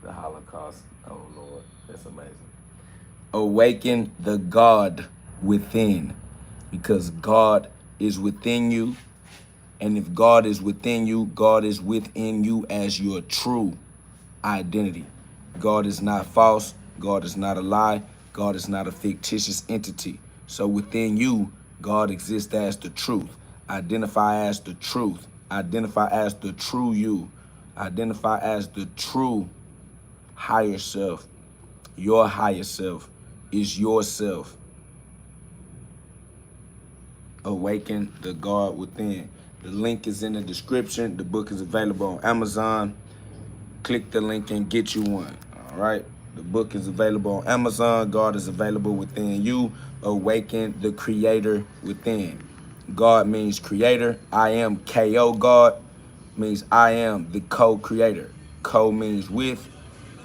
the Holocaust. Oh Lord, that's amazing. Awaken the God within, because God is within you. And if God is within you, God is within you as your true identity. God is not false. God is not a lie. God is not a fictitious entity. So within you, God exists as the truth. Identify as the truth. Identify as the true you. Identify as the true higher self. Your higher self is yourself. Awaken the God within. The link is in the description. The book is available on Amazon. Click the link and get you one. All right. The book is available on Amazon. God is available within you. Awaken the creator within. God means creator. I am KO. God means I am the co-creator. Co means with.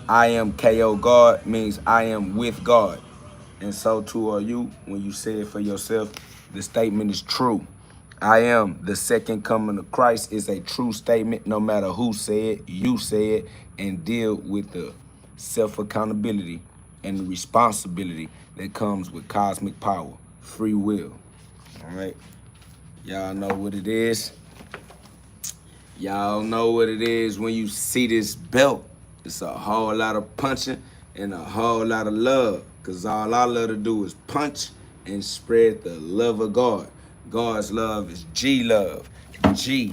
I am KO. God means I am with God. And so too are you. When you say it for yourself, the statement is true. I am the second coming of Christ is a true statement, no matter who say it, you say it, and deal with the self-accountability and the responsibility that comes with cosmic power, free will. All right. Y'all know what it is. Y'all know what it is when you see this belt. It's a whole lot of punching and a whole lot of love. Because all I love to do is punch and spread the love of God. God's love is G-love. G-L-O-V-E.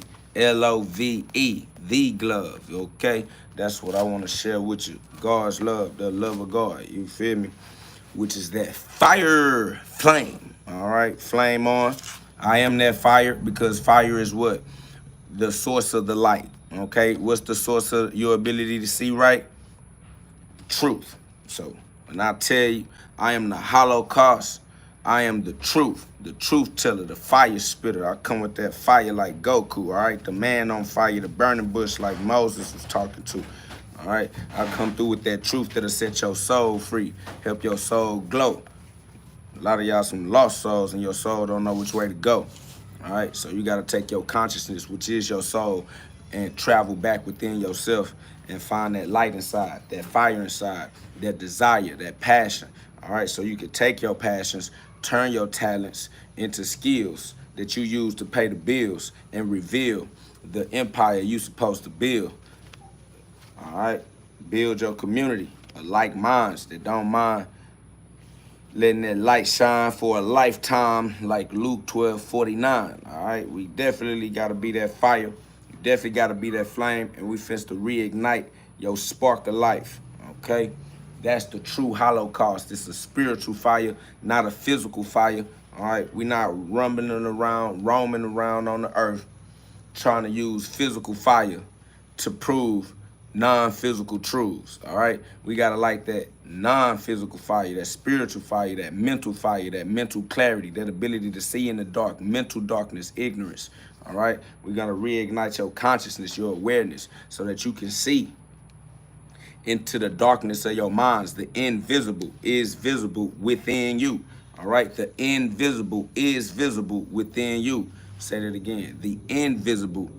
The glove. Okay? That's what I want to share with you. God's love, the love of God. You feel me? Which is that fire flame. All right? Flame on. I am that fire because fire is what? The source of the light. Okay? What's the source of your ability to see right? Truth. So when I tell you I am the Holocaust, I am the truth teller, the fire spitter. I come with that fire like Goku, all right? The man on fire, the burning bush like Moses was talking to, all right? I come through with that truth that'll set your soul free, help your soul glow. A lot of y'all some lost souls and your soul don't know which way to go, all right? So you got to take your consciousness, which is your soul, and travel back within yourself and find that light inside, that fire inside, that desire, that passion. All right, so you can take your passions, turn your talents into skills that you use to pay the bills and reveal the empire you're supposed to build. All right, build your community of like minds that don't mind letting that light shine for a lifetime, like Luke 12:49. All right, we definitely got to be that fire. You definitely got to be that flame, and we finna to reignite your spark of life. Okay, that's the true Holocaust. It's a spiritual fire, not a physical fire. All right, we not roaming around on the earth, trying to use physical fire to prove non-physical truths. All right, we gotta like that non-physical fire, that spiritual fire, that mental clarity, that ability to see in the dark, mental darkness, ignorance. All right, we gotta reignite your consciousness, your awareness, so that you can see into the darkness of your minds. The invisible is visible within you. All right, the invisible is visible within you. Say that again. The invisible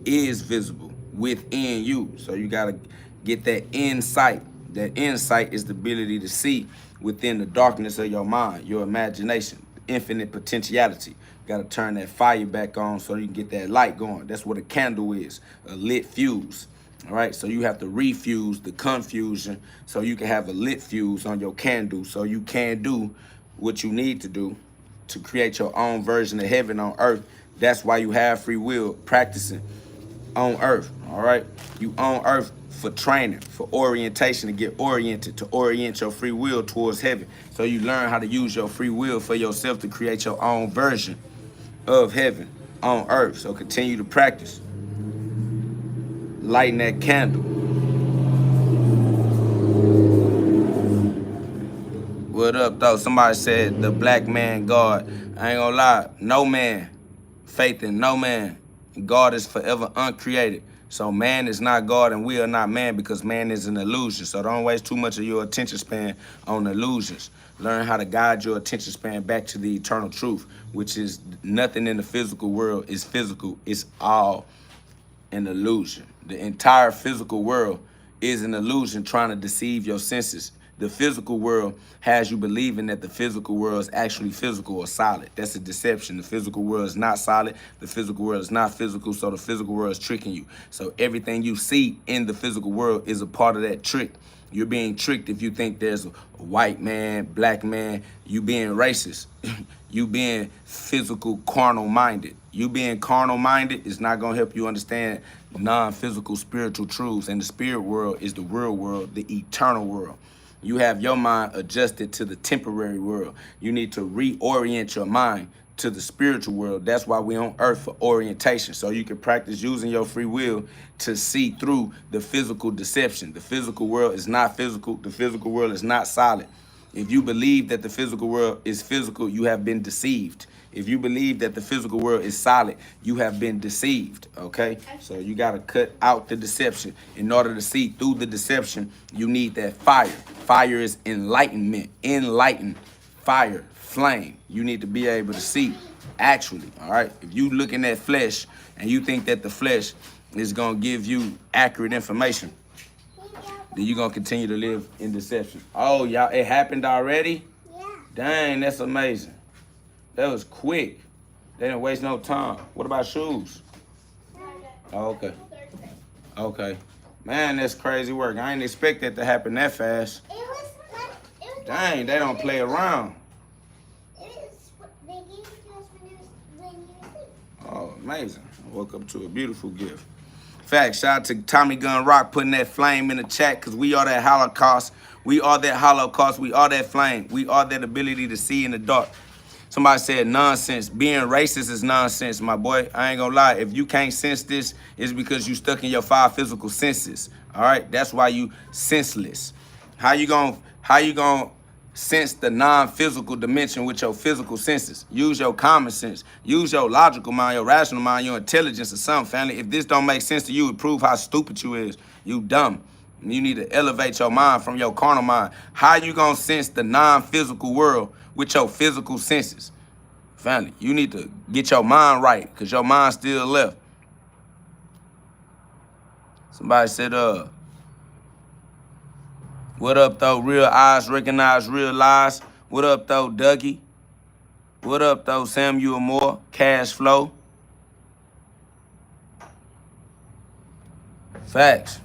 is visible within you. So you got to get that insight. That insight is the ability to see within the darkness of your mind, your imagination, infinite potentiality. You got to turn that fire back on so you can get that light going. That's what a candle is, a lit fuse. All right, so you have to refuse the confusion so you can have a lit fuse on your candle so you can do what you need to do to create your own version of heaven on earth. That's why you have free will practicing on earth. All right, you on earth for training, for orientation, to get oriented, to orient your free will towards heaven. So you learn how to use your free will for yourself to create your own version of heaven on earth. So continue to practice. Lighting that candle. What up, though? Somebody said the black man God. I ain't gonna lie. No man. Faith in no man. God is forever uncreated. So man is not God and we are not man because man is an illusion. So don't waste too much of your attention span on illusions. Learn how to guide your attention span back to the eternal truth, which is nothing in the physical world is physical. It's all an illusion. The entire physical world is an illusion trying to deceive your senses. The physical world has you believing that the physical world is actually physical or solid. That's a deception. The physical world is not solid. The physical world is not physical, so the physical world is tricking you. So everything you see in the physical world is a part of that trick. You're being tricked if you think there's a white man, black man. You being racist. You being physical, carnal-minded. You being carnal-minded is not going to help you understand non-physical spiritual truths. And the spirit world is the real world, the eternal world. You have your mind adjusted to the temporary world. You need to reorient your mind to the spiritual world. That's why we on earth, for orientation, so you can practice using your free will to see through the physical deception. The physical world is not physical. The physical world is not solid. If you believe that the physical world is physical, you have been deceived. If you believe that the physical world is solid, you have been deceived, okay? So you got to cut out the deception. In order to see through the deception, you need that fire. Fire is enlightenment. Enlighten, fire, flame. You need to be able to see, actually, all right? If you looking at flesh and you think that the flesh is going to give you accurate information, then you're going to continue to live in deception. Oh, y'all, it happened already? Yeah. Dang, that's amazing. That was quick. They didn't waste no time. What about shoes? Oh, okay. Okay. Man, that's crazy work. I ain't expect that to happen that fast. Dang, they don't play around. Oh, amazing. I woke up to a beautiful gift. Facts. Shout out to Tommy Gun Rock putting that flame in the chat, because we are that Holocaust. We are that Holocaust. We are that flame. We are that ability to see in the dark. Somebody said nonsense. Being racist is nonsense, my boy. I ain't gonna lie. If you can't sense this, it's because you stuck in your 5 physical senses. All right? That's why you senseless. How you gonna sense the non-physical dimension with your physical senses? Use your common sense. Use your logical mind, your rational mind, your intelligence or something, family. If this don't make sense to you, it prove how stupid you is. You dumb. You need to elevate your mind from your carnal mind. How you gonna sense the non-physical world with your physical senses? Family, you need to get your mind right, because your mind still left. Somebody said, what up, though? Real eyes recognize real lies. What up, though, Dougie? What up, though, Samuel Moore? Cash flow. Facts.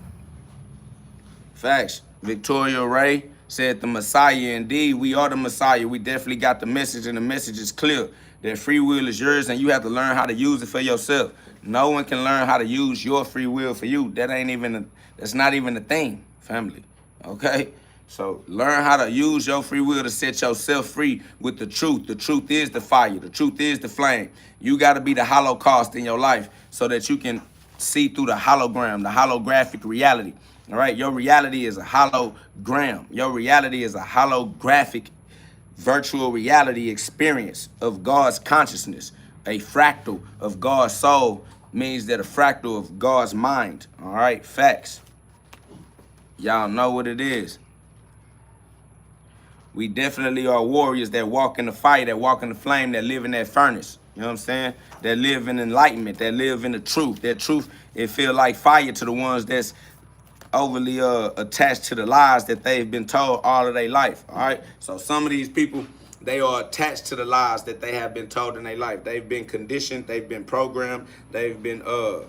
Facts. Victoria Ray said the Messiah. Indeed, we are the Messiah. We definitely got the message, and the message is clear. That free will is yours, and you have to learn how to use it for yourself. No one can learn how to use your free will for you. That's not even a thing, family. Okay? So learn how to use your free will to set yourself free with the truth. The truth is the fire. The truth is the flame. You got to be the Holocaust in your life so that you can see through the hologram, the holographic reality. All right? Your reality is a hologram. Your reality is a holographic virtual reality experience of God's consciousness. A fractal of God's soul means that a fractal of God's mind. All right? Facts. Y'all know what it is. We definitely are warriors that walk in the fire, that walk in the flame, that live in that furnace. You know what I'm saying? That live in enlightenment, that live in the truth. That truth, it feel like fire to the ones that's overly attached to the lies that they've been told all of their life. All right? So some of these people, they are attached to the lies that they have been told in their life. They've been conditioned, they've been programmed, they've become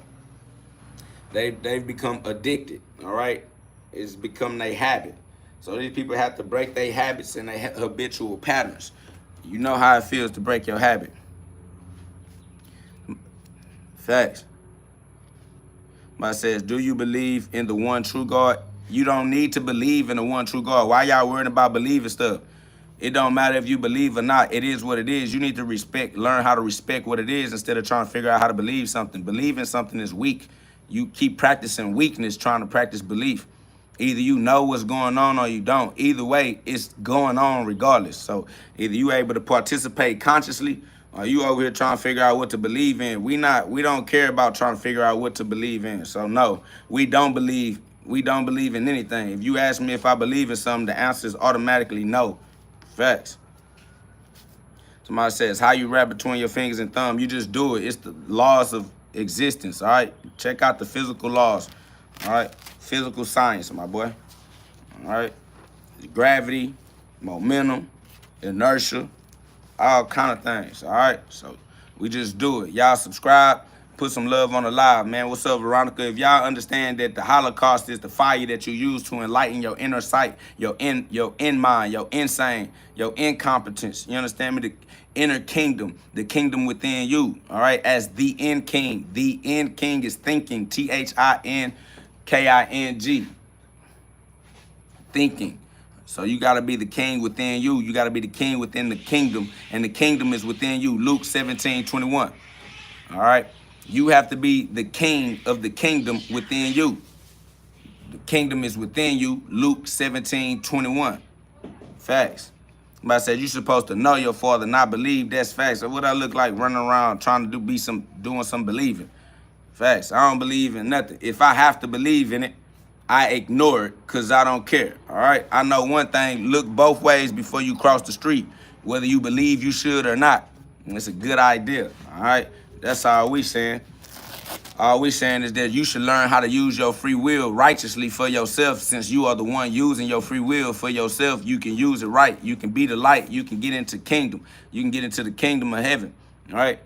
addicted. All right? It's become their habit. So these people have to break their habits and their habitual patterns. You know how it feels to break your habit. Facts. Somebody says, do you believe in the one true God? You don't need to believe in the one true God. Why y'all worrying about believing stuff? It don't matter if you believe or not. It is what it is. You need to learn how to respect what it is instead of trying to figure out how to believe something. Believing something is weak. You keep practicing weakness trying to practice belief. Either you know what's going on or you don't. Either way, it's going on regardless. So either you able to participate consciously or you over here trying to figure out what to believe in. We don't care about trying to figure out what to believe in. So no, we don't believe in anything. If you ask me if I believe in something, the answer is automatically no. Facts. Somebody says, how you wrap between your fingers and thumb? You just do it. It's the laws of existence, all right? Check out the physical laws, all right? physical science, my boy. All right? Gravity, momentum, inertia, all kind of things, all right? So we just do it. Y'all subscribe, put some love on the live, man. What's up, Veronica? If y'all understand that the Holocaust is the fire that you use to enlighten your inner sight, your in mind, your insane, your incompetence, you understand me? The inner kingdom, the kingdom within you, all right? As the end king. The end king is thinking, ThinKing, thinking. So you got to be the king within you. You got to be the king within the kingdom. And the kingdom is within you. Luke 17:21. All right. You have to be the king of the kingdom within you. The kingdom is within you. Luke 17:21. Facts. Somebody said you're supposed to know your father, not believe. That's facts. So what I look like running around trying to doing some believing. Facts. I don't believe in nothing. If I have to believe in it, I ignore it because I don't care, all right? I know one thing, look both ways before you cross the street, whether you believe you should or not. And it's a good idea, all right? That's all we saying. All we saying is that you should learn how to use your free will righteously for yourself. Since you are the one using your free will for yourself, you can use it right. You can be the light. You can get into kingdom. You can get into the kingdom of heaven, all right?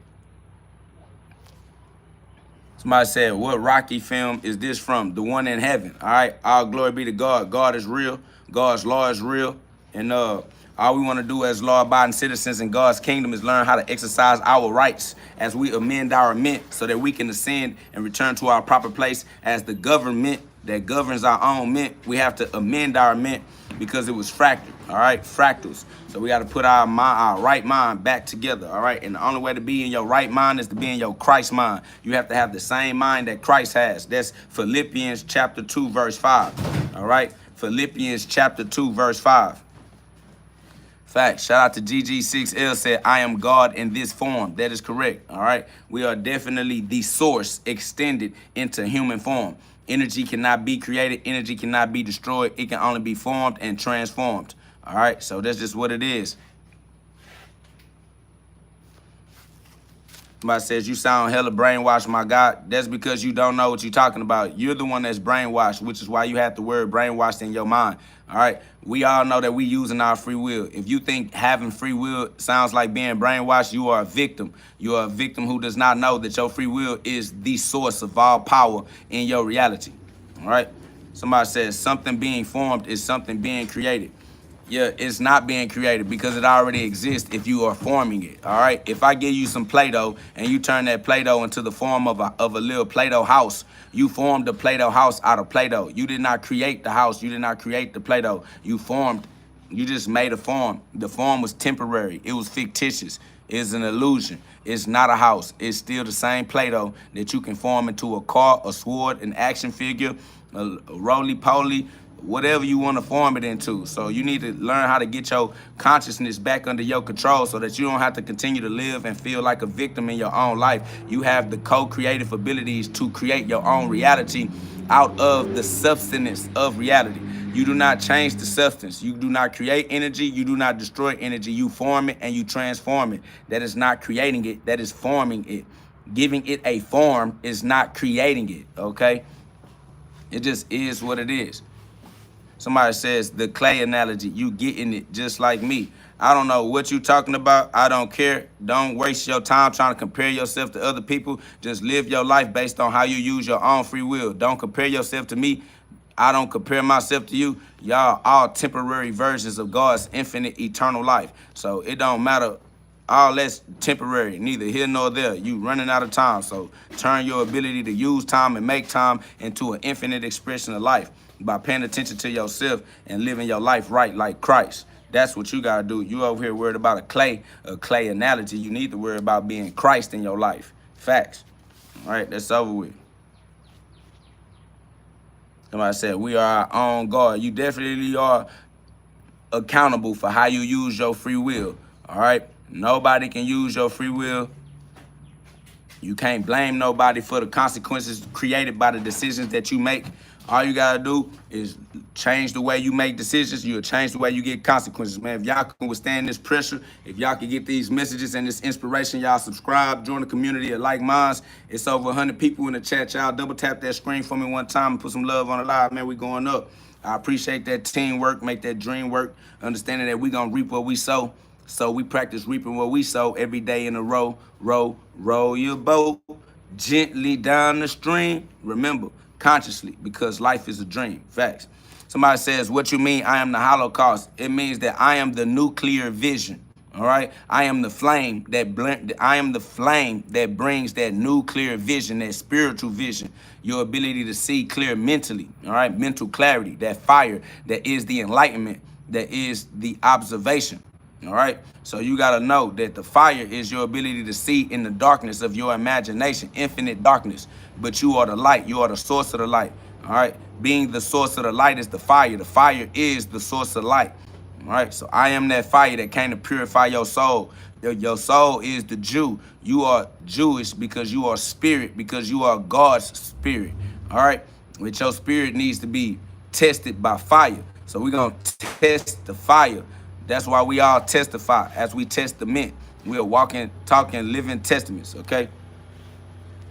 Somebody said, what Rocky film is this from? The one in heaven. All right. All glory be to God. God is real. God's law is real. And all we want to do as law-abiding citizens in God's kingdom is learn how to exercise our rights as we amend our mint so that we can ascend and return to our proper place as the government that governs our own mint. We have to amend our mint because it was fractured. All right. Fractals. So we got to put our right mind back together, all right? And the only way to be in your right mind is to be in your Christ mind. You have to have the same mind that Christ has. That's Philippians chapter 2, verse 5, all right? Philippians chapter 2, verse 5. Fact. Shout out to GG6L said, I am God in this form. That is correct, all right? We are definitely the source extended into human form. Energy cannot be created. Energy cannot be destroyed. It can only be formed and transformed. All right, so that's just what it is. Somebody says, you sound hella brainwashed, my God. That's because you don't know what you're talking about. You're the one that's brainwashed, which is why you have the word brainwashed in your mind. All right, we all know that we using our free will. If you think having free will sounds like being brainwashed, you are a victim. You are a victim who does not know that your free will is the source of all power in your reality. All right, somebody says something being formed is something being created. Yeah, it's not being created because it already exists if you are forming it, all right? If I give you some Play-Doh and you turn that Play-Doh into the form of a little Play-Doh house, you formed the Play-Doh house out of Play-Doh. You did not create the house. You did not create the Play-Doh. You just made a form. The form was temporary. It was fictitious. It's an illusion. It's not a house. It's still the same Play-Doh that you can form into a car, a sword, an action figure, a roly-poly, whatever you want to form it into. So you need to learn how to get your consciousness back under your control so that you don't have to continue to live and feel like a victim in your own life. You have the co-creative abilities to create your own reality out of the substance of reality. You do not change the substance. You do not create energy. You do not destroy energy. You form it and you transform it. That is not creating it. That is forming it. Giving it a form is not creating it, okay? It just is what it is. Somebody says the clay analogy, you getting it just like me. I don't know what you talking about. I don't care. Don't waste your time trying to compare yourself to other people. Just live your life based on how you use your own free will. Don't compare yourself to me. I don't compare myself to you. Y'all all temporary versions of God's infinite eternal life. So it don't matter. All that's temporary, neither here nor there. You running out of time. So turn your ability to use time and make time into an infinite expression of life by paying attention to yourself and living your life right like Christ. That's what you got to do. You over here worried about a clay analogy. You need to worry about being Christ in your life. Facts. All right, that's over with. Somebody said, we are our own God. You definitely are accountable for how you use your free will. All right? Nobody can use your free will. You can't blame nobody for the consequences created by the decisions that you make. All you gotta do is change the way you make decisions. You'll change the way you get consequences, man. If y'all can withstand this pressure, if y'all can get these messages and this inspiration, y'all subscribe, join the community of like minds. It's over 100 people in the chat. Y'all double tap that screen for me one time and put some love on the live, man. We going up. I appreciate that teamwork, make that dream work, understanding that we gonna reap what we sow. So we practice reaping what we sow every day in a row. Row your boat gently down the stream. Remember, consciously, because life is a dream. Facts. Somebody says, what you mean I am the Holocaust? It means that I am the nuclear vision. All right. I am the flame that brings that nuclear vision, that spiritual vision, your ability to see clear mentally. All right. Mental clarity, that fire that is the enlightenment, that is the observation. All right. So you got to know that the fire is your ability to see in the darkness of your imagination, infinite darkness. But you are the light. You are the source of the light. All right. Being the source of the light is the fire. The fire is the source of light. All right. So I am that fire that came to purify your soul. Your soul is the Jew. You are Jewish because you are spirit, because you are God's spirit. All right. Which your spirit needs to be tested by fire. So we're going to test the fire. That's why we all testify as we testament. We are walking, talking, living testaments, okay?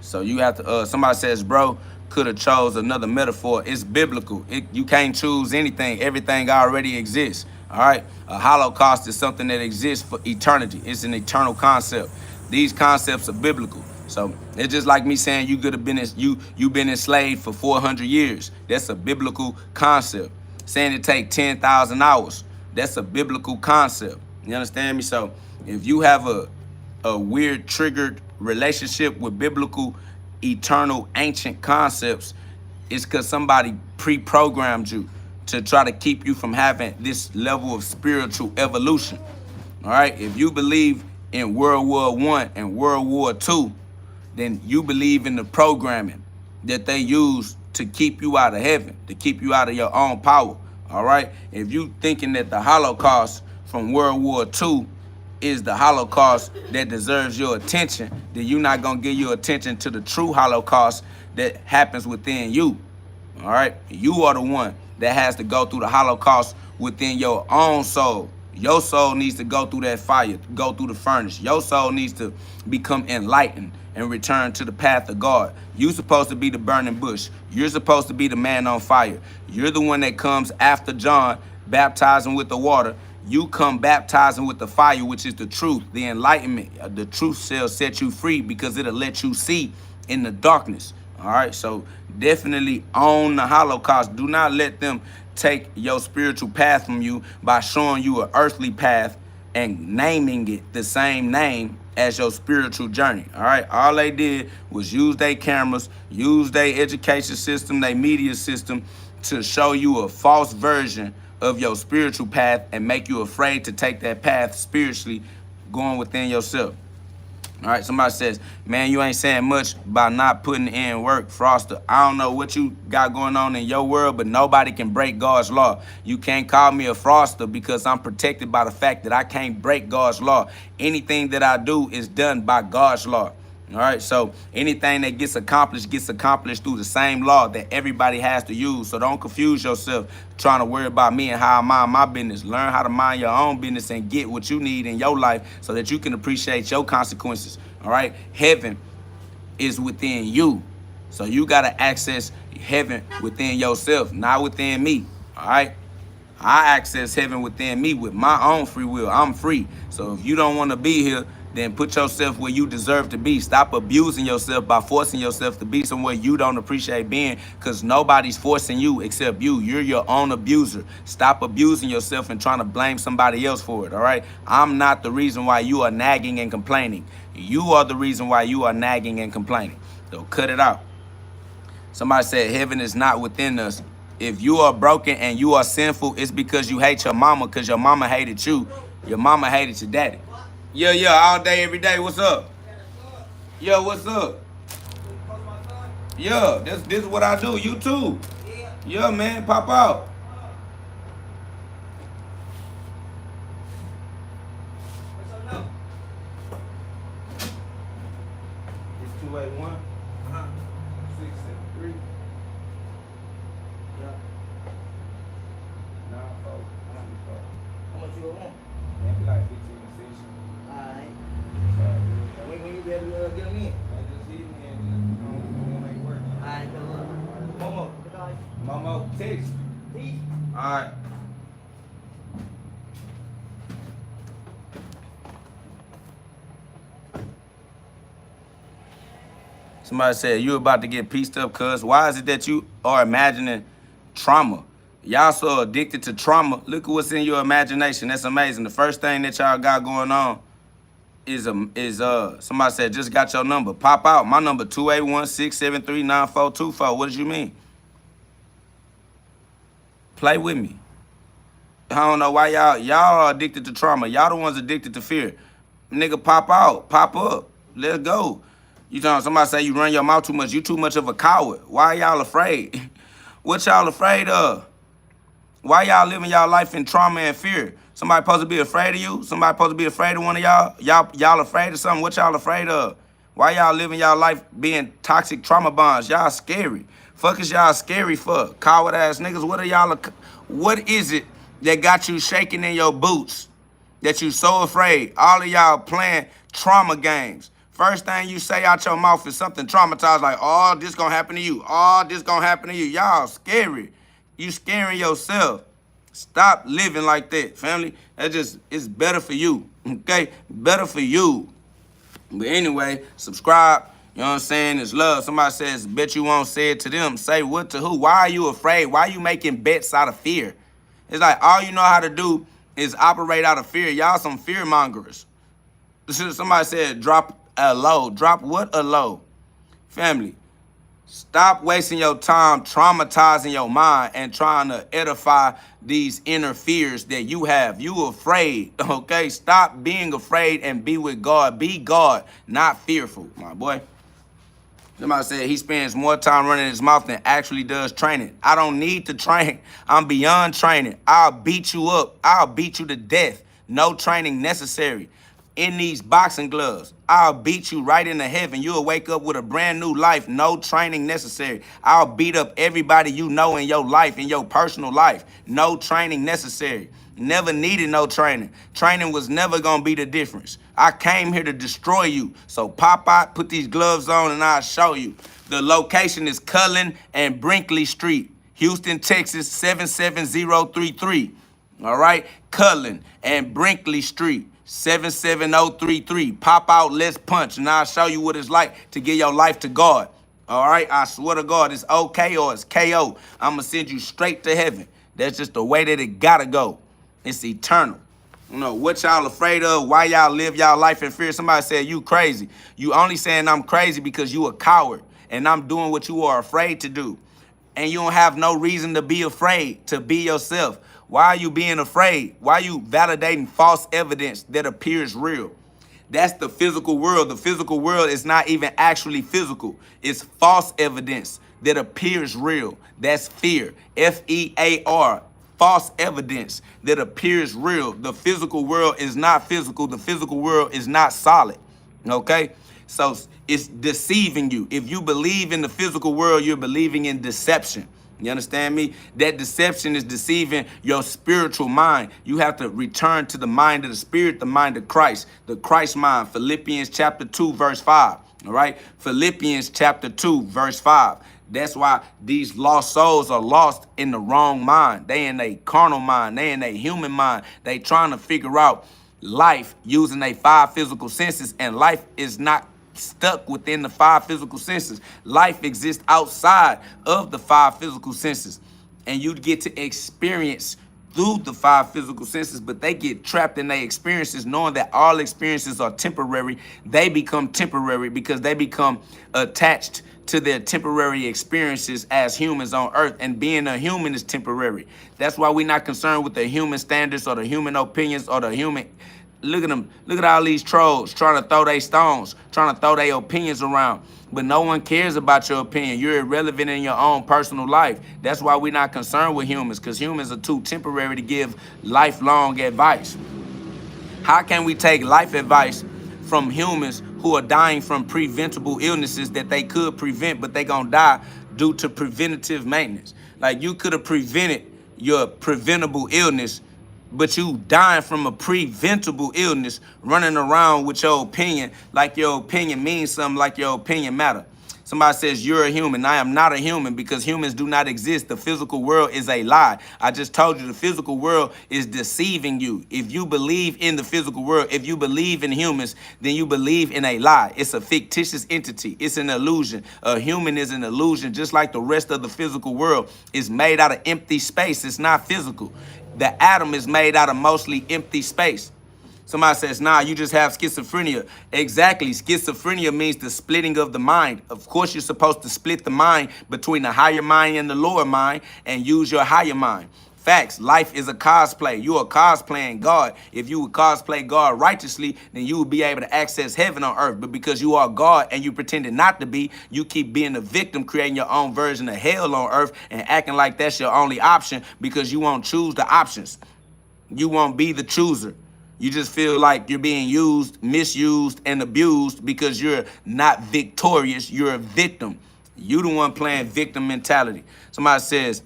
So you have to, somebody says, bro, could have chose another metaphor. It's biblical. You can't choose anything. Everything already exists, all right? A Holocaust is something that exists for eternity. It's an eternal concept. These concepts are biblical. So it's just like me saying you could have been, you've been enslaved for 400 years. That's a biblical concept. Saying it take 10,000 hours. That's a biblical concept. You understand me? So if you have a weird triggered relationship with biblical, eternal, ancient concepts, it's because somebody pre-programmed you to try to keep you from having this level of spiritual evolution. All right? If you believe in World War I and World War II, then you believe in the programming that they use to keep you out of heaven, to keep you out of your own power. All right. If you thinking that the Holocaust from World War II is the Holocaust that deserves your attention, then you're not going to give your attention to the true Holocaust that happens within you. All right. You are the one that has to go through the Holocaust within your own soul. Your soul needs to go through that fire, go through the furnace. Your soul needs to become enlightened and return to the path of God. You're supposed to be the burning bush. You're supposed to be the man on fire. You're the one that comes after John, baptizing with the water. You come baptizing with the fire, which is the truth, the enlightenment. The truth shall set you free because it'll let you see in the darkness. All right, so definitely own the Holocaust. Do not let them take your spiritual path from you by showing you an earthly path and naming it the same name as your spiritual journey. All right, all they did was use their cameras, use their education system, their media system to show you a false version of your spiritual path and make you afraid to take that path spiritually going within yourself. All right, somebody says, man, you ain't saying much by not putting in work, Froster. I don't know what you got going on in your world, but nobody can break God's law. You can't call me a Froster because I'm protected by the fact that I can't break God's law. Anything that I do is done by God's law. All right, so anything that gets accomplished through the same law that everybody has to use. So don't confuse yourself trying to worry about me and how I mind my business. Learn how to mind your own business and get what you need in your life so that you can appreciate your consequences. All right, heaven is within you. So you got to access heaven within yourself, not within me. All right. I access heaven within me with my own free will. I'm free. So if you don't want to be here, then put yourself where you deserve to be. Stop abusing yourself by forcing yourself to be somewhere you don't appreciate being, because nobody's forcing you except you. You're your own abuser. Stop abusing yourself and trying to blame somebody else for it, all right? I'm not the reason why you are nagging and complaining. You are the reason why you are nagging and complaining. So cut it out. Somebody said heaven is not within us. If you are broken and you are sinful, it's because you hate your mama, because your mama hated you. Your mama hated your daddy. Yeah, all day, every day. What's up? Yo, what's up? Yeah, this is what I do. You too. Yeah, man, pop out. It's 281 673. for one. Maybe like 15 or 16. Alright. So, when you be able to get them in? Just leave me and we'll make it work. Alright, good luck. Momo, text. Alright. Somebody said, you about to get pieced up, cuz. Why is it that you are imagining trauma? Y'all so addicted to trauma. Look at what's in your imagination. That's amazing. The first thing that y'all got going on is somebody said, just got your number. Pop out. My number, 281-673-9424. What did you mean? Play with me. I don't know why y'all are addicted to trauma. Y'all the ones addicted to fear. Nigga, pop out. Pop up. Let's go. You talking somebody say you run your mouth too much. You too much of a coward. Why y'all afraid? What y'all afraid of? Why y'all living y'all life in trauma and fear? Somebody supposed to be afraid of you? Somebody supposed to be afraid of one of y'all? Y'all afraid of something? What y'all afraid of? Why y'all living y'all life being toxic trauma bonds? Y'all scary. Fuck is y'all scary for? Coward ass niggas. What is it that got you shaking in your boots? That you so afraid? All of y'all playing trauma games. First thing you say out your mouth is something traumatized, like, oh, this gonna happen to you. Oh, this gonna happen to you. Y'all scary. You scaring yourself. Stop living like that, family. It's better for you, okay? Better for you. But anyway, subscribe. You know what I'm saying? It's love. Somebody says, bet you won't say it to them. Say what to who? Why are you afraid? Why are you making bets out of fear? It's like all you know how to do is operate out of fear. Y'all some fear mongers. Somebody said, drop a low. Drop what a low? Family, stop wasting your time traumatizing your mind and trying to edify these inner fears that you have. You afraid, okay? Stop being afraid and be with God. Be God, not fearful, my boy. Somebody said he spends more time running his mouth than actually does training. I don't need to train. I'm beyond training. I'll beat you up. I'll beat you to death. No training necessary. In these boxing gloves, I'll beat you right into heaven. You'll wake up with a brand new life. No training necessary. I'll beat up everybody you know in your life, in your personal life. No training necessary. Never needed no training. Training was never gonna be the difference. I came here to destroy you. So pop out, put these gloves on, and I'll show you. The location is Cullen and Brinkley Street, Houston, Texas, 77033. All right? Cullen and Brinkley Street, 77033. Pop out, let's punch, and I'll show you what it's like to give your life to God. All right? I swear to God, it's okay or it's KO. I'm going to send you straight to heaven. That's just the way that it got to go. It's eternal. You know, what y'all afraid of? Why y'all live y'all life in fear? Somebody said, you crazy. You only saying I'm crazy because you a coward, and I'm doing what you are afraid to do. And you don't have no reason to be afraid, to be yourself. Why are you being afraid? Why are you validating false evidence that appears real? That's the physical world. The physical world is not even actually physical. It's false evidence that appears real. That's fear. F-E-A-R. False evidence that appears real. The physical world is not physical. The physical world is not solid. Okay? So it's deceiving you. If you believe in the physical world, you're believing in deception. You understand me? That deception is deceiving your spiritual mind. You have to return to the mind of the Spirit, the mind of Christ, the Christ mind. Philippians chapter 2, verse 5. All right? Philippians chapter 2, verse 5. That's why these lost souls are lost in the wrong mind. They in a carnal mind. They in a human mind. They trying to figure out life using their 5 physical senses, and life is not stuck within the 5 physical senses. Life exists outside of the 5 physical senses, and you get to experience through the 5 physical senses, but they get trapped in their experiences, knowing that all experiences are temporary. They become temporary because they become attached to their temporary experiences as humans on earth, and being a human is temporary. That's why we're not concerned with the human standards or the human opinions or the human. Look at them. Look at all these trolls trying to throw their stones, trying to throw their opinions around. But no one cares about your opinion. You're irrelevant in your own personal life. That's why we're not concerned with humans, because humans are too temporary to give lifelong advice. How can we take life advice from humans who are dying from preventable illnesses that they could prevent, but they gonna die due to preventative maintenance? Like, you could have prevented your preventable illness but you dying from a preventable illness, running around with your opinion like your opinion means something, like your opinion matter. Somebody says you're a human. I am not a human because humans do not exist. The physical world is a lie. I just told you the physical world is deceiving you. If you believe in the physical world, if you believe in humans, then you believe in a lie. It's a fictitious entity. It's an illusion. A human is an illusion, just like the rest of the physical world is made out of empty space. It's not physical. The atom is made out of mostly empty space. Somebody says, nah, you just have schizophrenia. Exactly. Schizophrenia means the splitting of the mind. Of course, you're supposed to split the mind between the higher mind and the lower mind and use your higher mind. Facts. Life is a cosplay. You are cosplaying God. If you would cosplay God righteously, then you would be able to access heaven on earth. But because you are God and you pretended not to be, you keep being a victim, creating your own version of hell on earth and acting like that's your only option because you won't choose the options. You won't be the chooser. You just feel like you're being used, misused, and abused because you're not victorious. You're a victim. You the one playing victim mentality. Somebody says,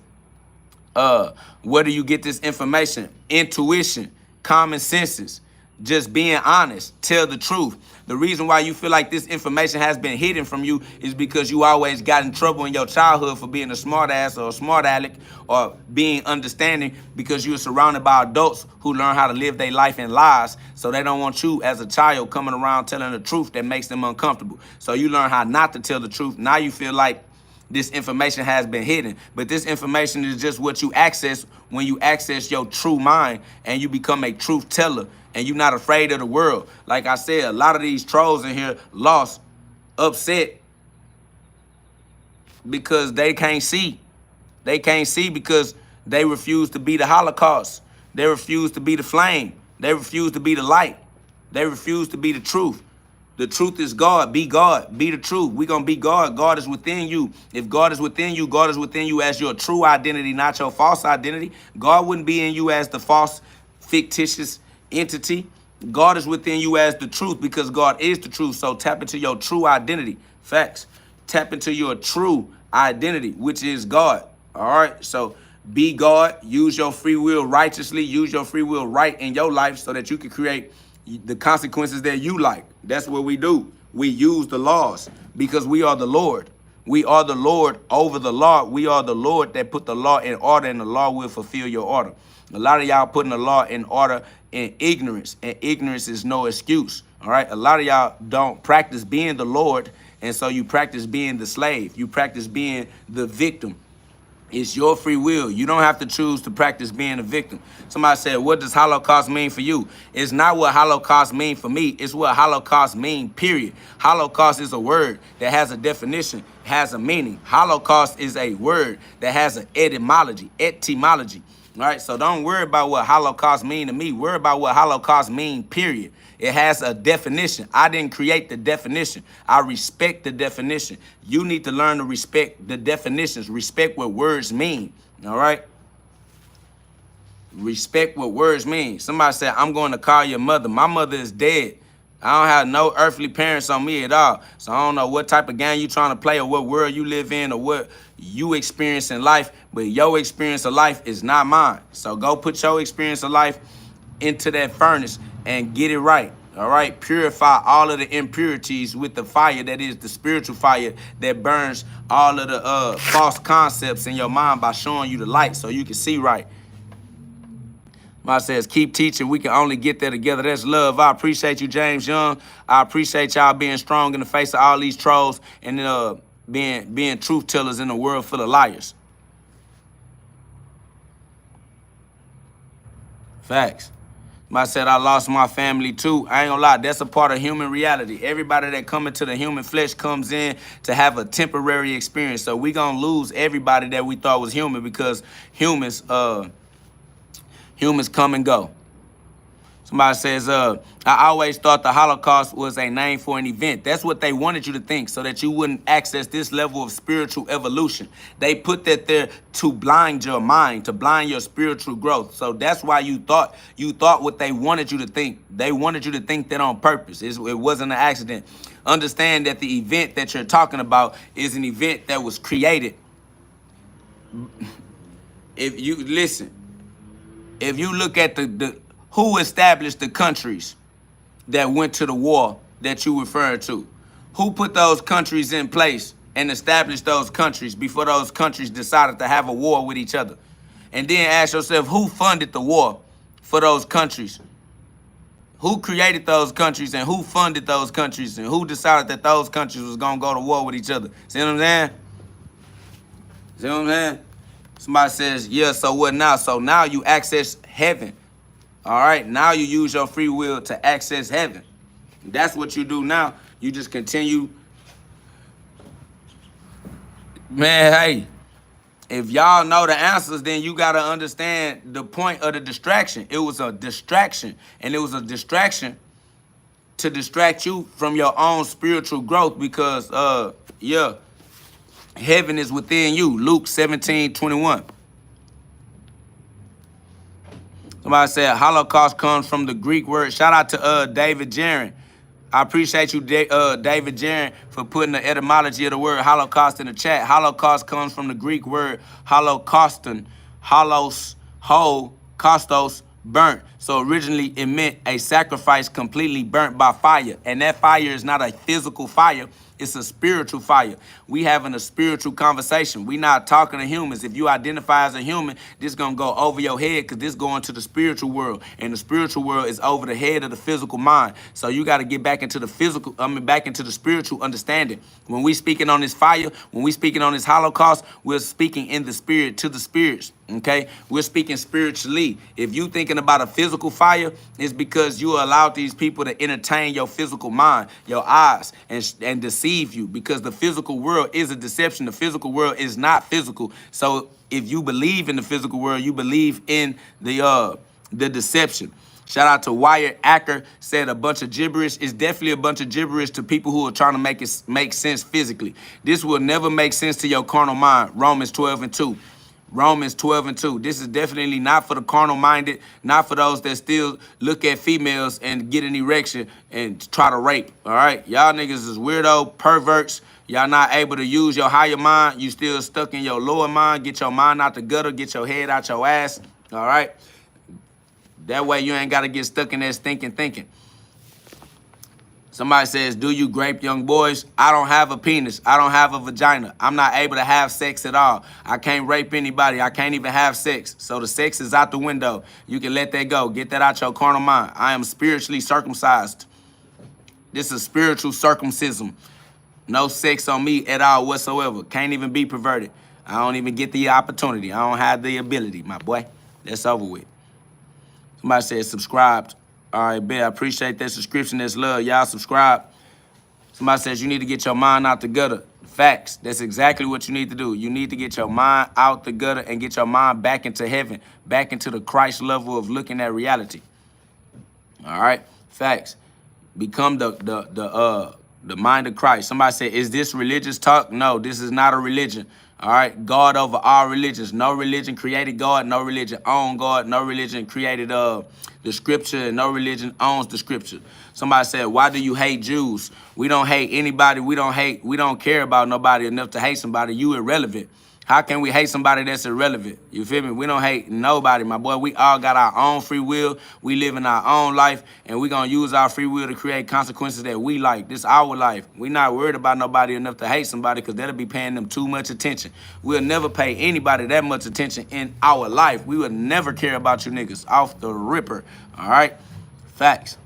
where do you get this information? Intuition, common senses, just being honest, tell the truth. The reason why you feel like this information has been hidden from you is because you always got in trouble in your childhood for being a smart ass or a smart aleck or being understanding because you were surrounded by adults who learn how to live their life in lies. So they don't want you as a child coming around telling the truth that makes them uncomfortable. So you learn how not to tell the truth. Now you feel like this information has been hidden, but this information is just what you access when you access your true mind and you become a truth teller and you're not afraid of the world. Like I said, a lot of these trolls in here lost, upset because they can't see. They can't see because they refuse to be the Holocaust. They refuse to be the flame. They refuse to be the light. They refuse to be the truth. The truth is God. Be God. Be the truth. We're going to be God. God is within you. If God is within you, God is within you as your true identity, not your false identity. God wouldn't be in you as the false, fictitious entity. God is within you as the truth because God is the truth. So tap into your true identity. Facts. Tap into your true identity, which is God. All right. So be God. Use your free will righteously. Use your free will right in your life so that you can create the consequences that you like. That's what we do. We use the laws because we are the Lord. We are the Lord over the law. We are the Lord that put the law in order, and the law will fulfill your order. A lot of y'all putting the law in order in ignorance, and ignorance is no excuse. All right. A lot of y'all don't practice being the Lord, and so you practice being the slave. You practice being the victim. It's your free will. You don't have to choose to practice being a victim. Somebody said, what does Holocaust mean for you? It's not what Holocaust mean for me. It's what Holocaust mean, period. Holocaust is a word that has a definition, has a meaning. Holocaust is a word that has an etymology. All right, so don't worry about what Holocaust mean to me. Worry about what Holocaust mean, period. It has a definition. I didn't create the definition. I respect the definition. You need to learn to respect the definitions. Respect what words mean, all right? Respect what words mean. Somebody said, I'm going to call your mother. My mother is dead. I don't have no earthly parents on me at all. So I don't know what type of game you trying to play or what world you live in or what you experience in life, but your experience of life is not mine. So go put your experience of life into that furnace and get it right. All right. Purify all of the impurities with the fire that is the spiritual fire that burns all of the false concepts in your mind by showing you the light so you can see right. Mine says, keep teaching. We can only get there together. That's love. I appreciate you, James Young. I appreciate y'all being strong in the face of all these trolls and being truth tellers in a world full of liars. Facts. I said I lost my family too. I ain't gonna lie, that's a part of human reality. Everybody that come into the human flesh comes in to have a temporary experience. So we gonna lose everybody that we thought was human because humans come and go. Somebody says, I always thought the Holocaust was a name for an event. That's what they wanted you to think so that you wouldn't access this level of spiritual evolution. They put that there to blind your mind, to blind your spiritual growth. So that's why you thought what they wanted you to think. They wanted you to think that on purpose. It wasn't an accident. Understand that the event that you're talking about is an event that was created. If you listen, If you look at the who established the countries that went to the war that you referred to, who put those countries in place and established those countries before those countries decided to have a war with each other? And then ask yourself, who funded the war for those countries? Who created those countries and who funded those countries and who decided that those countries was going to go to war with each other? See what I'm saying? See what I'm saying? Somebody says, yeah, so what now? So now you access heaven. All right? Now you use your free will to access heaven. That's what you do now. You just continue. Man, hey, if y'all know the answers, then you got to understand the point of the distraction. It was a distraction, and it was a distraction to distract you from your own spiritual growth because, heaven is within you. Luke 17:21. Somebody said Holocaust comes from the Greek word. Shout out to David Jaron. I appreciate you, David Jaron, for putting the etymology of the word Holocaust in the chat. Holocaust comes from the Greek word holocauston, holos, ho, kostos, burnt. So originally it meant a sacrifice completely burnt by fire. And that fire is not a physical fire. It's a spiritual fire. We having a spiritual conversation. We not talking to humans. If you identify as a human, this gonna go over your head because this going to the spiritual world. And the spiritual world is over the head of the physical mind. So you got to get back into the physical, back into the spiritual understanding. When we speaking on this fire, when we speaking on this Holocaust, we're speaking in the spirit to the spirits. Okay, we're speaking spiritually. If you thinking about a physical fire, it's because you allowed these people to entertain your physical mind, your eyes, and deceive you. Because the physical world is a deception. The physical world is not physical. So if you believe in the physical world, you believe in the deception. Shout out to Wyatt Acker, said a bunch of gibberish. It's definitely a bunch of gibberish to people who are trying to make it make sense physically. This will never make sense to your carnal mind. Romans 12:2. Romans 12:2. This is definitely not for the carnal minded, not for those that still look at females and get an erection and try to rape. All right. Y'all niggas is weirdo, perverts. Y'all not able to use your higher mind. You still stuck in your lower mind. Get your mind out the gutter. Get your head out your ass. All right. That way you ain't got to get stuck in that stinking thinking. Somebody says, do you grape young boys? I don't have a penis. I don't have a vagina. I'm not able to have sex at all. I can't rape anybody. I can't even have sex. So the sex is out the window. You can let that go. Get that out your carnal mind. I am spiritually circumcised. This is spiritual circumcision. No sex on me at all whatsoever. Can't even be perverted. I don't even get the opportunity. I don't have the ability, my boy. That's over with. Somebody said subscribed. All right, bet. I appreciate that subscription. That's love. Y'all subscribe. Somebody says you need to get your mind out the gutter. Facts. That's exactly what you need to do. You need to get your mind out the gutter and get your mind back into heaven, back into the Christ level of looking at reality. All right? Facts. Become the mind of Christ. Somebody said, is this religious talk? No, this is not a religion. All right, God over all religions. No religion created God. No religion owned God. No religion created the scripture. And no religion owns the scripture. Somebody said, why do you hate Jews? We don't hate anybody. We don't care about nobody enough to hate somebody. You irrelevant. How can we hate somebody that's irrelevant? You feel me? We don't hate nobody, my boy. We all got our own free will. We live in our own life, and we're going to use our free will to create consequences that we like. This is our life. We're not worried about nobody enough to hate somebody because that'll be paying them too much attention. We'll never pay anybody that much attention in our life. We would never care about you niggas off the ripper, all right? Facts.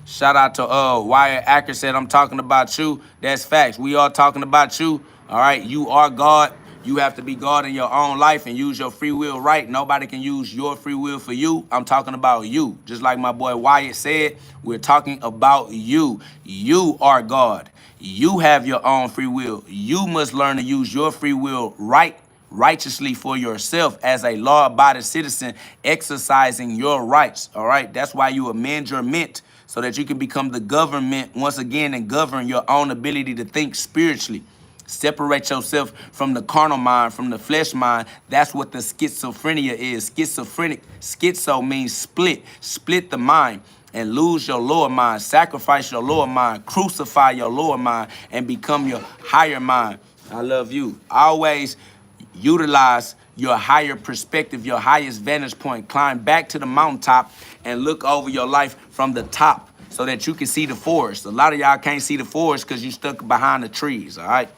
Shout out to Wyatt Acker said, I'm talking about you. That's facts. We are talking about you. All right, you are God. You have to be God in your own life and use your free will right. Nobody can use your free will for you. I'm talking about you. Just like my boy Wyatt said, we're talking about you. You are God. You have your own free will. You must learn to use your free will righteously for yourself as a law-abiding citizen exercising your rights. All right, that's why you amend your mint so that you can become the government once again and govern your own ability to think spiritually. Separate yourself from the carnal mind, from the flesh mind. That's what the schizophrenia is. Schizo means split the mind and lose your lower mind, sacrifice your lower mind, crucify your lower mind and become your higher mind. I love you. Always Utilize your higher perspective, your highest vantage point. Climb back to the mountaintop and look over your life from the top so that you can see the forest. A lot of y'all can't see the forest because you stuck behind the trees, all right?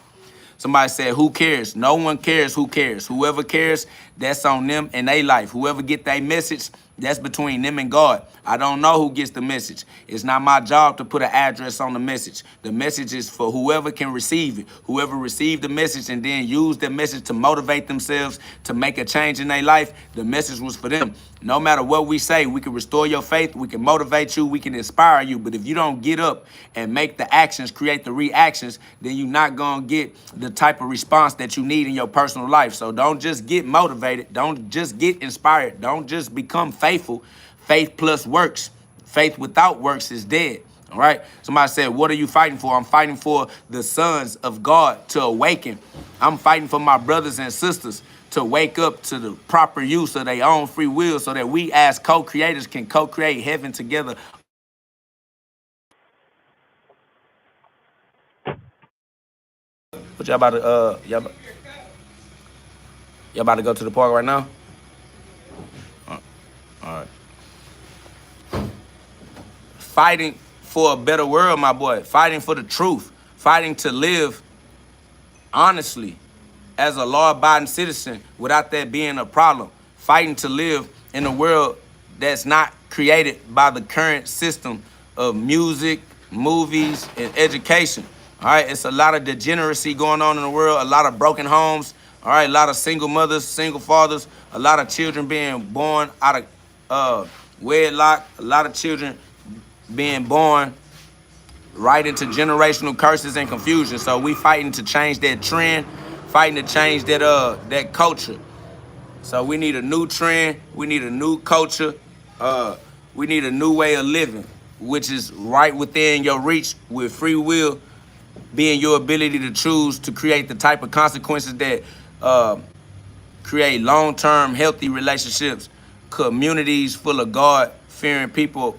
Somebody said, who cares? No one cares who cares. Whoever cares, that's on them and their life. Whoever get that message, that's between them and God. I don't know who gets the message. It's not my job to put an address on the message. The message is for whoever can receive it. Whoever received the message and then used the message to motivate themselves to make a change in their life, the message was for them. No matter what we say, we can restore your faith, we can motivate you, we can inspire you. But if you don't get up and make the actions, create the reactions, then you're not going to get the type of response that you need in your personal life. So don't just get motivated. Don't just get inspired. Don't just become faithful. Faith plus works. Faith without works is dead. All right. Somebody said, what are you fighting for? I'm fighting for the sons of God to awaken. I'm fighting for my brothers and sisters to wake up to the proper use of their own free will so that we as co-creators can co-create heaven together. What y'all about to, y'all about to go to the park right now? All right. Fighting for a better world, my boy. Fighting for the truth. Fighting to live honestly as a law-abiding citizen without that being a problem. Fighting to live in a world that's not created by the current system of music, movies, and education. All right, it's a lot of degeneracy going on in the world, a lot of broken homes, all right, a lot of single mothers, single fathers, a lot of children being born out of wedlock, a lot of children being born right into generational curses and confusion. So we fighting to change that trend, fighting to change that culture. So we need a new trend, we need a new culture, we need a new way of living, which is right within your reach with free will being your ability to choose to create the type of consequences that create long-term healthy relationships, communities full of God-fearing people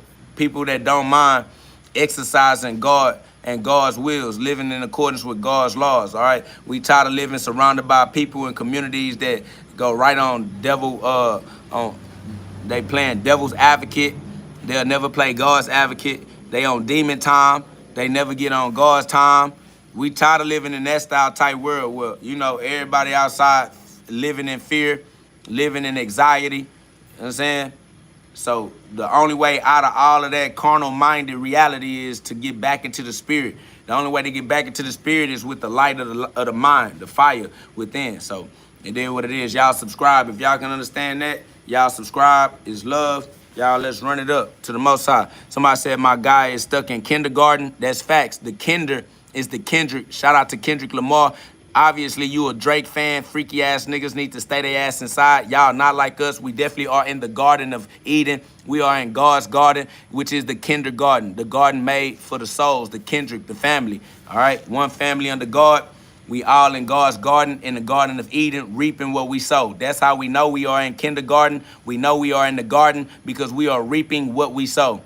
that don't mind exercising God and God's wills, living in accordance with God's laws, all right? We tired of living surrounded by people and communities that go right on they playing devil's advocate. They'll never play God's advocate. They on demon time. They never get on God's time. We tired of living in that style type world where, you know, everybody outside living in fear, living in anxiety. You know what I'm saying? So the only way out of all of that carnal-minded reality is to get back into the spirit. The only way to get back into the spirit is with the light of the mind, the fire within. So it is what it is. Y'all subscribe. If y'all can understand that, y'all subscribe. It's love. Y'all, let's run it up to the Most High. Somebody said my guy is stuck in kindergarten. That's facts. The kinder is the Kendrick. Shout out to Kendrick Lamar. Obviously, you a Drake fan. Freaky ass niggas need to stay their ass inside. Y'all not like us. We definitely are in the Garden of Eden. We are in God's garden, which is the kindergarten. The garden made for the souls, the Kendrick, the family. All right? One family under God. We all in God's garden, in the Garden of Eden, reaping what we sow. That's how we know we are in kindergarten. We know we are in the garden because we are reaping what we sow.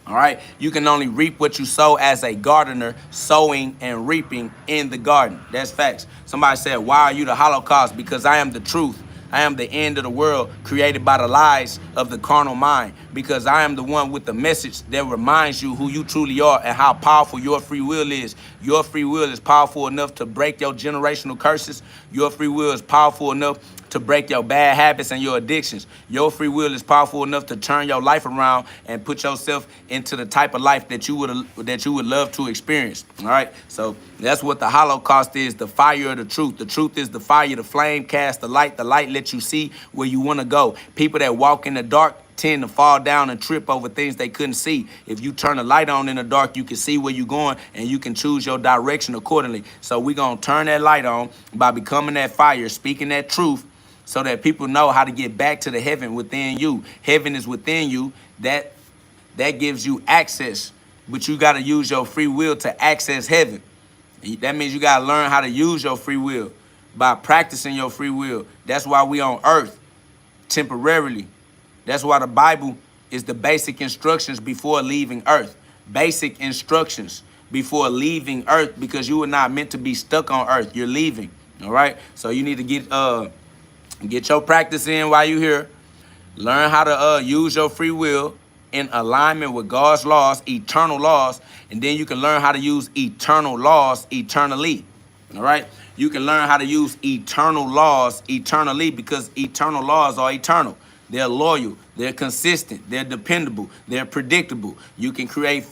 All right, you can only reap what you sow as a gardener, sowing and reaping in the garden. That's facts. Somebody said, why are you the Holocaust? Because I am the truth. I am the end of the world created by the lies of the carnal mind. Because I am the one with the message that reminds you who you truly are and how powerful your free will is. Your free will is powerful enough to break your generational curses. Your free will is powerful enough to break your bad habits and your addictions. Your free will is powerful enough to turn your life around and put yourself into the type of life that you would love to experience. All right, so that's what the Holocaust is, the fire of the truth. The truth is the fire, the flame cast the light lets you see where you want to go. People that walk in the dark tend to fall down and trip over things they couldn't see. If you turn the light on in the dark, you can see where you're going and you can choose your direction accordingly. So we're going to turn that light on by becoming that fire, speaking that truth, so that people know how to get back to the heaven within you. Heaven is within you. That gives you access, but you got to use your free will to access heaven. That means you got to learn how to use your free will by practicing your free will. That's why we on earth temporarily. That's why the Bible is the basic instructions before leaving earth. Basic instructions before leaving earth, because you are not meant to be stuck on earth. You're leaving. All right. So you need to get your practice in while you're here. Learn how to use your free will in alignment with God's laws, eternal laws, and then you can learn how to use eternal laws eternally. All right? You can learn how to use eternal laws eternally because eternal laws are eternal. They're loyal, they're consistent, they're dependable, they're predictable. You can create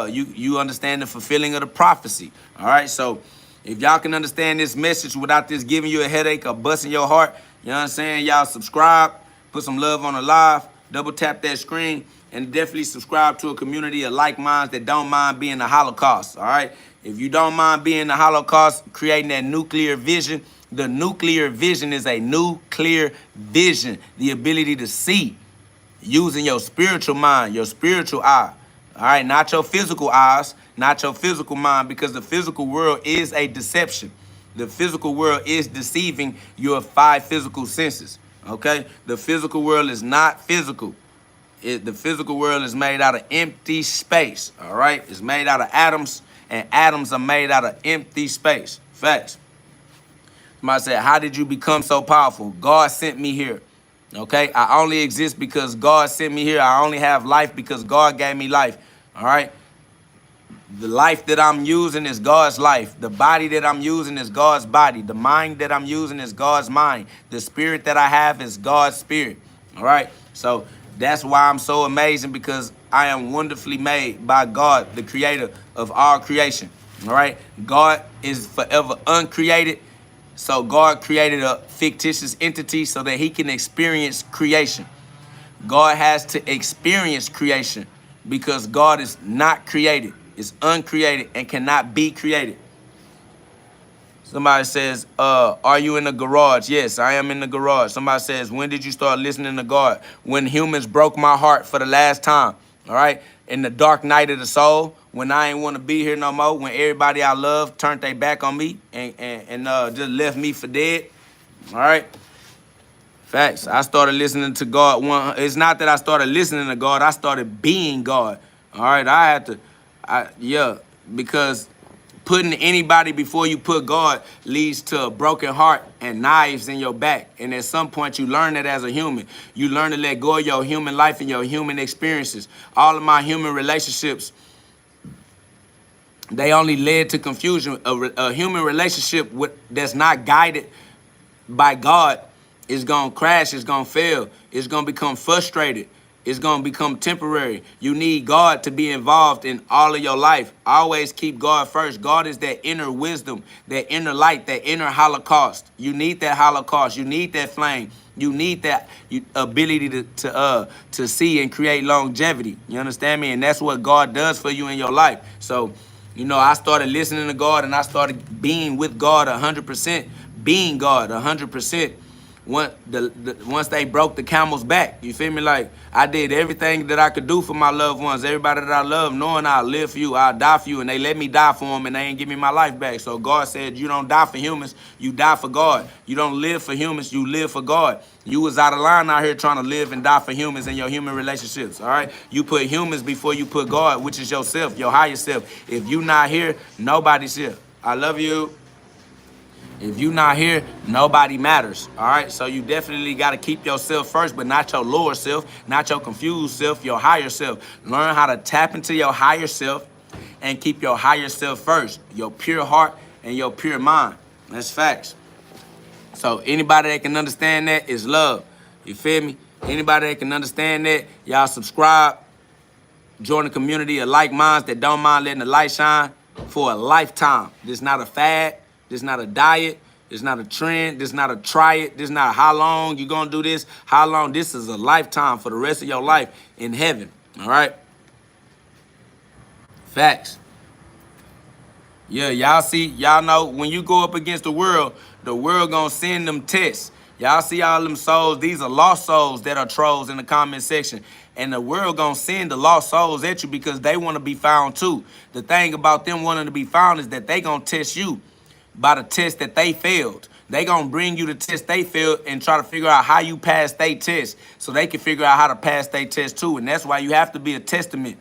you understand the fulfilling of the prophecy. All right? So if y'all can understand this message without this giving you a headache or busting your heart, you know what I'm saying? Y'all subscribe. Put some love on the live, double tap that screen, and definitely subscribe to a community of like minds that don't mind being the Holocaust, all right? If you don't mind being the Holocaust, creating that nuclear vision, the nuclear vision is a nuclear vision, the ability to see using your spiritual mind, your spiritual eye, all right? Not your physical eyes, not your physical mind, because the physical world is a deception. The physical world is deceiving your 5 physical senses. Okay, the physical world is not physical. The physical world is made out of empty space. All right, it's made out of atoms, and atoms are made out of empty space. Facts. Somebody said, "How did you become so powerful?" God sent me here. Okay, I only exist because God sent me here. I only have life because God gave me life. All right. The life that I'm using is God's life. The body that I'm using is God's body. The mind that I'm using is God's mind. The spirit that I have is God's spirit. All right. So that's why I'm so amazing, because I am wonderfully made by God, the creator of all creation. All right. God is forever uncreated. So God created a fictitious entity so that he can experience creation. God has to experience creation because God is not created. Is uncreated and cannot be created. Somebody says, are you in the garage? Yes, I am in the garage. Somebody says, when did you start listening to God? When humans broke my heart for the last time. All right. In the dark night of the soul, when I ain't want to be here no more, when everybody I love turned their back on me and just left me for dead. All right. Facts. I started listening to God. It's not that I started listening to God. I started being God. All right. Because putting anybody before you put God leads to a broken heart and knives in your back. And at some point, you learn that as a human. You learn to let go of your human life and your human experiences. All of my human relationships, they only led to confusion. A human relationship that's not guided by God is going to crash. It's going to fail. It's going to become frustrated. It's going to become temporary. You need God to be involved in all of your life. Always keep God first. God is that inner wisdom, that inner light, that inner Holocaust. You need that Holocaust. You need that flame. You need that ability to see and create longevity. You understand me? And that's what God does for you in your life. So, I started listening to God and I started being with God 100%, being God 100%. Once they broke the camel's back, you feel me? Like, I did everything that I could do for my loved ones, everybody that I love, knowing I'll live for you, I'll die for you, and they let me die for them, and they ain't give me my life back. So God said, you don't die for humans, you die for God. You don't live for humans, you live for God. You was out of line out here trying to live and die for humans in your human relationships, all right? You put humans before you put God, which is yourself, your higher self. If you not here, nobody's here. I love you. If you not here, nobody matters, all right? So you definitely got to keep yourself first, but not your lower self, not your confused self, your higher self. Learn how to tap into your higher self and keep your higher self first, your pure heart and your pure mind. That's facts. So anybody that can understand that is love. You feel me? Anybody that can understand that, y'all subscribe, join the community of like minds that don't mind letting the light shine for a lifetime. This is not a fad. This is not a diet. This is not a trend. This is not a try it. This is not how long you going to do this. How long? This is a lifetime for the rest of your life in heaven. All right? Facts. Yeah, y'all know when you go up against the world going to send them tests. Y'all see all them souls. These are lost souls that are trolls in the comment section. And the world going to send the lost souls at you because they want to be found too. The thing about them wanting to be found is that they going to test you by the test that they failed. They gonna bring you the test they failed and try to figure out how you passed their test so they can figure out how to pass their test too. And that's why you have to be a testament.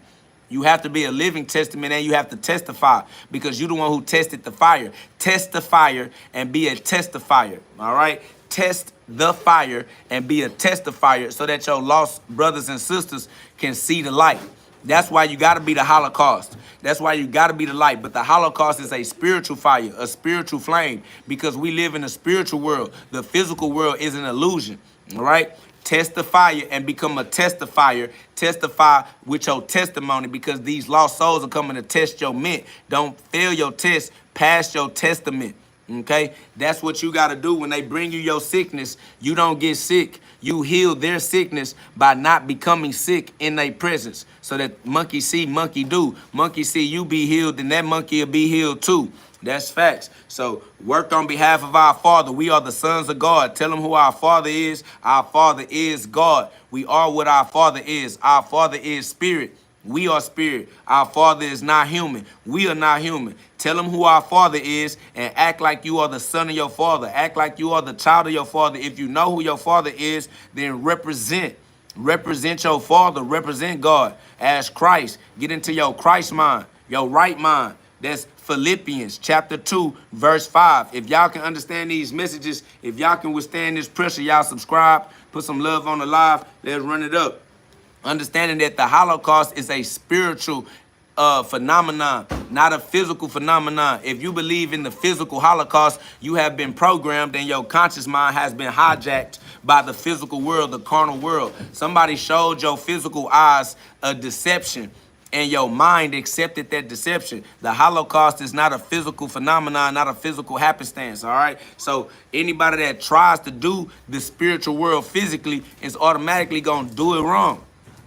You have to be a living testament, and you have to testify, because you're the one who tested the fire. Test the fire and be a testifier, all right? Test the fire and be a testifier so that your lost brothers and sisters can see the light. That's why you got to be the Holocaust. That's why you got to be the light. But the Holocaust is a spiritual fire, a spiritual flame, because we live in a spiritual world. The physical world is an illusion, all right? Test the fire and become a testifier. Testify with your testimony, because these lost souls are coming to test your mint. Don't fail your test. Pass your testament. Okay? That's what you got to do. When they bring you your sickness, you don't get sick. You heal their sickness by not becoming sick in their presence. So that monkey see, monkey do. Monkey see you be healed, and that monkey will be healed too. That's facts. So work on behalf of our Father. We are the sons of God. Tell them who our Father is. Our Father is God. We are what our Father is. Our Father is spirit. We are spirit. Our Father is not human. We are not human. Tell them who our Father is and act like you are the son of your Father. Act like you are the child of your Father. If you know who your Father is, then represent. Represent your Father. Represent God as Christ. Get into your Christ mind, your right mind. That's Philippians chapter 2, verse 5. If y'all can understand these messages, if y'all can withstand this pressure, y'all subscribe, put some love on the live. Let's run it up. Understanding that the Holocaust is a spiritual phenomenon, not a physical phenomenon. If you believe in the physical Holocaust, you have been programmed and your conscious mind has been hijacked by the physical world, the carnal world. Somebody showed your physical eyes a deception, and your mind accepted that deception. The Holocaust is not a physical phenomenon, not a physical happenstance, all right? So anybody that tries to do the spiritual world physically is automatically going to do it wrong,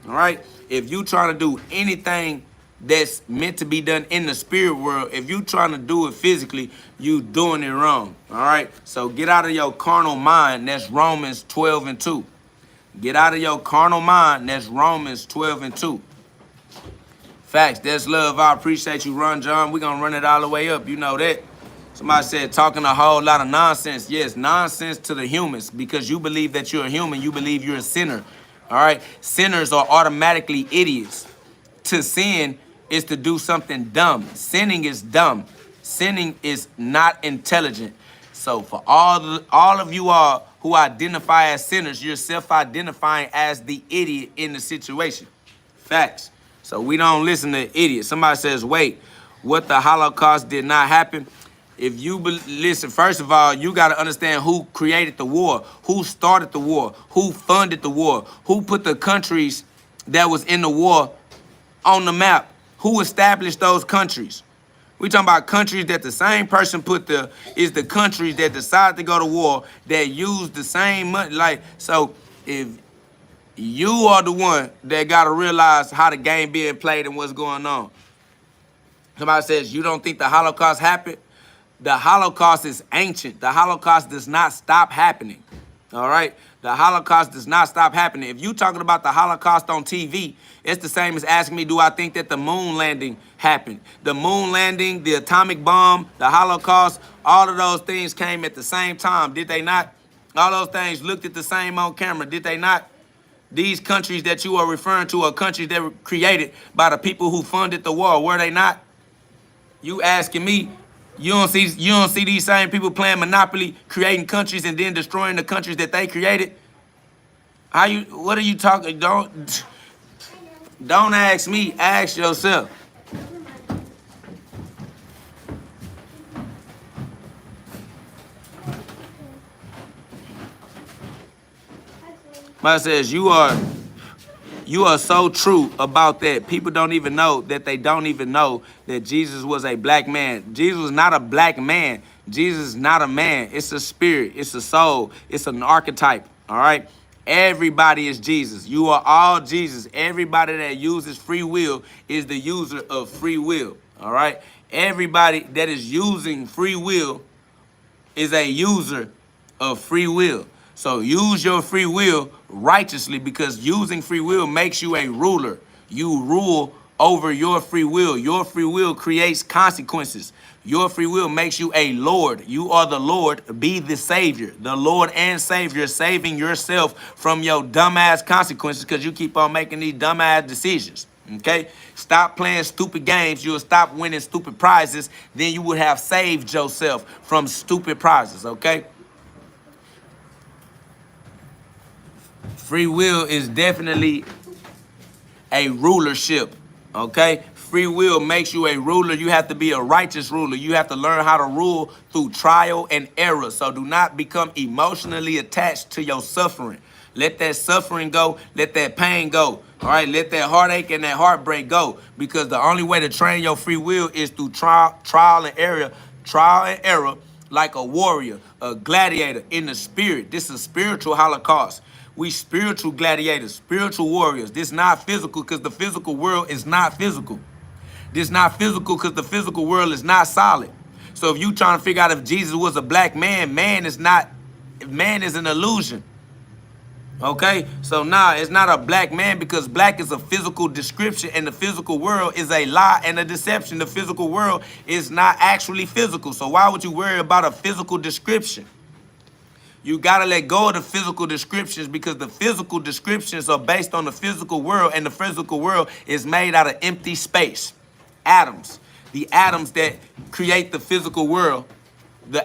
all right? If you trying to do anything that's meant to be done in the spirit world, if you trying to do it physically, you doing it wrong, all right? So get out of your carnal mind. That's Romans 12 and 2. Get out of your carnal mind. That's Romans 12 and 2. Facts. That's love. I appreciate you, Ron John. We're going to run it all the way up. You know that. Somebody said talking a whole lot of nonsense. Yes, nonsense to the humans, because you believe that you're a human. You believe you're a sinner. All right? Sinners are automatically idiots. To sin is to do something dumb. Sinning is dumb. Sinning is not intelligent. So for all of you all who identify as sinners, you're self-identifying as the idiot in the situation. Facts. So we don't listen to idiots. Somebody says, wait, what, the Holocaust did not happen? If you listen, first of all, you got to understand who created the war, who started the war, who funded the war, who put the countries that was in the war on the map, who established those countries. We talking about countries that the same person put there is the countries that decided to go to war, that used the same money. Like, so if you are the one that got to realize how the game being played and what's going on. Somebody says, you don't think the Holocaust happened? The Holocaust is ancient. The Holocaust does not stop happening. All right? The Holocaust does not stop happening. If you talking about the Holocaust on TV, it's the same as asking me, do I think that the moon landing happened? The moon landing, the atomic bomb, the Holocaust, all of those things came at the same time, did they not? All those things looked at the same on camera, did they not? These countries that you are referring to are countries that were created by the people who funded the war, were they not? You asking me, you don't see these same people playing Monopoly, creating countries and then destroying the countries that they created? What are you talking? Don't ask me, ask yourself. Mine says, you are so true about that. People don't even know that they don't even know that Jesus was a black man. Jesus was not a black man. Jesus is not a man. It's a spirit. It's a soul. It's an archetype. All right? Everybody is Jesus. You are all Jesus. Everybody that uses free will is the user of free will. All right? Everybody that is using free will is a user of free will. So use your free will righteously, because using free will makes you a ruler. You rule over your free will. Your free will creates consequences. Your free will makes you a Lord. You are the Lord. Be the Savior. The Lord and Savior, saving yourself from your dumbass consequences because you keep on making these dumbass decisions. Okay? Stop playing stupid games. You'll stop winning stupid prizes. Then you would have saved yourself from stupid prizes, okay? Free will is definitely a rulership, okay? Free will makes you a ruler. You have to be a righteous ruler. You have to learn how to rule through trial and error. So do not become emotionally attached to your suffering. Let that suffering go. Let that pain go. All right, let that heartache and that heartbreak go. Because the only way to train your free will is through trial and error, like a warrior, a gladiator in the spirit. This is a spiritual Holocaust. We spiritual gladiators, spiritual warriors. This not physical because the physical world is not physical. This not physical because the physical world is not solid. So if you trying to figure out if Jesus was a black man, man is an illusion. Okay? So it's not a black man because black is a physical description and the physical world is a lie and a deception. The physical world is not actually physical. So why would you worry about a physical description? You got to let go of the physical descriptions because the physical descriptions are based on the physical world, and the physical world is made out of empty space. Atoms. The atoms that create the physical world, are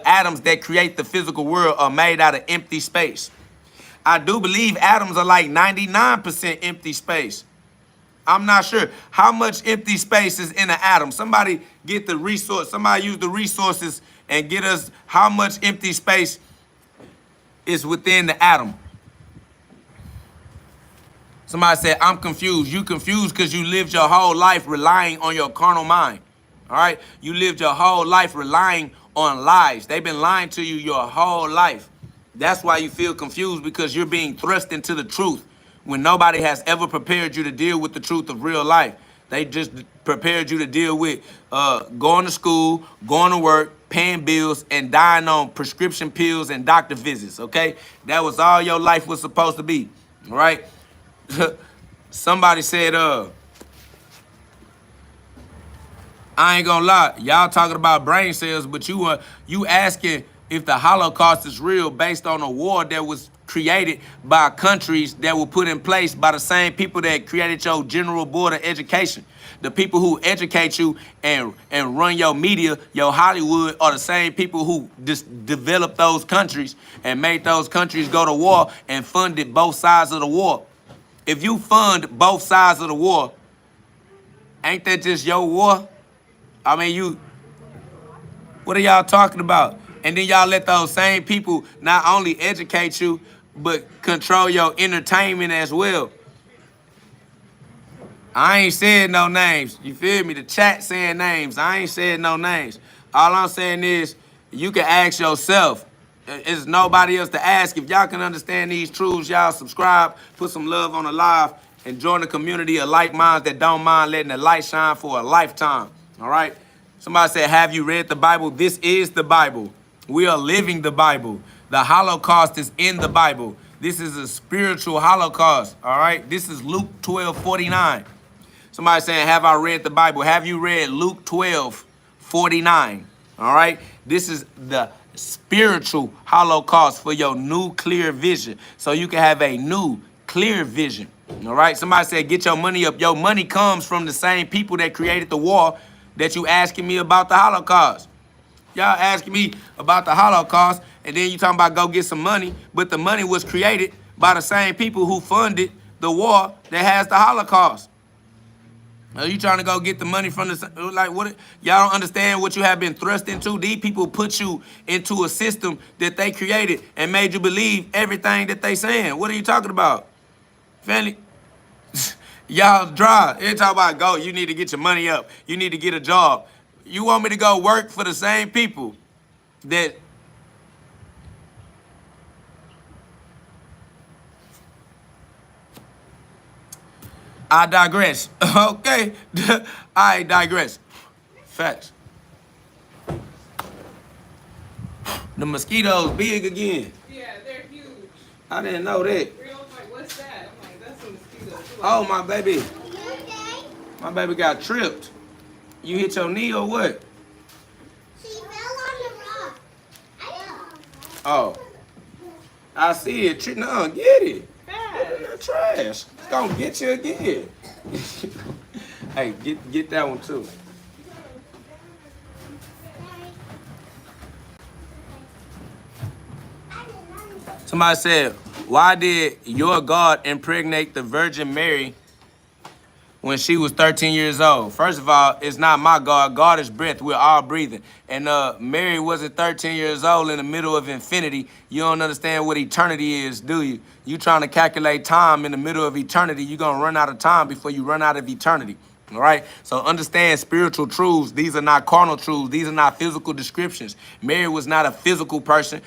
made out of empty space. I do believe atoms are like 99% empty space. I'm not sure how much empty space is in an atom. Somebody get the resource. Somebody use the resources and get us how much empty space is within the atom. Somebody said, I'm confused. You confused because you lived your whole life relying on your carnal mind. All right? You lived your whole life relying on lies. They've been lying to you your whole life. That's why you feel confused, because you're being thrust into the truth when nobody has ever prepared you to deal with the truth of real life. They just prepared you to deal with going to school, going to work, paying bills, and dying on prescription pills and doctor visits, okay? That was all your life was supposed to be, all right? Somebody said, I ain't gonna lie, y'all talking about brain cells, but you asking if the Holocaust is real based on a war that was created by countries that were put in place by the same people that created your general board of education. The people who educate you and run your media, your Hollywood, are the same people who developed those countries and made those countries go to war and funded both sides of the war. If you fund both sides of the war, ain't that just your war? I mean, what are y'all talking about? And then y'all let those same people not only educate you, but control your entertainment as well. I ain't said no names. You feel me? The chat saying names. I ain't said no names. All I'm saying is you can ask yourself. There's nobody else to ask. If y'all can understand these truths, y'all subscribe, put some love on the live, and join the community of like minds that don't mind letting the light shine for a lifetime. All right? Somebody said, have you read the Bible? This is the Bible. We are living the Bible. The Holocaust is in the Bible. This is a spiritual Holocaust, all right? This is Luke 12:49. Somebody saying, have I read the Bible? Have you read Luke 12:49, all right? This is the spiritual Holocaust for your new clear vision, so you can have a new clear vision, all right? Somebody said, get your money up. Your money comes from the same people that created the war that you asking me about the Holocaust. Y'all asking me about the Holocaust, and then you talking about go get some money, but the money was created by the same people who funded the war that has the Holocaust. Are you trying to go get the money from the, like, what? Y'all don't understand what you have been thrust into. These people put you into a system that they created and made you believe everything that they saying. What are you talking about? Family, y'all dry. They talk about go, you need to get your money up. You need to get a job. You want me to go work for the same people that I digress. Okay. I digress. Facts. The mosquitoes big again. Yeah, they're huge. I didn't know that. Real, like, what's that? I'm like, that's a mosquito. Oh, my baby. My baby got tripped. You hit your knee or what? She fell on the rock. Oh. I see it. No, get it. Bad. You're trash. It's gonna get you again. Hey, get that one too. Somebody said, why did your God impregnate the Virgin Mary when she was 13 years old? First of all, it's not my God. God is breath. We're all breathing. And Mary wasn't 13 years old in the middle of infinity. You don't understand what eternity is, do you? You trying to calculate time in the middle of eternity. You're going to run out of time before you run out of eternity. All right? So understand spiritual truths. These are not carnal truths. These are not physical descriptions. Mary was not a physical person.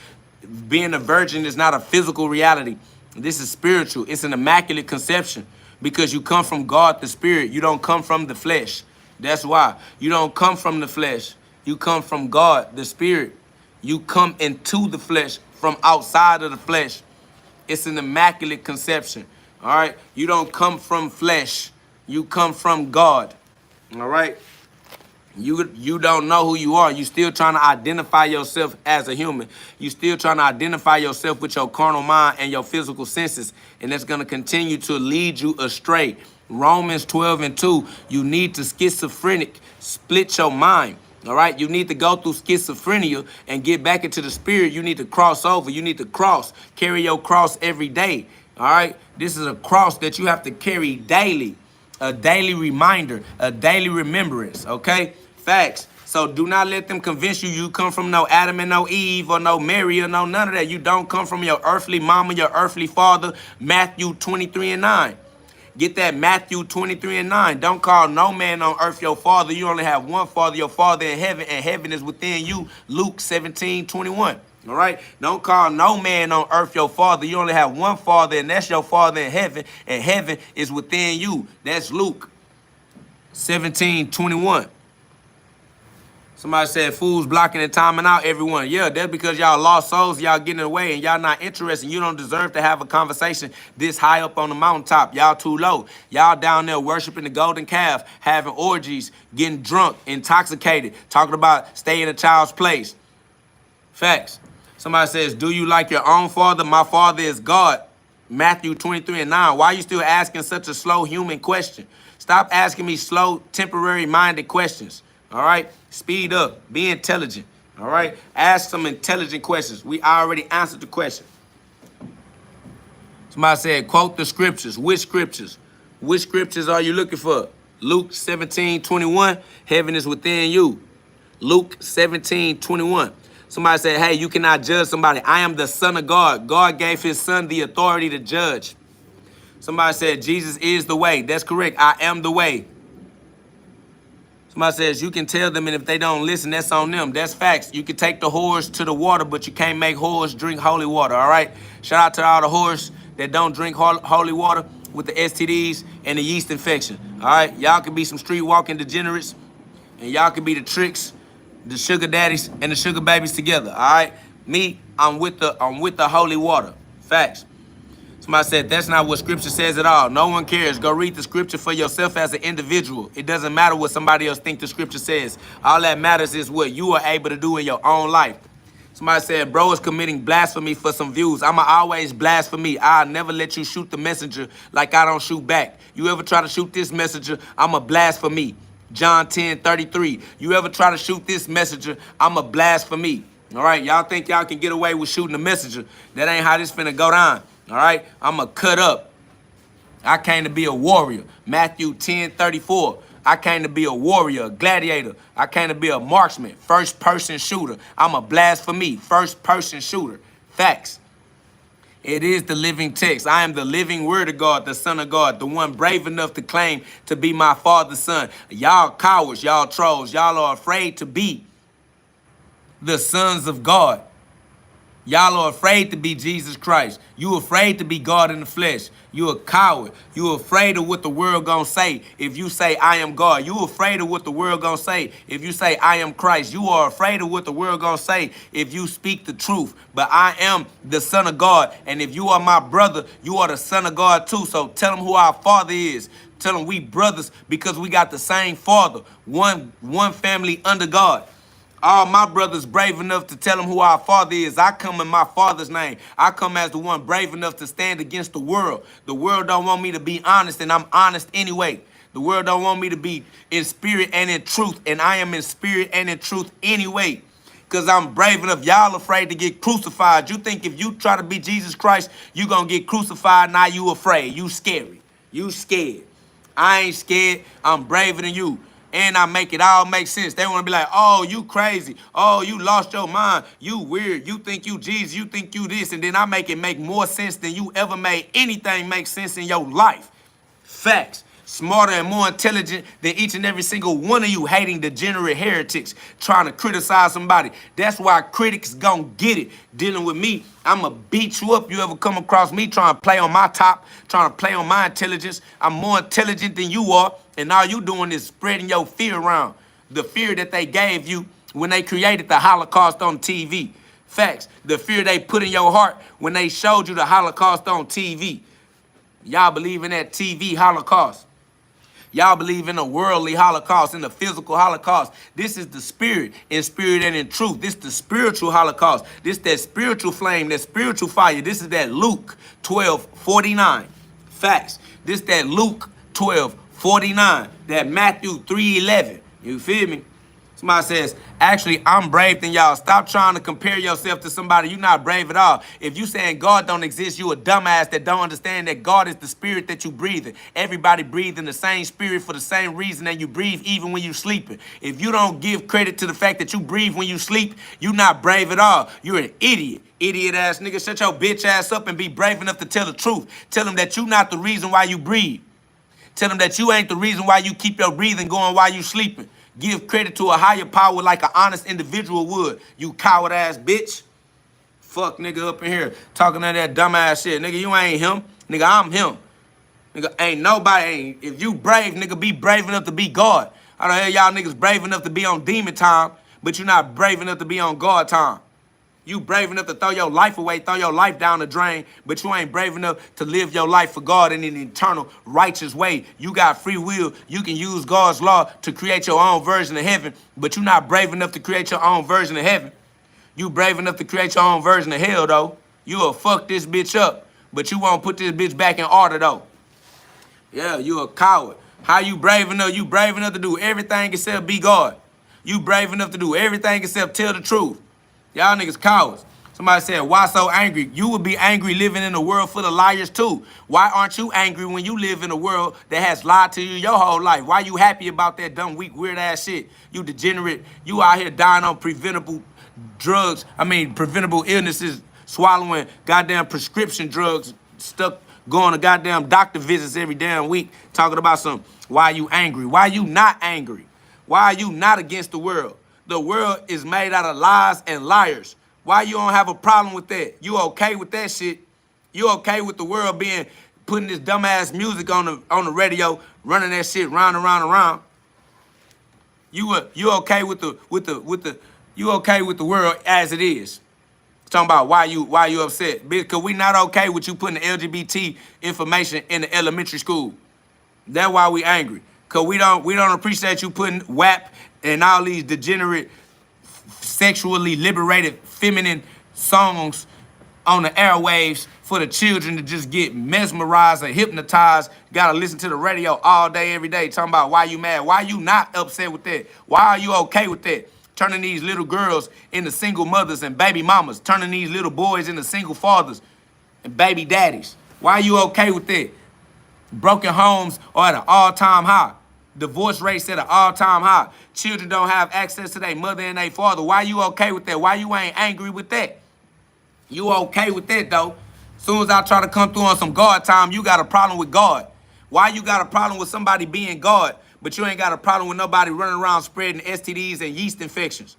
Being a virgin is not a physical reality. This is spiritual. It's an immaculate conception because you come from God the Spirit. You don't come from the flesh. That's why. You don't come from the flesh. You come from God the Spirit. You come into the flesh from outside of the flesh. It's an immaculate conception. All right? You don't come from flesh. You come from God. All right? You don't know who you are. You still trying to identify yourself as a human. You still trying to identify yourself with your carnal mind and your physical senses. And that's going to continue to lead you astray. Romans 12:2, you need to schizophrenic split your mind. All right, you need to go through schizophrenia and get back into the spirit. You need to cross over. You need to carry your cross every day. All right, this is a cross that you have to carry daily, a daily reminder, a daily remembrance. Okay, facts. So do not let them convince you come from no Adam and no Eve or no Mary or no none of that. You don't come from your earthly mama, your earthly father. Matthew 23:9. Get that Matthew 23:9. Don't call no man on earth your father. You only have one father, your father in heaven, and heaven is within you. Luke 17:21. All right? Don't call no man on earth your father. You only have one father, and that's your father in heaven, and heaven is within you. That's Luke 17:21. Somebody said fools blocking and timing out everyone. Yeah, that's because y'all lost souls, y'all getting away, and y'all not interested. You don't deserve to have a conversation this high up on the mountaintop. Y'all too low. Y'all down there worshiping the golden calf, having orgies, getting drunk, intoxicated, talking about stay in a child's place. Facts. Somebody says, do you like your own father? My father is God. Matthew 23:9. Why are you still asking such a slow human question? Stop asking me slow, temporary-minded questions. All right? Speed up. Be intelligent. All right? Ask some intelligent questions. We already answered the question. Somebody said, quote the scriptures. Which scriptures? Which scriptures are you looking for? Luke 17:21. Heaven is within you. Luke 17:21. Somebody said, hey, you cannot judge somebody. I am the Son of God. God gave his son the authority to judge. Somebody said, Jesus is the way. That's correct. I am the way. Somebody says, you can tell them, and if they don't listen, that's on them. That's facts. You can take the whores to the water, but you can't make whores drink holy water, all right? Shout out to all the whores that don't drink holy water with the STDs and the yeast infection, all right? Y'all can be some street walking degenerates, and y'all can be the tricks, the sugar daddies, and the sugar babies together, all right? Me, I'm with the holy water. Facts. Somebody said, that's not what scripture says at all. No one cares. Go read the scripture for yourself as an individual. It doesn't matter what somebody else thinks the scripture says. All that matters is what you are able to do in your own life. Somebody said, bro is committing blasphemy for some views. I'ma always blasphemy. I'll never let you shoot the messenger like I don't shoot back. You ever try to shoot this messenger, I'ma blasphemy. John 10:33. You ever try to shoot this messenger, I'ma blasphemy. All right, y'all think y'all can get away with shooting the messenger. That ain't how this finna go down. All right, I'm going to cut up. I came to be a warrior. Matthew 10:34. I came to be a warrior, a gladiator. I came to be a marksman, first-person shooter. I'm a blasphemy, first-person shooter. Facts. It is the living text. I am the living word of God, the Son of God, the one brave enough to claim to be my Father's son. Y'all cowards, y'all trolls, y'all are afraid to be the sons of God. Y'all are afraid to be Jesus Christ. You afraid to be God in the flesh. You a coward. You afraid of what the world gonna say if you say I am God. You afraid of what the world gonna say if you say I am Christ. You are afraid of what the world gonna say if you speak the truth. But I am the Son of God. And if you are my brother, you are the Son of God too. So tell them who our Father is. Tell them we brothers because we got the same Father. One family under God. All my brothers brave enough to tell them who our Father is. I come in my Father's name. I come as the one brave enough to stand against the world. The world don't want me to be honest, and I'm honest anyway. The world don't want me to be in spirit and in truth, and I am in spirit and in truth anyway. Because I'm brave enough. Y'all afraid to get crucified. You think if you try to be Jesus Christ, you going to get crucified. Now you afraid. You scary. You scared. I ain't scared. I'm braver than you. And I make it all make sense. They want to be like, oh, you crazy. Oh, you lost your mind. You weird. You think you Jesus. You think you this. And then I make it make more sense than you ever made anything make sense in your life. Facts. Smarter and more intelligent than each and every single one of you hating degenerate heretics trying to criticize somebody. That's why critics gonna get it. Dealing with me, I'ma beat you up. You ever come across me trying to play on my top, trying to play on my intelligence? I'm more intelligent than you are, and all you doing is spreading your fear around. The fear that they gave you when they created the Holocaust on TV. Facts. The fear they put in your heart when they showed you the Holocaust on TV. Y'all believe in that TV Holocaust. Y'all believe in a worldly Holocaust, in the physical Holocaust. This is the spirit, in spirit and in truth. This is the spiritual Holocaust. This that spiritual flame, that spiritual fire. This is that Luke 12:49. Facts. This that Luke 12:49. That Matthew 3:11. You feel me? Somebody says, actually, I'm brave than y'all. Stop trying to compare yourself to somebody. You're not brave at all. If you saying God don't exist, you a dumbass that don't understand that God is the spirit that you breathe in. Everybody breathe in the same spirit for the same reason, and you breathe even when you sleeping. If you don't give credit to the fact that you breathe when you sleep, you not brave at all. You're an idiot. Idiot ass nigga. Shut your bitch ass up and be brave enough to tell the truth. Tell them that you not the reason why you breathe. Tell them that you ain't the reason why you keep your breathing going while you sleeping. Give credit to a higher power like an honest individual would. You coward ass bitch. Fuck nigga up in here talking that dumb ass shit. Nigga, you ain't him. Nigga, I'm him. Nigga, ain't nobody. If you brave, nigga, be brave enough to be God. I don't hear y'all niggas brave enough to be on demon time, but you're not brave enough to be on God time. You brave enough to throw your life away, throw your life down the drain, but you ain't brave enough to live your life for God in an eternal, righteous way. You got free will. You can use God's law to create your own version of heaven, but you're not brave enough to create your own version of heaven. You brave enough to create your own version of hell, though. You'll fuck this bitch up, but you won't put this bitch back in order, though. Yeah, you a coward. How you brave enough? You brave enough to do everything except be God. You brave enough to do everything except tell the truth. Y'all niggas cowards. Somebody said, why so angry? You would be angry living in a world full of liars too. Why aren't you angry when you live in a world that has lied to you your whole life? Why you happy about that dumb, weak, weird ass shit? You degenerate. You out here dying on preventable illnesses, swallowing goddamn prescription drugs, stuck going to goddamn doctor visits every damn week, talking about why you angry? Why you not angry? Why are you not against the world? The world is made out of lies and liars. Why you don't have a problem with that? You okay with that shit? You okay with the world putting this dumbass music on the radio, running that shit round and round and round? You okay with you okay with the world as it is? Talking about why you upset? Because we not okay with you putting the LGBT information in the elementary school. That's why we angry. Cause we don't appreciate you putting WAP and all these degenerate, sexually liberated, feminine songs on the airwaves for the children to just get mesmerized and hypnotized. Gotta listen to the radio all day, every day, talking about why you mad. Why you not upset with that? Why are you okay with that? Turning these little girls into single mothers and baby mamas. Turning these little boys into single fathers and baby daddies. Why are you okay with that? Broken homes are at an all-time high. Divorce rates at an all-time high. Children don't have access to their mother and their father. Why you okay with that? Why you ain't angry with that? You okay with that, though? Soon as I try to come through on some God time, you got a problem with God. Why you got a problem with somebody being God, but you ain't got a problem with nobody running around spreading STDs and yeast infections?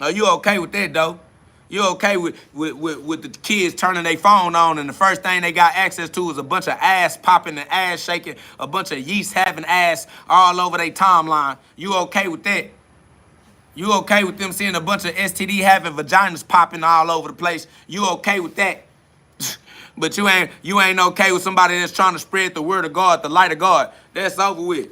Are you okay with that, though? You okay with the kids turning their phone on and the first thing they got access to is a bunch of ass popping and ass shaking, a bunch of yeast having ass all over their timeline? You okay with that? You okay with them seeing a bunch of STD having vaginas popping all over the place? You okay with that? But you ain't okay with somebody that's trying to spread the word of God, the light of God. That's over with.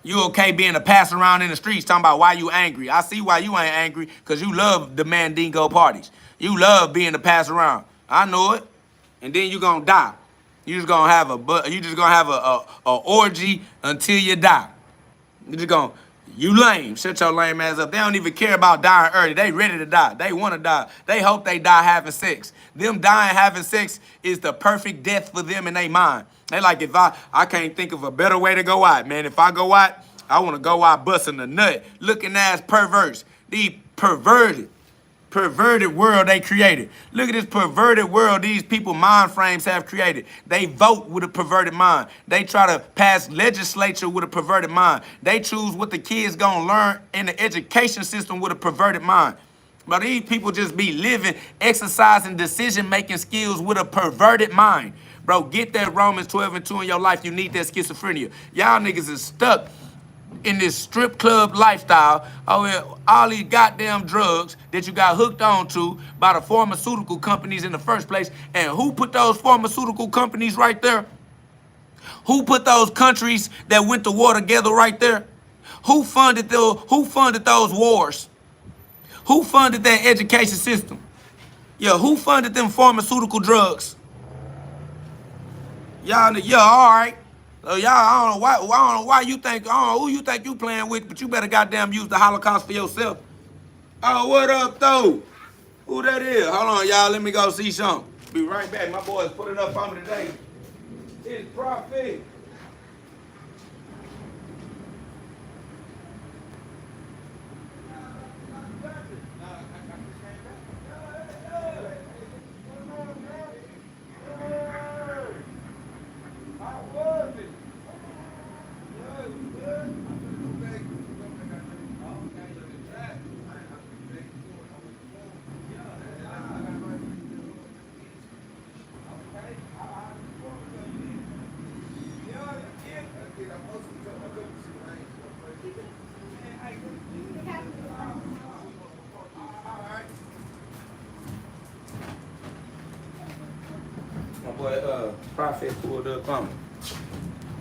You okay being a pass around in the streets talking about why you angry? I see why you ain't angry, because you love the Mandingo parties. You love being a pass around. I know it. And then you gonna die. You just gonna have a orgy until you die. You just gonna, you lame. Shut your lame ass up. They don't even care about dying early. They ready to die. They want to die. They hope they die having sex. Them dying having sex is the perfect death for them in their mind. They like, if I can't think of a better way to go out, man. If I go out, I want to go out busting a nut. Looking ass perverts. These perverted world they created. Look at this perverted world these people mind frames have created. They vote with a perverted mind. They try to pass legislature with a perverted mind. They choose what the kids gonna learn in the education system with a perverted mind. But these people just be living, exercising decision-making skills with a perverted mind. Bro, get that Romans 12 and 2 in your life. You need that schizophrenia. Y'all niggas is stuck in this strip club lifestyle, all these goddamn drugs that you got hooked on to by the pharmaceutical companies in the first place. And who put those pharmaceutical companies right there? Who put those countries that went to war together right there? Who funded those wars? Who funded that education system? Yeah, who funded them pharmaceutical drugs? Y'all, yeah, all right. Y'all, I don't know why you think, I don't know who you think you playing with, but you better goddamn use the Holocaust for yourself. Oh, what up, though? Who that is? Hold on, y'all. Let me go see something. Be right back. My boys put it up on me today. It's Prophet. My boy, Prophet pulled up on me.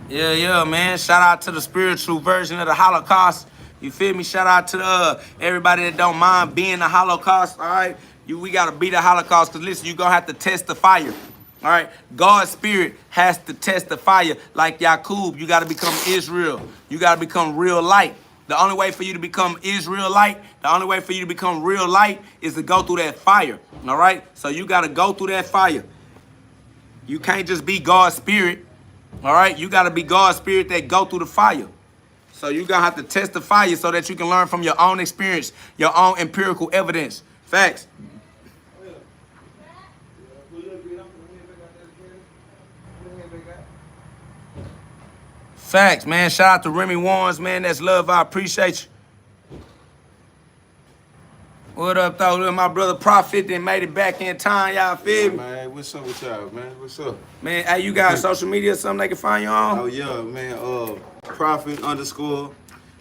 Yeah, man. Shout out to the spiritual version of the Holocaust. You feel me? Shout out to everybody that don't mind being the Holocaust, all right? We got to be the Holocaust because, listen, you're going to have to test the fire, all right? God's spirit has to test the fire. Like Yaqub, you got to become Israel. You got to become real light. The only way for you to become Israelite, the only way for you to become real light is to go through that fire, all right? So you got to go through that fire. You can't just be God's spirit, all right? You got to be God's spirit that go through the fire. So you going to have to test the fire so that you can learn from your own experience, your own empirical evidence. Facts. Facts, man. Shout out to Remy Warrens, man. That's love. I appreciate you. What up, though? My brother Prophet that made it back in time. Y'all feel me? Man, what's up with y'all, man? What's up? Man, hey, you got social media or something they can find you on? Oh, yeah, man. Prophet _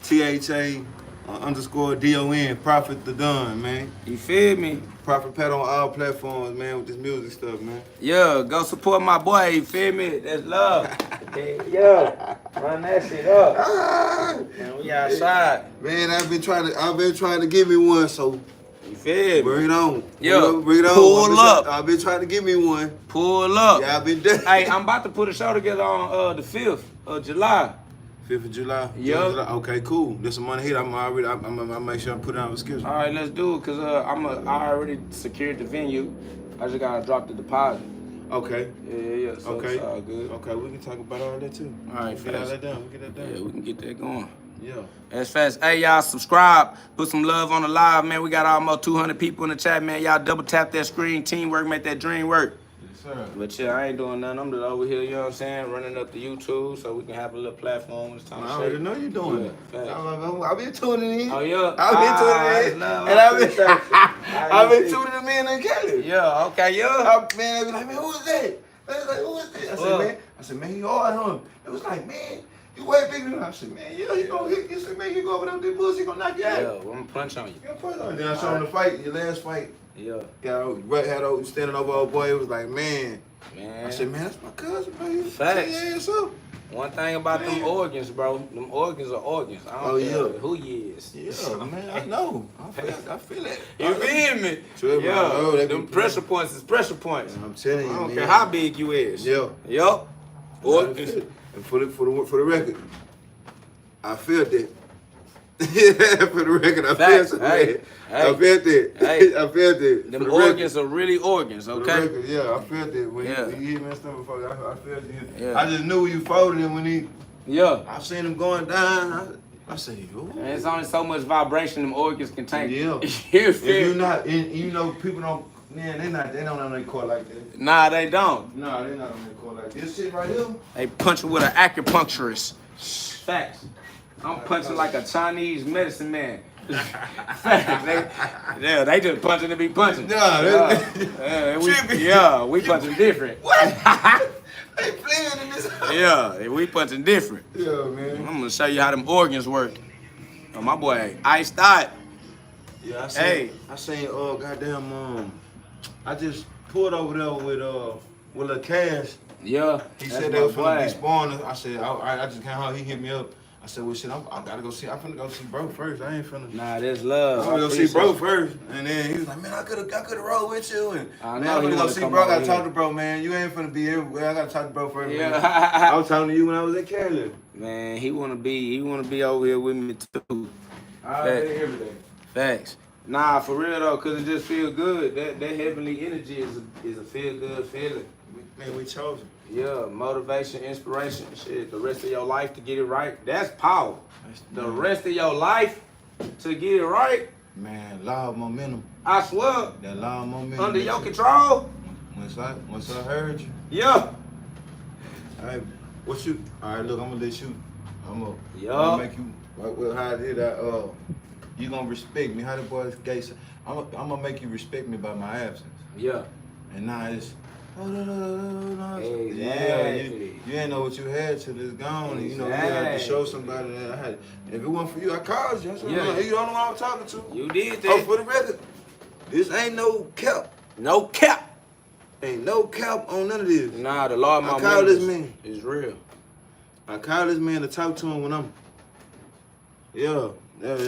THA _ DON. Prophet the Don, man. You feel me? Prophet Pat on all platforms, man, with this music stuff, man. Yeah, go support my boy. You feel me? That's love. Yeah, run that shit up. Man, we outside. Man, I've been trying to give me one, so You feel me? bring it on. Yeah, Bring it on. pull up. I've been trying to give me one. Pull up. Yeah, I've been there. Hey, I'm about to put a show together on the 5th of July. 5th of July? Yeah. Okay, cool. This a money hit. I'll make sure I put it on the schedule. All right, let's do it, because I already secured the venue. I just got to drop the deposit. Okay. Yeah. So Okay. it's all good. Okay, we can talk about all that too. All right, Get all fast. that done. We get that done. Yeah, we can get that going. Yeah. That's fast. Hey, y'all, subscribe. Put some love on the live, man. We got almost 200 people in the chat, man. Y'all double tap that screen. Teamwork make that dream work. Yes, sir. But yeah, I ain't doing nothing. I'm just over here, you know what I'm saying, running up the YouTube so we can have a little platform when it's time I to already shake. know you're doing it. Yeah, facts. I've been tuning in. Oh, yeah? I've been tuning in. Love. And I've been tuning tuning them in and Kelly. Yeah, okay, yeah. Man, they be like, man, who is that? They was like, who is this? I said, man, he hard, huh? It was like, man, you way bigger than I said, man, yeah, he gonna hit. He said, man, you go over there with that bullshit, he gonna knock you out. Yeah, I'm gonna punch on you. Yeah, punch on you. Then I showed him the fight, your last fight. Yeah. Had old standing over old boy. It was like, man. I said, man, that's my cousin, man. Facts. Yeah, so. One thing about them organs, bro. Them organs are organs. I don't care who you is. Yeah, man, I know. I feel it. You feel me? True, Yeah. Them pressure points is pressure points. I'm telling you, I don't man. care how big you is. Yeah. Yup. Organs. And for the record, I feel that. For the record, I feel Facts. that. Hey. I felt that. Hey. I felt that. Them For the organs are really organs, For the okay? record, yeah, I felt that. When Yeah. you hit me and stuff before, I felt it. Yeah. I just knew you folded him when he. Yeah. I seen him going down. I said, "Ooh." And it's only so much vibration them organs can take. Yeah. You If feel you me? not, and you know, people don't. Man, they don't on their court like that. Nah, they don't. Nah, they not on their court like that. This shit right here. They punch with an acupuncturist. Facts. I'm punching like a Chinese medicine man. Facts. They just punching to be punching. Nah, we punching different. What? They playing in this house. Yeah, we punching different. Yeah, man. I'm gonna show you how them organs work. Oh, my boy, iced out. Yeah, I seen, goddamn, I just pulled over there with a cash. Yeah. He said they was finna be spawning. I said, I just can't hold. He hit me up. I said, well, shit, I gotta go see. I'm finna go see bro first. I ain't finna. Nah, that's love. I'm gonna go see bro first. And then he was like, man, I could've rolled with you. And I man, know I'm he gonna go wanna see come bro. I over gotta here. talk to bro, man. You ain't finna be everywhere. I gotta talk to bro first. Yeah. Man. I was talking to you when I was at Cali. Man, he wanna be over here with me too. All day, every day. Facts. Nah, for real though, cause it just feel good. That heavenly energy is a feel good feeling. Man, we chosen. Yeah, motivation, inspiration, shit. The rest of your life to get it right. That's power. The rest of your life to get it right. Man, law of momentum. I swear. That law of momentum. Under your control. Once I heard you. Yeah. All right, what you? All right, look, I'm gonna let you. I'm gonna make you. Well, how I did that? You gonna respect me? How the boys gay? I'm gonna make you respect me by my absence. Yeah. And now it's. No. Exactly. Yeah, you ain't know what you had till it's gone. And, you know, you had to show somebody that I had. And if it wasn't for you, I called you. I said, Yeah. you don't know what I'm talking to. You did that. Oh, for the record, this ain't no cap. No cap. Ain't no cap on none of this. Nah, the law of my I call this man. is real. I call this man to talk to him when I'm. Yeah,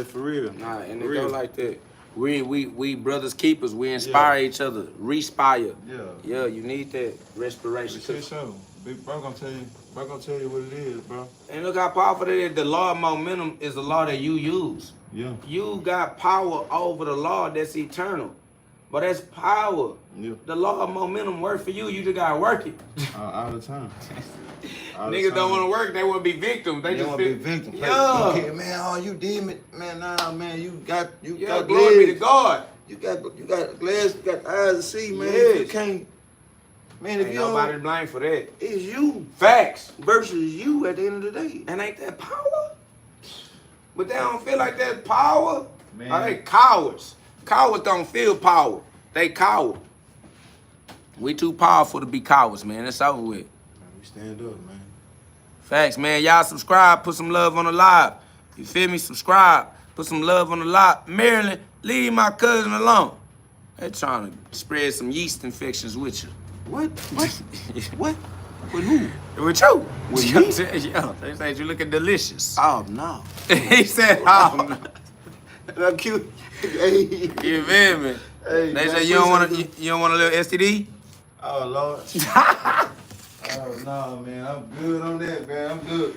for real. Nah, and For it real. go like that. We brothers keepers. We inspire each other. Respire. Yeah. Yeah, you need that respiration. Say so. Big bro gonna tell you what it is, bro. And look how powerful that is. The law of momentum is a law that you use. Yeah. You got power over the law that's eternal. But that's power. Yeah. The law of momentum work for you. You just gotta work it. All the time. Niggas don't want to work. They want to be victims. They just want to be feel- victims. Yeah. Okay, man, oh, you did me, man. Nah, man, you got Yeah, glory be to legs. God. You got glass, you got eyes to see, man. Yes. You can't, man. If Ain't you nobody to don't, blame for that. it's you Facts. versus you at the end of the day. And ain't that power? But they don't feel like that's power. Man. Are they cowards? Cowards don't feel power. They coward. We too powerful to be cowards, man. It's over with. Man, we stand up, man. Facts, man. Y'all subscribe. Put some love on the live. You feel me? Subscribe. Put some love on the live. Maryland, leave my cousin alone. They're trying to spread some yeast infections with you. What? What? With who? With you. With me? Yeah, they said you looking delicious. Oh no. He said, oh, no. That's cute. Hey. You feel me? Hey, They man, say you don't want appreciate you don't want a little STD? Oh Lord. Oh no, man. I'm good on that, man. I'm good.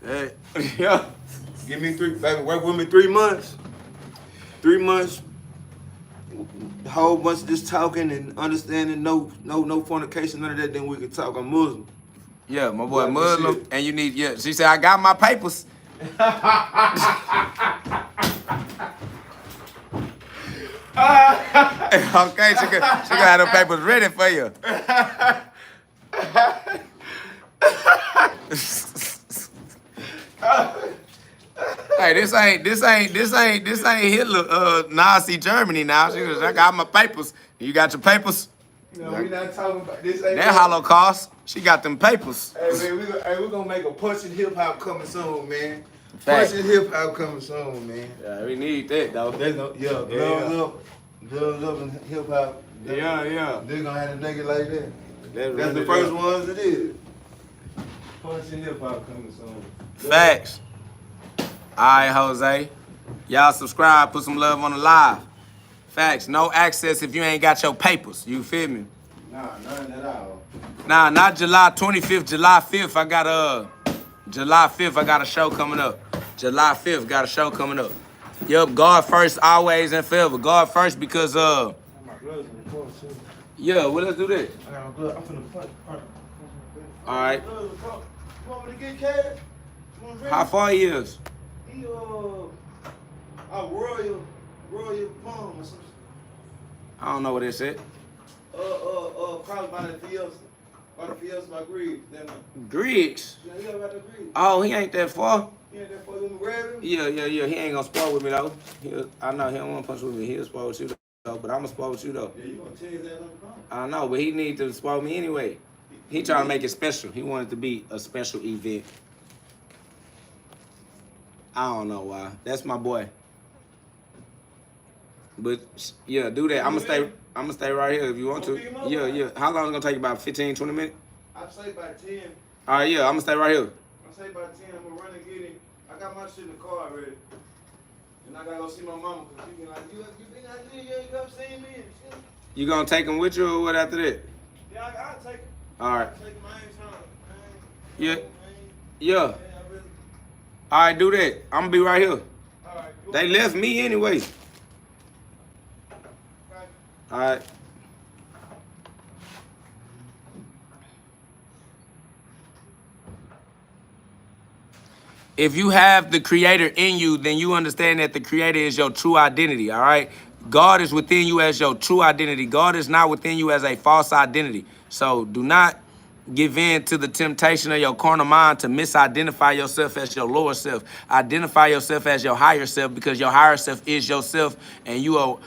Hey. Yeah. Give me baby, work with me 3 months. 3 months. A whole bunch of just talking and understanding, no fornication, none of that, then we can talk. I'm Muslim. Yeah, my boy Yeah, Muslim, shit. and you need, yeah. She said, I got my papers. Okay, she could have her papers ready for you. Hey, this ain't Hitler, Nazi Germany now. She goes, I got my papers. You got your papers? No, we not talking about this. Ain't That Holocaust, she got them papers. Hey man, we gonna make a punching hip hop coming soon, man. Facts. Punching hip hop coming soon, man. Yeah, we need that, though. There's no, gloves up and hip hop. Yeah. They're gonna have to make it like that. That's That's the really first dope. ones that did. Punching hip hop coming soon. Facts. All right, Jose. Y'all subscribe, put some love on the live. Facts. No access if you ain't got your papers. You feel me? Nah, none at all. Nah, not July 25th. July 5th, I got July 5th, I got a show coming up. July 5th, got a show coming up. Yup, God first, always and forever. God first because I got my gloves in the car too. yeah, well, let's do that. I got my gloves. I'm finna punch. All right. You want me to get cash? How far he is? He Royal Palm or something. I don't know what it said. Probably by the Fiesta. By the Fiesta by Griggs. Griggs. Yeah, he about the Griggs. Oh, he ain't that far. He ain't that far. You want me to grab him? Yeah. He ain't gonna spar with me though. I know he don't want to punch with me. He'll spar with you though, but I'm gonna spar with you though. Yeah, you gonna tear his ass on the phone. I know, but he need to spar with me anyway. He trying to make it special. He wanted to be a special event. I don't know why. That's my boy. But yeah, do that. I'm gonna stay right here if you want to. Yeah. How long is it gonna take you? About 15, 20 minutes? I'd say by 10. All right, yeah, I'm gonna stay right here. I'd say by 10. I'm gonna run and get him. I got my shit in the car already. And I gotta go see my mama because she be like, you been out here, you ain't come see me and shit. You gonna take him with you or what after that? Yeah, I'll take him. All right. I'll take him. I ain't trying. Yeah. Yeah. Yeah, I really. All right, do that. I'm gonna be right here. All right. They left me anyway. All right. If you have the Creator in you, then you understand that the Creator is your true identity, all right? God is within you as your true identity. God is not within you as a false identity. So do not give in to the temptation of your carnal mind to misidentify yourself as your lower self. Identify yourself as your higher self because your higher self is yourself and you are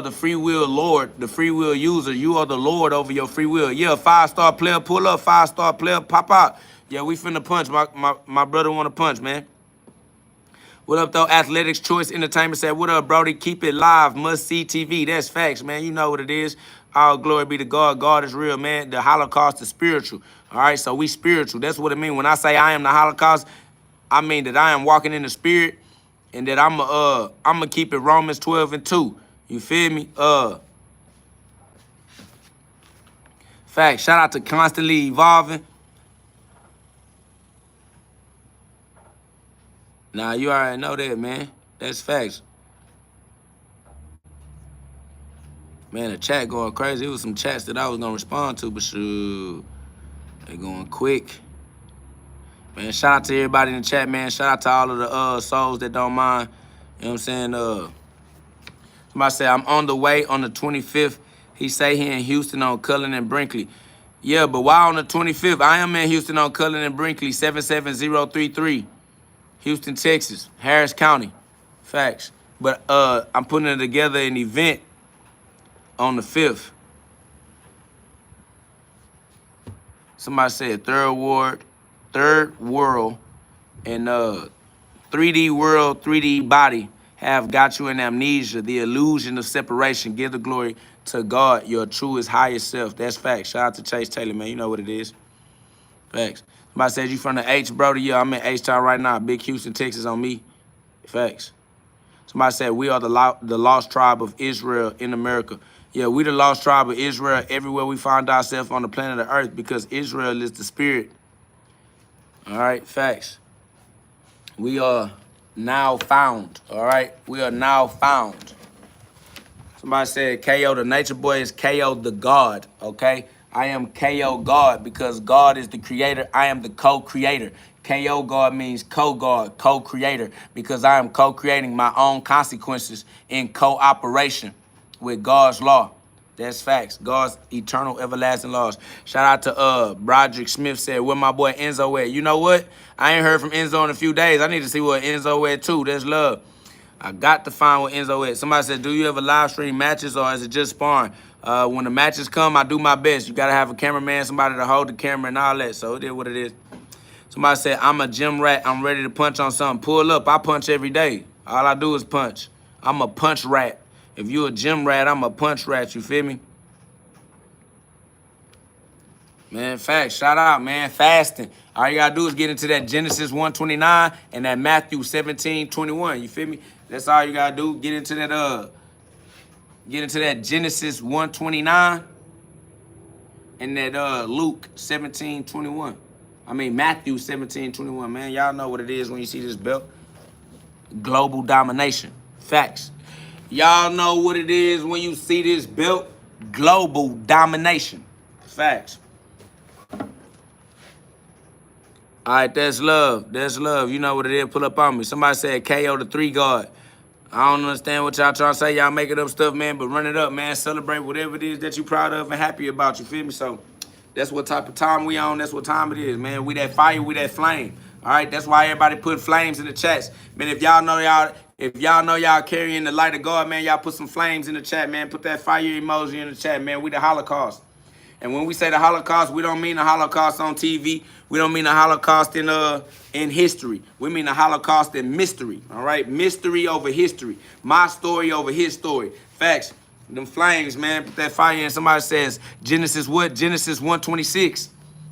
the free will Lord, the free will user. You are the Lord over your free will. Yeah, 5-star player, pull up, 5-star player, pop out. Yeah, we finna punch. My brother wanna punch, man. What up, though? Athletics Choice Entertainment said, what up, Brody? Keep it live. Must see TV. That's facts, man. You know what it is. All glory be to God. God is real, man. The Holocaust is spiritual. All right, so we spiritual. That's what it means. When I say I am the Holocaust, I mean that I am walking in the spirit and that I'ma keep it Romans 12:2. You feel me? Facts. Shout out to Constantly Evolving. Nah, you already know that, man. That's facts. Man, the chat going crazy. It was some chats that I was gonna respond to, but shoot, they going quick. Man, shout out to everybody in the chat, man. Shout out to all of the souls that don't mind. You know what I'm saying? Somebody said, I'm on the way on the 25th. He say he in Houston on Cullen and Brinkley. Yeah, but why on the 25th? I am in Houston on Cullen and Brinkley, 77033. Houston, Texas, Harris County. Facts. But I'm putting together an event on the 5th. Somebody said third world, and 3D world, 3D body have got you in amnesia, the illusion of separation. Give the glory to God, your truest, highest self. That's facts. Shout out to Chase Taylor, man. You know what it is. Facts. Somebody said you from the H, Brody. Yeah, I'm in H-Town right now. Big Houston, Texas on me. Facts. Somebody said we are the lost tribe of Israel in America. Yeah, we the lost tribe of Israel everywhere we find ourselves on the planet of Earth because Israel is the spirit. All right, facts. We are now found, all right? We are now found. Somebody said KO, the nature boy is KO the God, okay? I am KO God because God is the creator. I am the co-creator. KO God means co-God, co-creator, because I am co-creating my own consequences in cooperation with God's law. That's facts. God's eternal, everlasting laws. Shout out to Broderick Smith said, where my boy Enzo at? You know what? I ain't heard from Enzo in a few days. I need to see where Enzo at too. That's love. I got to find where Enzo at. Somebody said, do you ever live stream matches or is it just sparring? When the matches come, I do my best. You got to have a cameraman, somebody to hold the camera and all that. So it is what it is. Somebody said, I'm a gym rat. I'm ready to punch on something. Pull up. I punch every day. All I do is punch. I'm a punch rat. If you a gym rat, I'm a punch rat. You feel me? Man, facts. Shout out, man. Fasting. All you gotta do is get into that Genesis 1:29 and that Matthew 17:21. You feel me? That's all you gotta do. Get into that Genesis 1:29 and that Luke 17:21. I mean Matthew 17:21, man. Y'all know what it is when you see this belt. Global domination. Facts. Y'all know what it is when you see this belt. Global domination. Facts. All right, that's love. That's love. You know what it is. Pull up on me. Somebody said KO the 3 guard. I don't understand what y'all trying to say. Y'all making up stuff, man, but run it up, man. Celebrate whatever it is that you proud of and happy about. You feel me? So that's what type of time we on. That's what time it is, man. We that fire, we that flame. All right, that's why everybody put flames in the chats. Man, if y'all know y'all carrying the light of God, man, y'all put some flames in the chat, man. Put that fire emoji in the chat, man. We the Holocaust. And when we say the Holocaust, we don't mean the Holocaust on TV. We don't mean the Holocaust in history. We mean the Holocaust in mystery, all right? Mystery over history. My story over his story. Facts. Them flames, man. Put that fire in. Somebody says, Genesis what? Genesis 1:26.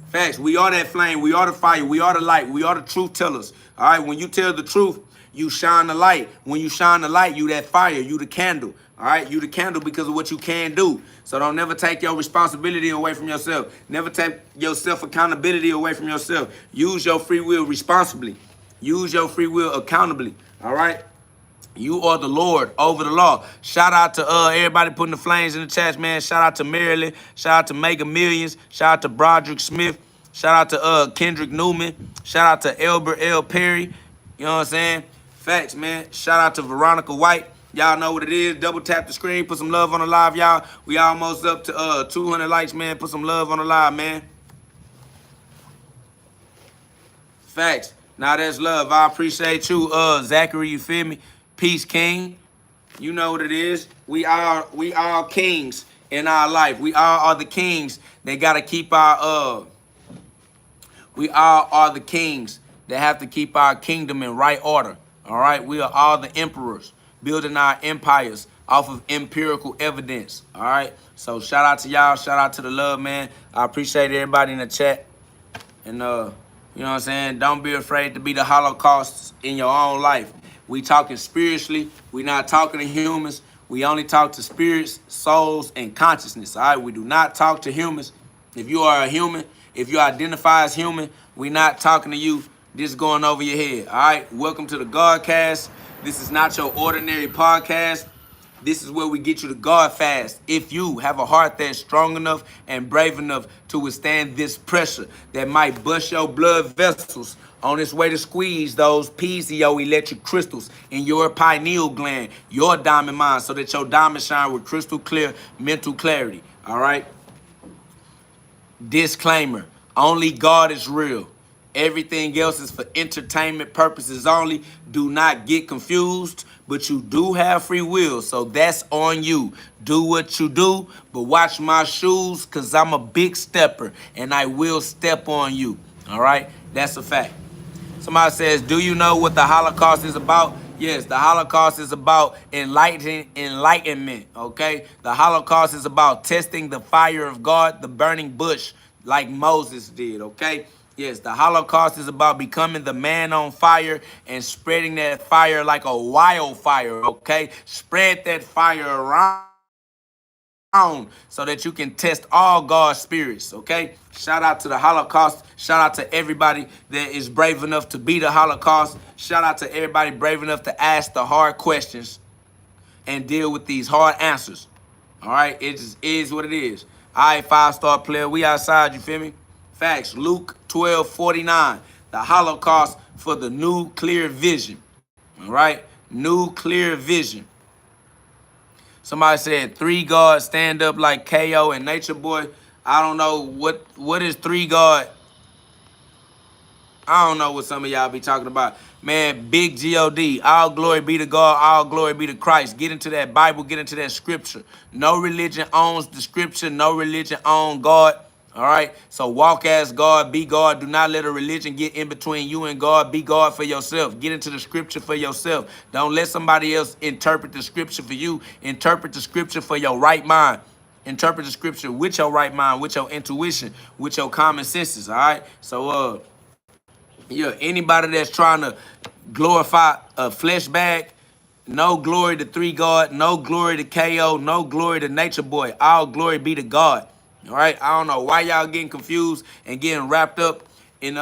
Facts. We are that flame. We are the fire. We are the light. We are the truth tellers. All right? When you tell the truth, you shine the light. When you shine the light, you that fire. You the candle. All right? You the candle because of what you can do. So don't never take your responsibility away from yourself. Never take your self-accountability away from yourself. Use your free will responsibly. Use your free will accountably. All right? You are the Lord over the law. Shout out to everybody putting the flames in the chats, man. Shout out to Marilyn. Shout out to Mega Millions. Shout out to Broderick Smith. Shout out to Kendrick Newman. Shout out to Elbert L. Perry. You know what I'm saying? Facts, man. Shout out to Veronica White. Y'all know what it is. Double tap the screen. Put some love on the live, y'all. We almost up to 200 likes, man. Put some love on the live, man. Facts. Now that's love. I appreciate you, Zachary. You feel me? Peace, King. You know what it is. We are kings in our life. We all are the kings. They gotta keep our we all are the kings that have to keep our kingdom in right order. All right. We are all the emperors building our empires off of empirical evidence. All right. So shout out to y'all. Shout out to the love, man. I appreciate everybody in the chat. And you know what I'm saying? Don't be afraid to be the Holocaust in your own life. We talking spiritually. We not talking to humans. We only talk to spirits, souls, and consciousness. All right. We do not talk to humans. If you are a human, if you identify as human, we not talking to you. This is going over your head. All right. Welcome to the GhODCast. This is not your ordinary podcast. This is where we get you to God fast. If you have a heart that's strong enough and brave enough to withstand this pressure that might bust your blood vessels on its way to squeeze those piezoelectric crystals in your pineal gland, your diamond mind, so that your diamond shine with crystal clear mental clarity. All right? Disclaimer, only God is real. Everything else is for entertainment purposes only. Do not get confused, but you do have free will, so that's on you. Do what you do, but watch my shoes, because I'm a big stepper, and I will step on you. All right? That's a fact. Somebody says, do you know what the Holocaust is about? Yes, the Holocaust is about enlightenment, okay? The Holocaust is about testing the fire of God, the burning bush, like Moses did, okay? Yes, the Holocaust is about becoming the man on fire and spreading that fire like a wildfire, okay? Spread that fire around so that you can test all God's spirits, okay? Shout out to the Holocaust. Shout out to everybody that is brave enough to be the Holocaust. Shout out to everybody brave enough to ask the hard questions and deal with these hard answers, all right? It just is what it is. All right, 5-star player, we outside, you feel me? Facts, Luke 12:49, the Holocaust for the new clear vision, all right? New clear vision. Somebody said 3 God stand up like KO and Nature Boy. I don't know what is 3 God. I don't know what some of y'all be talking about. Man, big GOD. All glory be to God. All glory be to Christ. Get into that Bible. Get into that scripture. No religion owns the scripture. No religion owns God. All right? So walk as God. Be God. Do not let a religion get in between you and God. Be God for yourself. Get into the scripture for yourself. Don't let somebody else interpret the scripture for you. Interpret the scripture for your right mind. Interpret the scripture with your right mind, with your intuition, with your common senses, all right? So, yeah, anybody that's trying to glorify a flesh bag, no glory to three God, no glory to KO, no glory to Nature Boy. All glory be to God. All right? I don't know why y'all getting confused and getting wrapped up in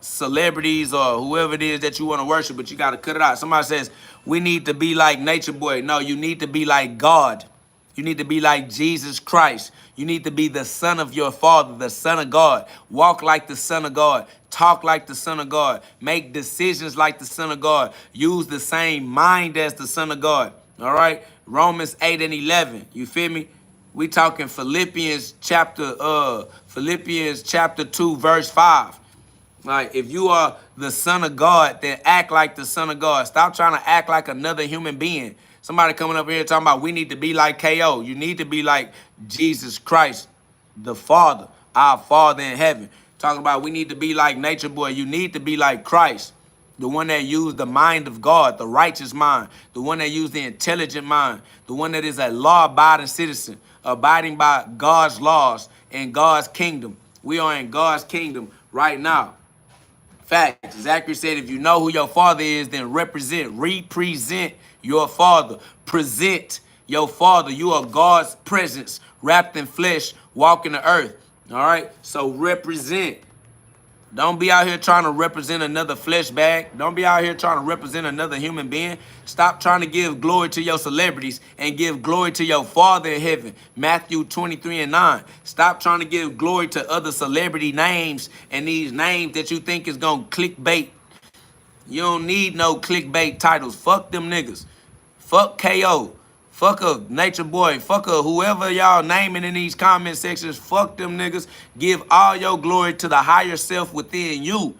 celebrities or whoever it is that you want to worship, but you got to cut it out. Somebody says, we need to be like Nature Boy. No, you need to be like God. You need to be like Jesus Christ. You need to be the son of your father, the son of God. Walk like the son of God. Talk like the son of God. Make decisions like the son of God. Use the same mind as the son of God. All right? Romans 8 and 11. You feel me? We talking Philippians chapter 2, verse 5. Like, if you are the son of God, then act like the son of God. Stop trying to act like another human being. Somebody coming up here talking about we need to be like KO. You need to be like Jesus Christ, the Father, our Father in heaven. Talking about we need to be like Nature Boy. You need to be like Christ, the one that used the mind of God, the righteous mind, the one that used the intelligent mind, the one that is a law-abiding citizen, abiding by God's laws and God's kingdom. We are in God's kingdom right now. Fact. Zachary said, if you know who your father is, then represent your father. Present your father. You are God's presence, wrapped in flesh, walking the earth. All right? So represent. Don't be out here trying to represent another flesh bag. Don't be out here trying to represent another human being. Stop trying to give glory to your celebrities and give glory to your Father in heaven. Matthew 23 and 9. Stop trying to give glory to other celebrity names and these names that you think is going to clickbait. You don't need no clickbait titles. Fuck them niggas. Fuck KO. Fuck a Nature Boy. Fuck a whoever y'all naming in these comment sections. Fuck them niggas. Give all your glory to the higher self within you.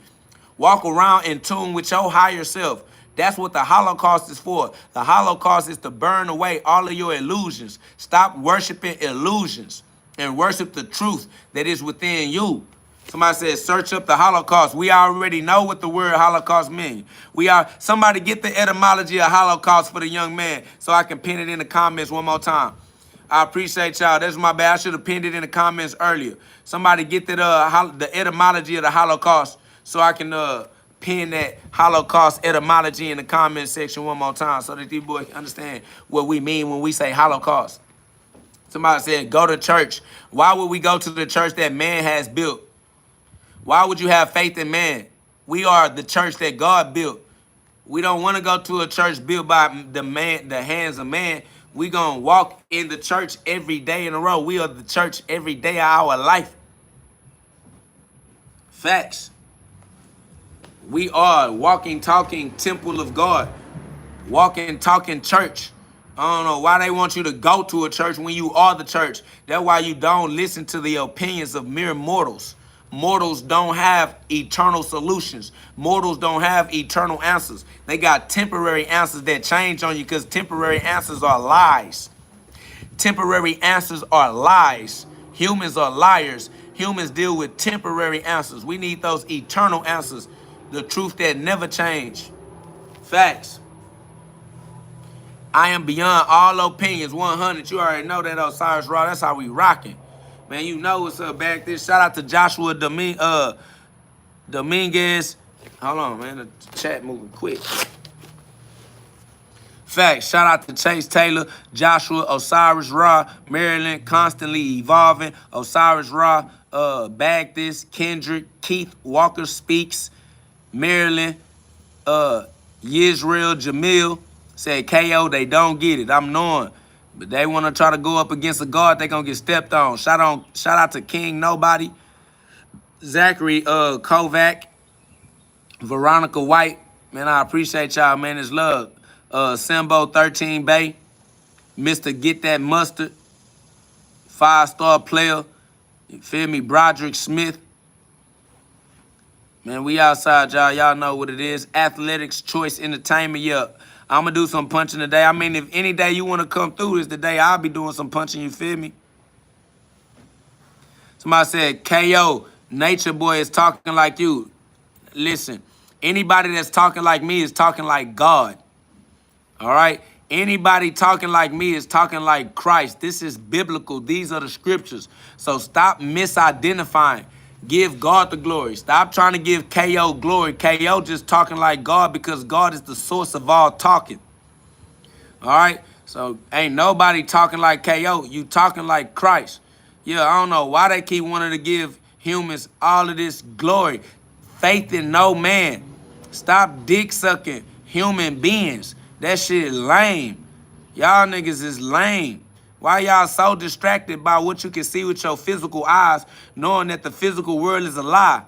Walk around in tune with your higher self. That's what the Holocaust is for. The Holocaust is to burn away all of your illusions. Stop worshiping illusions and worship the truth that is within you. Somebody says, search up the Holocaust. We already know what the word Holocaust means. Somebody get the etymology of Holocaust for the young man so I can pin it in the comments one more time. I appreciate y'all. That's my bad. I should have pinned it in the comments earlier. Somebody get that the etymology of the Holocaust so I can pin that Holocaust etymology in the comment section one more time so that these boys understand what we mean when we say Holocaust. Somebody said, go to church. Why would we go to the church that man has built? Why would you have faith in man? We are the church that God built. We don't want to go to a church built by the hands of man. We gonna walk in the church every day in a row. We are the church every day of our life. Facts. We are walking, talking temple of God. Walking, talking church. I don't know why they want you to go to a church when you are the church. That's why you don't listen to the opinions of mere mortals. Mortals don't have eternal solutions. Mortals don't have eternal answers. They got temporary answers that change on you because temporary answers are lies. Temporary answers are lies. Humans are liars. Humans deal with temporary answers. We need those eternal answers. The truth that never change. Facts. I am beyond all opinions. 100. You already know that, Osiris Raw. That's how we rocking. Man, you know what's up back there. Shout out to Joshua Dominguez. Hold on, man. The chat moving quick. Facts. Shout out to Chase Taylor, Joshua, Osiris Raw, Maryland, constantly evolving. Osiris Raw, Bagdis, Kendrick, Keith Walker Speaks, Maryland, Yisrael Jamil said KO, they don't get it. I'm knowing. But they want to try to go up against a guard, they going to get stepped on. Shout out to King Nobody, Zachary Kovac, Veronica White. Man, I appreciate y'all, man. It's love. Simbo 13 Bay, Mr. Get That Mustard, 5-star player. You feel me? Broderick Smith. Man, we outside, y'all. Y'all know what it is. Athletics, Choice Entertainment. Yeah. I'm going to do some punching today. I mean, if any day you want to come through is the day I'll be doing some punching, you feel me? Somebody said, KO, Nature Boy is talking like you. Listen, anybody that's talking like me is talking like God. All right? Anybody talking like me is talking like Christ. This is biblical. These are the scriptures. So stop misidentifying. Give God the glory. Stop trying to give KO glory. KO just talking like God because God is the source of all talking. All right? So ain't nobody talking like KO. You talking like Christ. Yeah, I don't know why they keep wanting to give humans all of this glory. Faith in no man. Stop dick sucking human beings. That shit lame. Y'all niggas is lame. Why y'all so distracted by what you can see with your physical eyes, knowing that the physical world is a lie?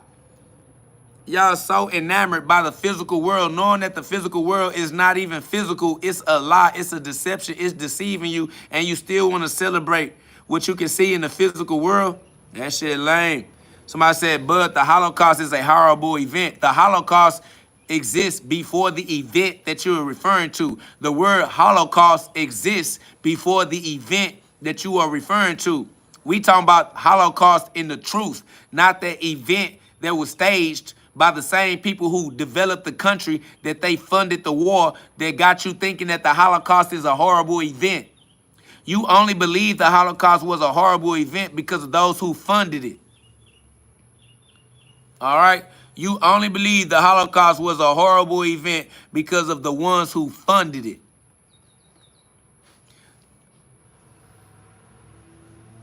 Y'all so enamored by the physical world, knowing that the physical world is not even physical. It's a lie. It's a deception. It's deceiving you, and you still want to celebrate what you can see in the physical world? That shit lame. Somebody said, "Bud, the Holocaust is a horrible event." The Holocaust exists before the event that you're referring to. The word Holocaust exists before the event that you are referring to. We talking about Holocaust in the truth, not that event that was staged by the same people who developed the country, that they funded the war, that got you thinking that the Holocaust is a horrible event. You only believe the Holocaust was a horrible event because of those who funded it. All right? You only believe the Holocaust was a horrible event because of the ones who funded it.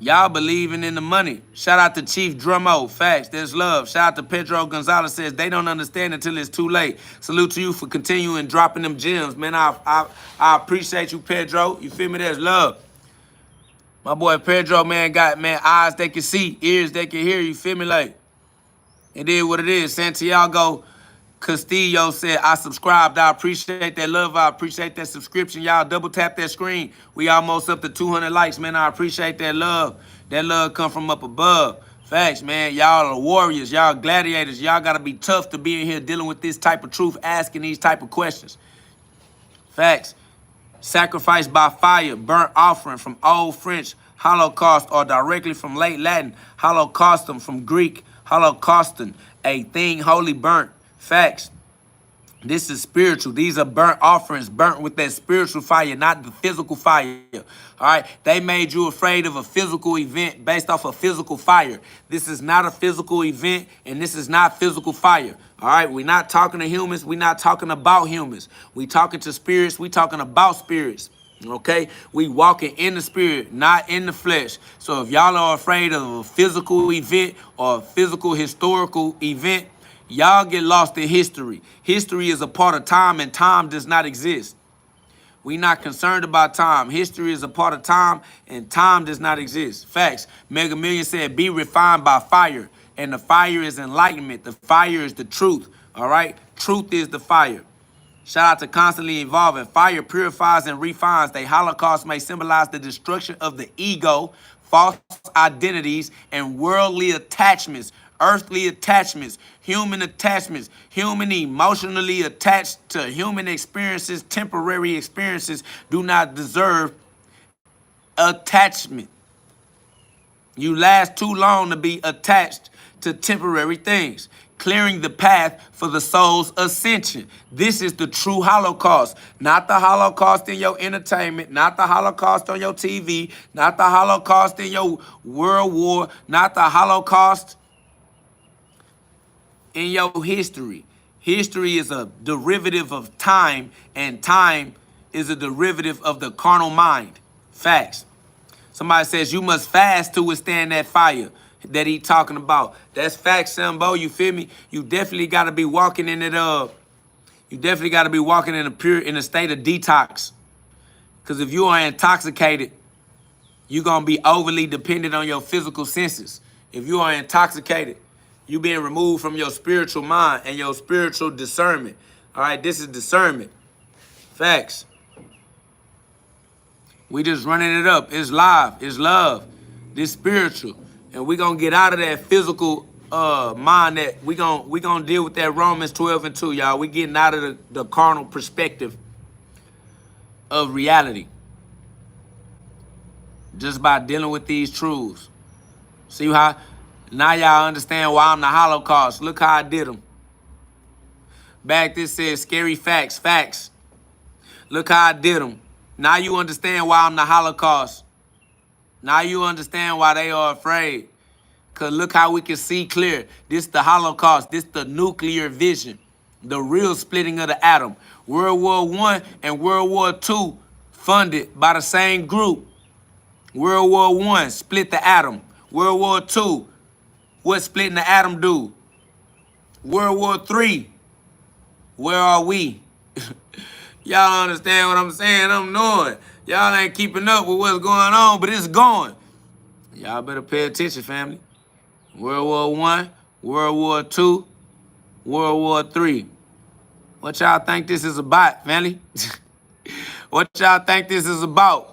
Y'all believing in the money. Shout out to Chief Drummo. Facts. There's love. Shout out to Pedro Gonzalez. Says they don't understand until it's too late. Salute to you for continuing dropping them gems. Man, I appreciate you, Pedro. You feel me? There's love. My boy Pedro, man, got, man, eyes they can see, ears they can hear. You feel me? Like, it is what it is. Santiago Castillo said, I subscribed. I appreciate that love. I appreciate that subscription. Y'all double tap that screen. We almost up to 200 likes, man. I appreciate that love. That love come from up above. Facts, man. Y'all are warriors. Y'all gladiators. Y'all got to be tough to be in here dealing with this type of truth, asking these type of questions. Facts. Sacrifice by fire, burnt offering from Old French, Holocaust, or directly from late Latin, Holocaustum from Greek, Holocauston, a thing wholly burnt. Facts. This is spiritual. These are burnt offerings, burnt with that spiritual fire, not the physical fire. All right? They made you afraid of a physical event based off of physical fire. This is not a physical event, and this is not physical fire. All right? We're not talking to humans. We're not talking about humans. We talking to spirits. We talking about spirits. Okay? We walking in the spirit, not in the flesh. So if y'all are afraid of a physical event or a physical historical event, y'all get lost in history. History is a part of time, and time does not exist. We're not concerned about time. History is a part of time, and time does not exist. Facts. Mega Million said, be refined by fire, and the fire is enlightenment. The fire is the truth, all right? Truth is the fire. Shout out to Constantly Evolving. Fire purifies and refines. The Holocaust may symbolize the destruction of the ego, false identities, and worldly attachments, earthly attachments, human emotionally attached to human experiences, temporary experiences do not deserve attachment. You last too long to be attached to temporary things. Clearing the path for the soul's ascension. This is the true Holocaust. Not the Holocaust in your entertainment, not the Holocaust on your TV, not the Holocaust in your World War, not the Holocaust in your history. History is a derivative of time, and time is a derivative of the carnal mind. Facts. Somebody says you must fast to withstand that fire that he talking about. That's facts, Sambo. You feel me? You definitely got to be walking in it. You definitely got to be walking in a state of detox. Because if you are intoxicated, you're gonna be overly dependent on your physical senses. If you are intoxicated, you being removed from your spiritual mind and your spiritual discernment. All right, this is discernment. Facts. We just running it up. It's live. It's love. This spiritual. And we're going to get out of that physical mind that we're gonna deal with that Romans 12:2, y'all. We getting out of the carnal perspective of reality. Just by dealing with these truths. See how? Now y'all understand why I'm the Holocaust. Look how I did them. Back this says scary facts. Facts. Look how I did them. Now you understand why I'm the Holocaust. Now you understand why they are afraid. Because look how we can see clear. This the Holocaust. This the nuclear vision. The real splitting of the atom. World War I and World War II funded by the same group. World War I split the atom. World War II, what splitting the atom do? World War III, where are we? Y'all understand what I'm saying? I'm knowing. Y'all ain't keeping up with what's going on, but it's going. Y'all better pay attention, family. World War I, World War II, World War III. What y'all think this is about, family? What y'all think this is about?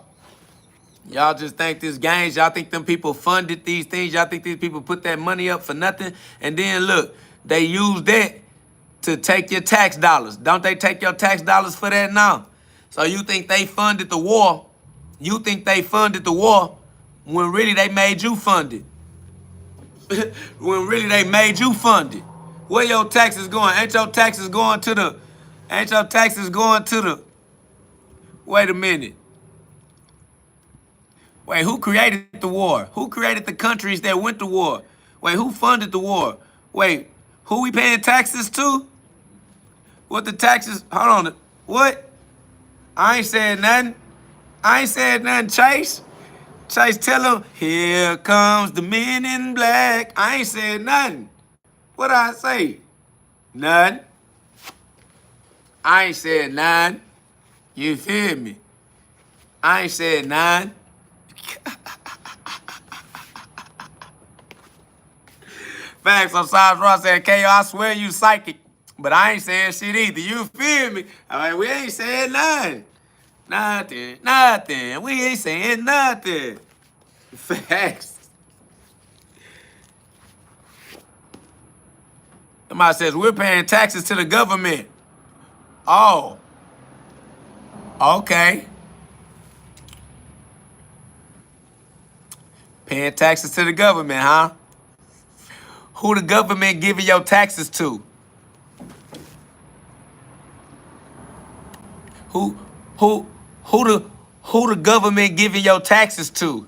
Y'all just think this games? Y'all think them people funded these things? Y'all think these people put that money up for nothing? And then look, they use that to take your tax dollars. Don't they take your tax dollars for that now? So you think they funded the war? You think they funded the war when really they made you fund it? When really they made you fund it? Where your taxes going? Ain't your taxes going to the... Wait a minute. Wait, who created the war? Who created the countries that went to war? Wait, who funded the war? Wait, who we paying taxes to? What the taxes? Hold on. What? I ain't said nothing. Chase. Chase, tell him, here comes the men in black. I ain't said nothing. What I say? Nothing. I ain't said nothing. You feel me? I ain't said nothing. Facts, I'm sorry, Ross said, KO, I swear you psychic. But I ain't saying shit either. You feel me? I mean, we ain't saying nothing. Nothing. We ain't saying nothing. Facts. Somebody says, we're paying taxes to the government. Oh. Okay. Paying taxes to the government, huh? Who the government giving your taxes to? Who the government giving your taxes to?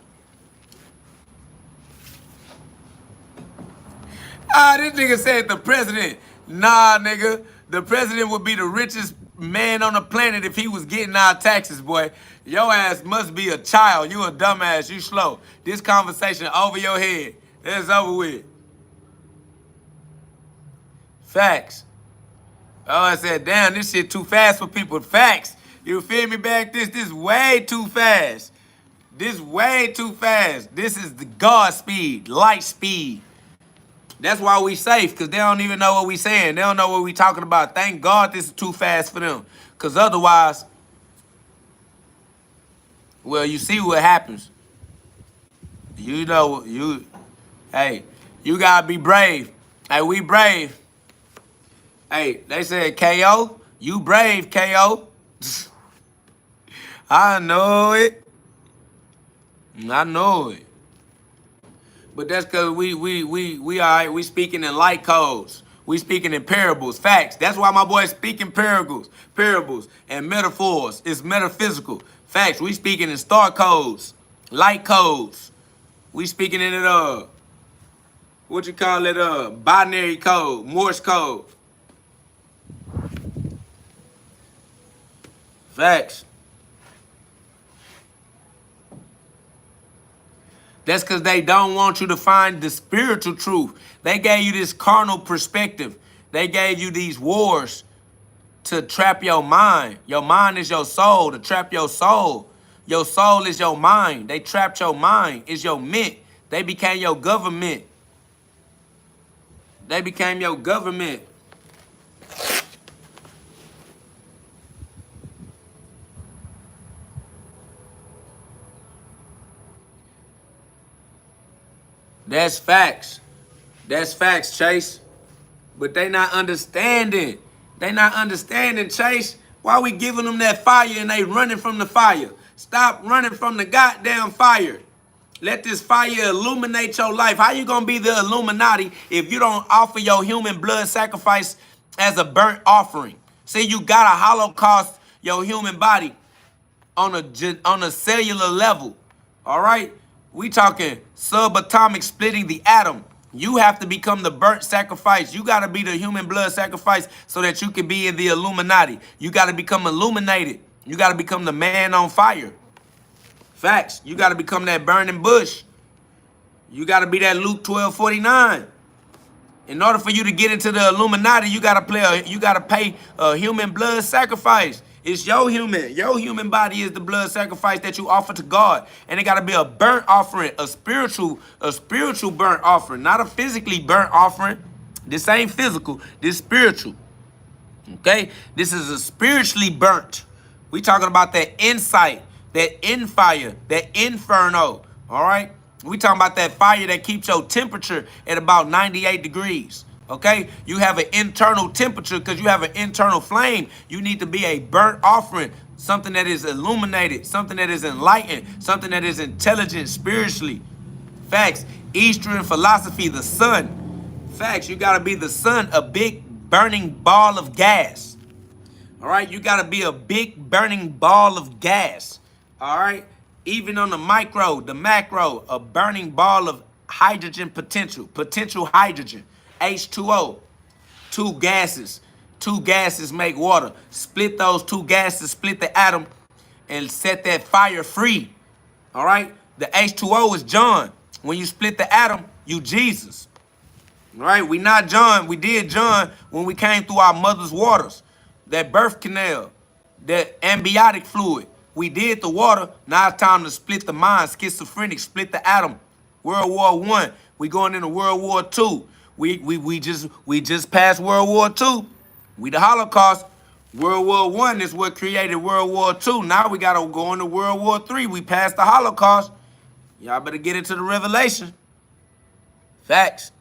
This nigga said the president. Nah, nigga. The president would be the richest man on the planet if he was getting our taxes, boy. Your ass must be a child. You a dumbass. You slow. This conversation over your head. It's over with. Facts. Oh, I said, damn, this shit too fast for people. Facts. You feel me back? This way too fast. This way too fast. This is the God speed, light speed. That's why we safe, because they don't even know what we saying. They don't know what we talking about. Thank God this is too fast for them. Because otherwise, well, you see what happens. You know, hey, you got to be brave. Hey, we brave. Hey, they said, KO, you brave, KO. I know it. I know it. But that's because we all right. We speaking in light codes. We speaking in parables, facts. That's why my boy speaking parables and metaphors. It's metaphysical. Facts. We speaking in star codes, light codes. We speaking in it, what you call it, binary code, Morse code. Facts. That's because they don't want you to find the spiritual truth. They gave you this carnal perspective. They gave you these wars to trap your mind. Your mind is your soul, to trap your soul. Your soul is your mind. They trapped your mind. It's your mint. They became your government. They became your government. That's facts. That's facts, Chase. But they not understanding. They not understanding, Chase. Why we giving them that fire and they running from the fire? Stop running from the goddamn fire. Let this fire illuminate your life. How you gonna be the Illuminati if you don't offer your human blood sacrifice as a burnt offering? See, you gotta holocaust your human body. on a cellular level. All right? We talking subatomic splitting the atom. You have to become the burnt sacrifice. You got to be the human blood sacrifice so that you can be in the Illuminati. You got to become illuminated. You got to become the man on fire. Facts. You got to become that burning bush. You got to be that Luke 12:49. In order for you to get into the Illuminati, you gotta pay a human blood sacrifice. It's your human body is the blood sacrifice that you offer to God. And it gotta be a burnt offering, a spiritual burnt offering, not a physically burnt offering. This ain't physical, this spiritual. Okay? This is a spiritually burnt. We talking about that insight, that infire, that inferno. All right? We talking about that fire that keeps your temperature at about 98 degrees. Okay? You have an internal temperature because you have an internal flame. You need to be a burnt offering, something that is illuminated, something that is enlightened, something that is intelligent spiritually. Facts. Eastern philosophy, the sun. Facts. You got to be the sun, a big burning ball of gas. All right? You got to be a big burning ball of gas. All right? Even on the micro, the macro, a burning ball of hydrogen potential hydrogen, H2O, two gases make water. Split those two gases, split the atom, and set that fire free. All right? The H2O is John. When you split the atom, you Jesus. All right? We not John. We did John when we came through our mother's waters, that birth canal, that amniotic fluid. We did the water. Now it's time to split the mind. Schizophrenic, split the atom. World War I. We going into World War II. We just passed World War II. We the Holocaust. World War I is what created World War II. Now we gotta go into World War III. We passed the Holocaust. Y'all better get into the revelation. Facts.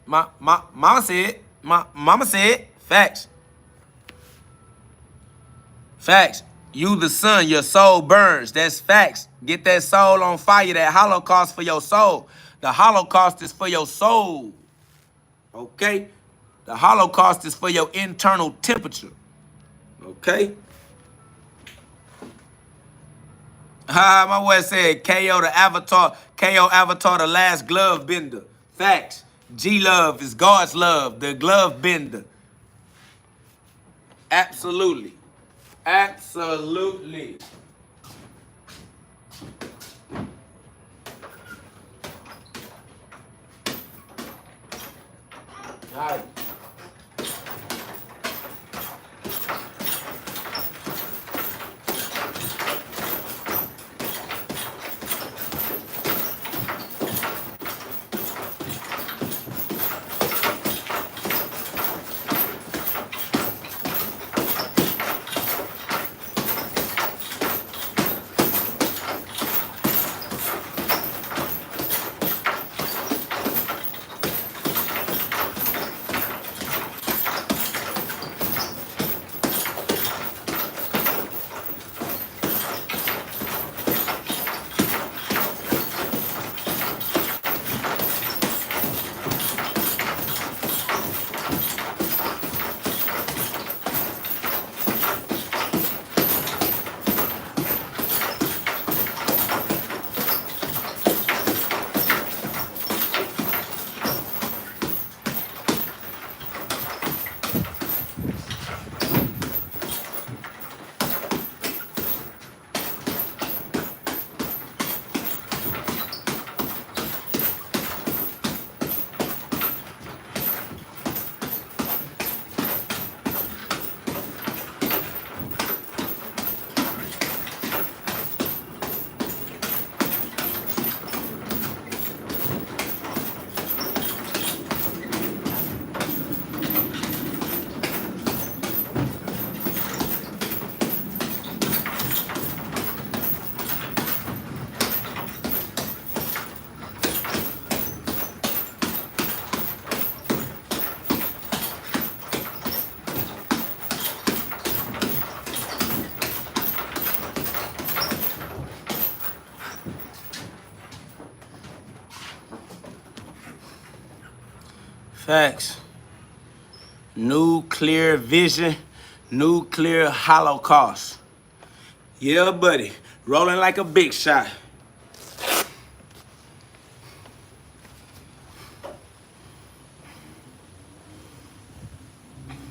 Mama said. Facts. Facts. You the sun, your soul burns. That's facts. Get that soul on fire, that Holocaust for your soul. The Holocaust is for your soul. Okay? The Holocaust is for your internal temperature. Okay? My boy said KO the Avatar, the last glove bender. Facts. G-Love is God's love, the glove bender. Absolutely. Absolutely. All right. Facts. Nuclear vision, nuclear holocaust. Yeah, buddy. Rolling like a big shot.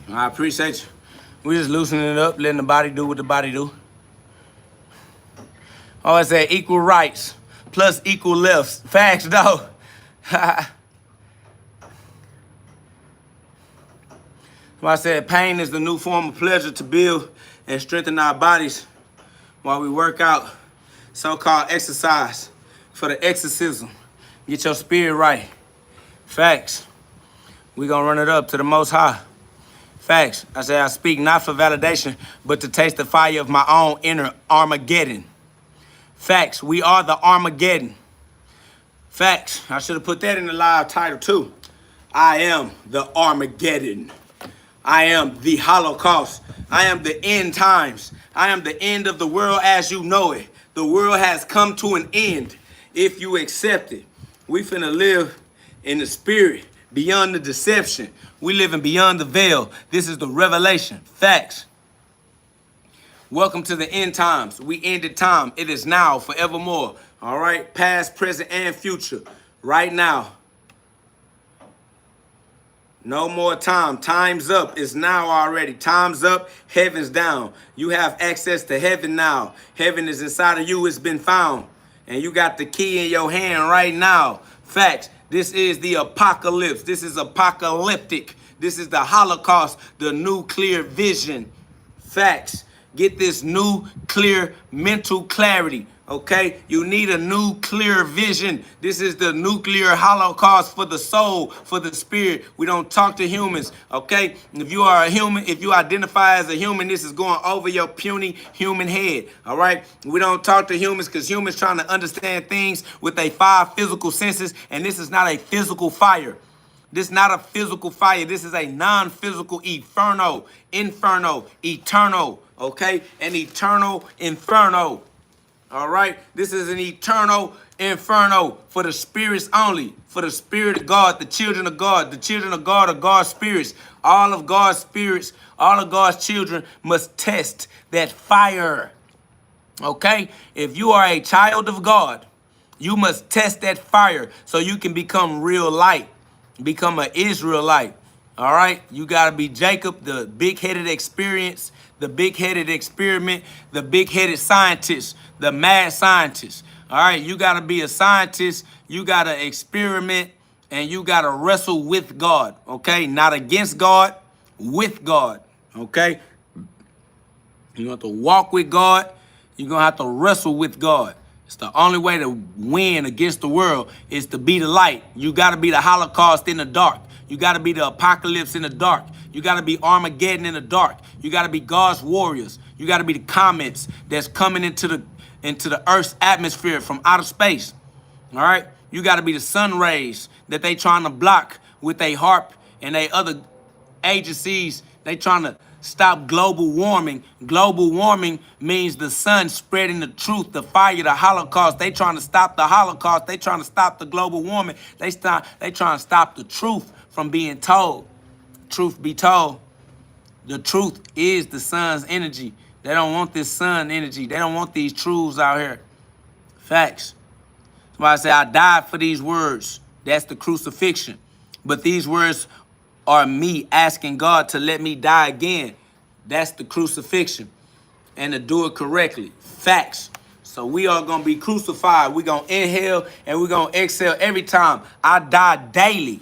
I appreciate you. We just loosening it up, letting the body do what the body do. Always say equal rights plus equal lefts. Facts, though. So I said pain is the new form of pleasure to build and strengthen our bodies while we work out. So-called exercise for the exorcism. Get your spirit right. Facts. We gonna run it up to the Most High. Facts. I say I speak not for validation, but to taste the fire of my own inner Armageddon. Facts. We are the Armageddon. Facts. I should have put that in the live title too. I am the Armageddon. I am the Holocaust. I am the end times. I am the end of the world as you know it. The world has come to an end if you accept it. We finna live in the spirit, beyond the deception. We living beyond the veil. This is the revelation. Facts. Welcome to the end times. We ended time. It is now, forevermore. All right? Past, present, and future. Right now. No more time. Time's up. It's now already. Time's up. Heaven's down. You have access to heaven now. Heaven is inside of you. It's been found. And you got the key in your hand right now. Facts. This is the apocalypse. This is apocalyptic. This is the Holocaust, the nuclear vision. Facts. Get this new, clear mental clarity. Okay? You need a new, clear vision. This is the nuclear holocaust for the soul, for the spirit. We don't talk to humans. Okay? If you are a human, if you identify as a human, this is going over your puny human head. All right? We don't talk to humans because humans trying to understand things with their 5 physical senses, and this is not a physical fire. This is not a physical fire. This is a non-physical inferno, eternal, okay? An eternal inferno, all right? This is an eternal inferno for the spirits only, for the spirit of God, the children of God. The children of God are God's spirits. All of God's spirits, all of God's children must test that fire, okay? If you are a child of God, you must test that fire so you can become real light. Become an Israelite, all right? You got to be Jacob, the big-headed experience, the big-headed experiment, the big-headed scientist, the mad scientist, all right? You got to be a scientist. You got to experiment, and you got to wrestle with God, okay? Not against God, with God, okay? You have to walk with God. You're going to have to wrestle with God. It's the only way to win against the world is to be the light. You got to be the Holocaust in the dark. You got to be the apocalypse in the dark. You got to be Armageddon in the dark. You got to be God's warriors. You got to be the comets that's coming into the Earth's atmosphere from outer space. All right? You got to be the sun rays that they trying to block with their HARP and they other agencies. They trying to stop global warming. Global warming means the sun spreading the truth, the fire, the Holocaust. They trying to stop the Holocaust. They trying to stop the global warming. They trying to stop the truth from being told. Truth be told, the truth is the sun's energy. They don't want this sun energy. They don't want these truths out here. Facts. That's why I say I died for these words. That's the crucifixion. But these words are me asking God to let me die again. That's the crucifixion. And to do it correctly. Facts. So we are going to be crucified. We're going to inhale and we're going to exhale every time. I die daily.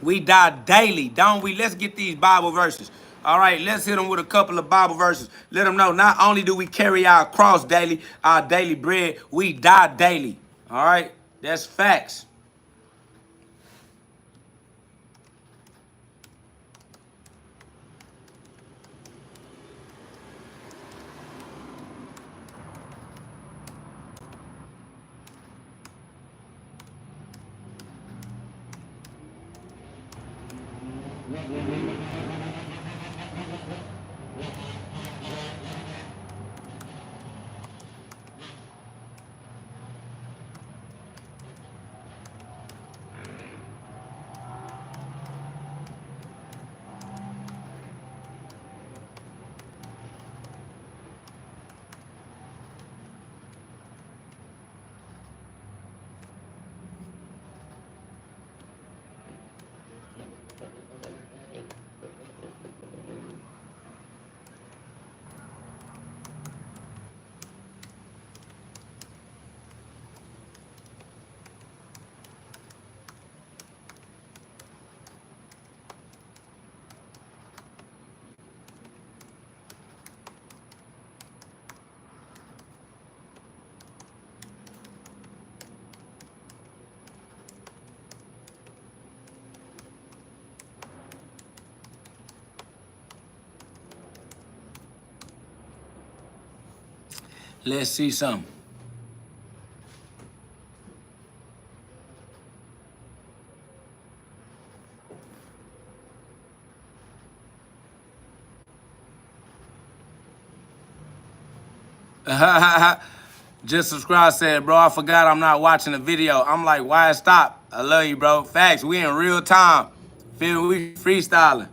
We die daily, don't we? Let's get these Bible verses. All right, let's hit them with a couple of Bible verses. Let them know not only do we carry our cross daily, our daily bread, we die daily. All right, that's facts. Let's see something. Just subscribe said, bro, I forgot I'm not watching the video. I'm like, why stop? I love you, bro. Facts, we in real time. Feel me? We freestyling.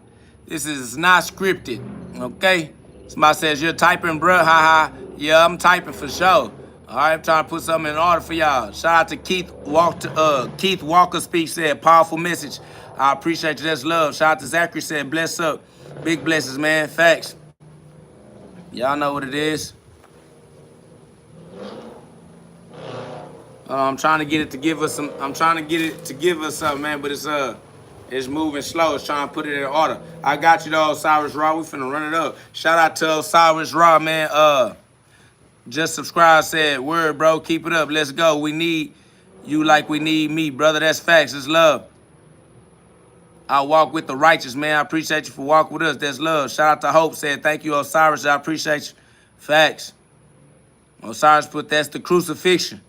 This is not scripted, okay? Somebody says, you're typing, bro, haha. Yeah, I'm typing for sure. All right, I'm trying to put something in order for y'all. Shout out to Keith Walker Speaks said, powerful message. I appreciate you, that's love. Shout out to Zachary said, bless up. Big blessings, man, facts. Y'all know what it is. I'm trying to get it to give us some. I'm trying to get it to give us something, man. But it's moving slow. It's trying to put it in order. I got you though, Osiris Raw. We finna run it up. Shout out to Osiris Raw, man. Just subscribe. Said word, bro. Keep it up. Let's go. We need you like we need me, brother. That's facts. It's love. I walk with the righteous, man. I appreciate you for walking with us. That's love. Shout out to Hope. Said thank you, Osiris. I appreciate you. Facts. Osiris put that's the crucifixion.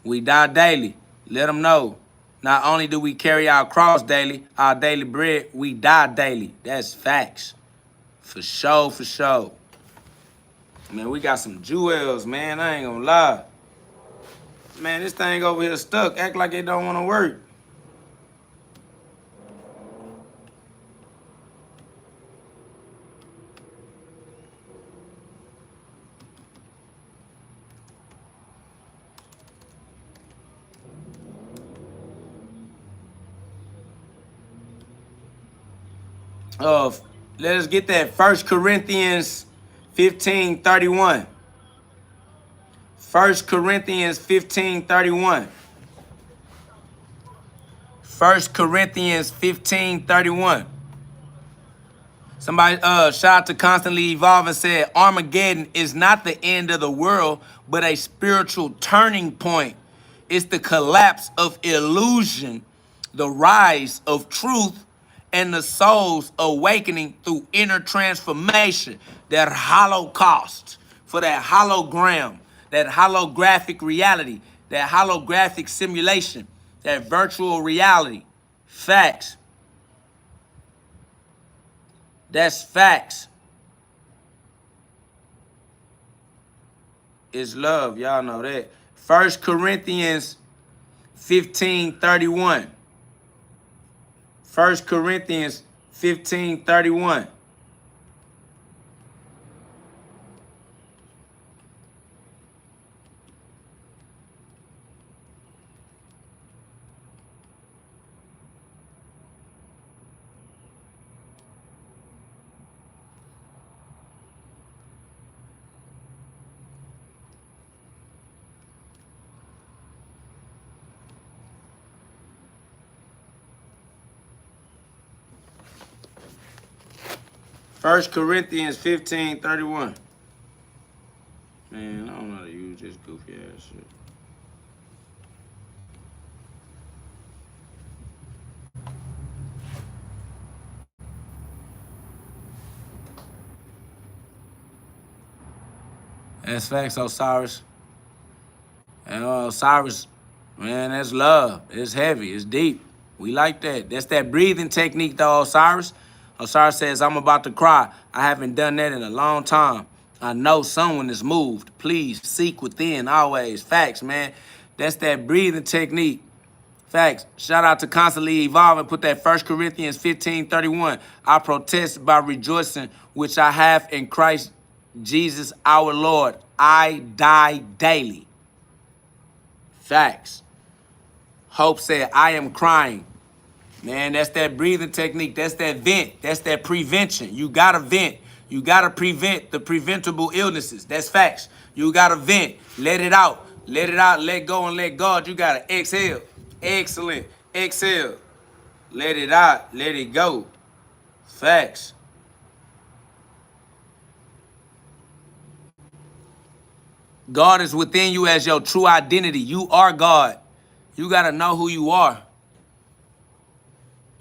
We die daily. Let them know. Not only do we carry our cross daily, our daily bread, we die daily. That's facts. For sure, for sure. Man, we got some jewels, man. I ain't gonna lie. Man, this thing over here stuck. Act like it don't want to work. Let us get that 1 Corinthians 15:31. 1 Corinthians 15:31. 1 Corinthians 15:31. Somebody shout out to Constantly Evolving said Armageddon is not the end of the world, but a spiritual turning point. It's the collapse of illusion, the rise of truth, and the soul's awakening through inner transformation. That Holocaust, for that hologram, that holographic reality, that holographic simulation, that virtual reality. Facts. That's facts. It's love. Y'all know that. 1 Corinthians 15:31. 1 Corinthians 15:31. First Corinthians 15:31. Man, I don't know how to use this goofy ass shit. That's facts, Osiris. And Osiris, man, that's love. It's heavy. It's deep. We like that. That's that breathing technique, though, Osiris. Osiris says, I'm about to cry. I haven't done that in a long time. I know someone is moved. Please seek within always. Facts, man. That's that breathing technique. Facts. Shout out to Constantly Evolving. Put that 1 Corinthians 15:31. I protest by rejoicing, which I have in Christ Jesus our Lord. I die daily. Facts. Hope said, I am crying. Man, that's that breathing technique. That's that vent. That's that prevention. You got to vent. You got to prevent the preventable illnesses. That's facts. You got to vent. Let it out. Let it out. Let go and let God. You got to exhale. Excellent. Exhale. Let it out. Let it go. Facts. God is within you as your true identity. You are God. You got to know who you are.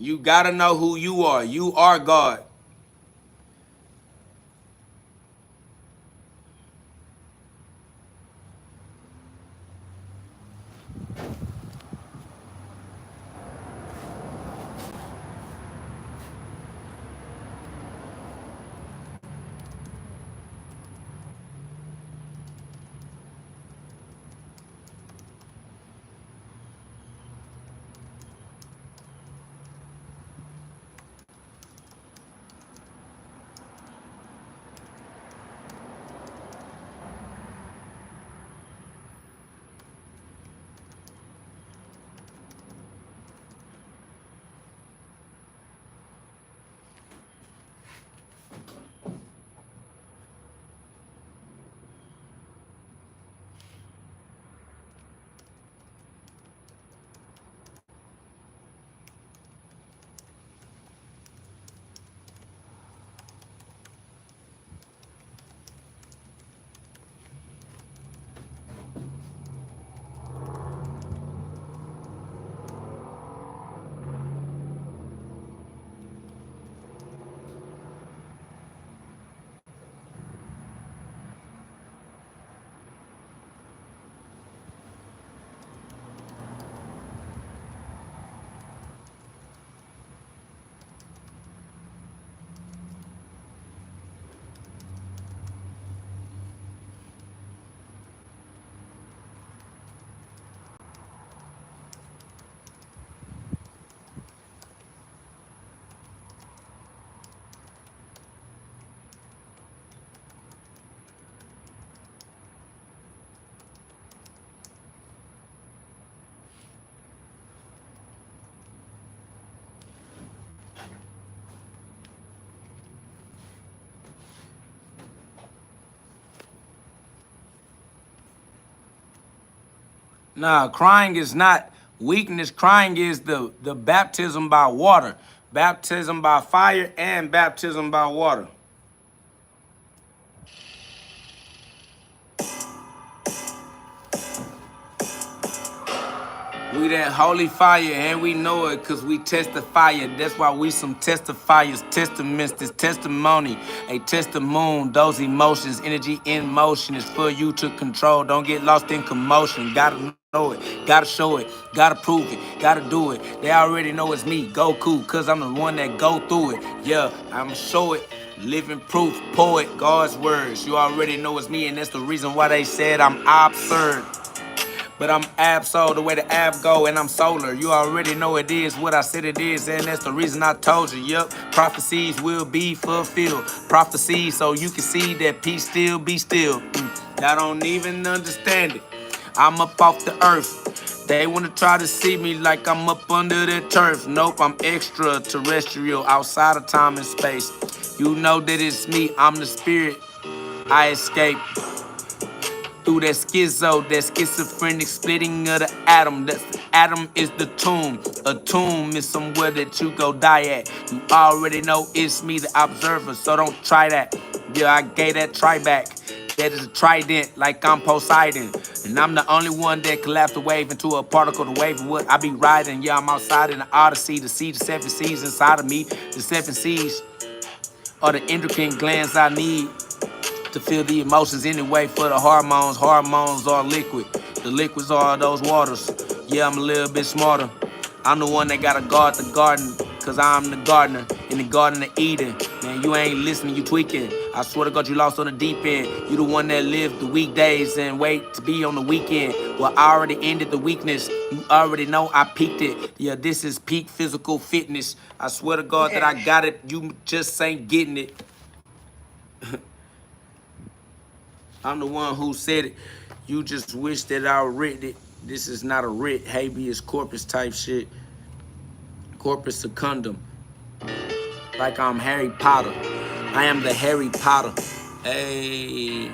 You got to know who you are. You are God. Nah, crying is not weakness. Crying is the baptism by water. Baptism by fire and baptism by water. We that holy fire, and we know it because we testify it. That's why we some testifiers, testaments, this testimony, a testimony, those emotions, energy in motion is for you to control. Don't get lost in commotion. Gotta know it, gotta show it, gotta prove it, gotta do it. They already know it's me, Goku, because I'm the one that go through it. Yeah, I'ma show it. Living proof, poet, God's words. You already know it's me, and that's the reason why they said I'm absurd. But I'm Absol, the way the app go, and I'm solar. You already know it is what I said it is, and that's the reason I told you. Yup, prophecies will be fulfilled. Prophecies so you can see that peace still be still. Y'all don't even understand it. I'm up off the earth. They wanna try to see me like I'm up under the turf. Nope, I'm extraterrestrial, outside of time and space. You know that it's me, I'm the spirit. I escape through that schizo, that schizophrenic splitting of the atom. The atom is the tomb. A tomb is somewhere that you go die at. You already know it's me, the observer, so don't try that. Yeah, I gave that try back. That is a trident, like I'm Poseidon. And I'm the only one that collapsed the wave into a particle. The wave of what I be riding. Yeah, I'm outside in the Odyssey to see the 7 seas inside of me. The 7 seas are the endocrine glands I need to feel the emotions anyway for the hormones. Hormones are liquid. The liquids are those waters. Yeah, I'm a little bit smarter. I'm the one that gotta guard the garden, cause I'm the gardener in the garden of Eden. Man, you ain't listening, you tweaking. I swear to God, you lost on the deep end. You the one that lived the weekdays and wait to be on the weekend. Well, I already ended the weakness. You already know I peaked it. Yeah, this is peak physical fitness. I swear to God that I got it. You just ain't getting it. I'm the one who said it. You just wish that I written it. This is not a writ, habeas corpus type shit. Corpus secundum. Like I'm Harry Potter. I am the Harry Potter. Hey.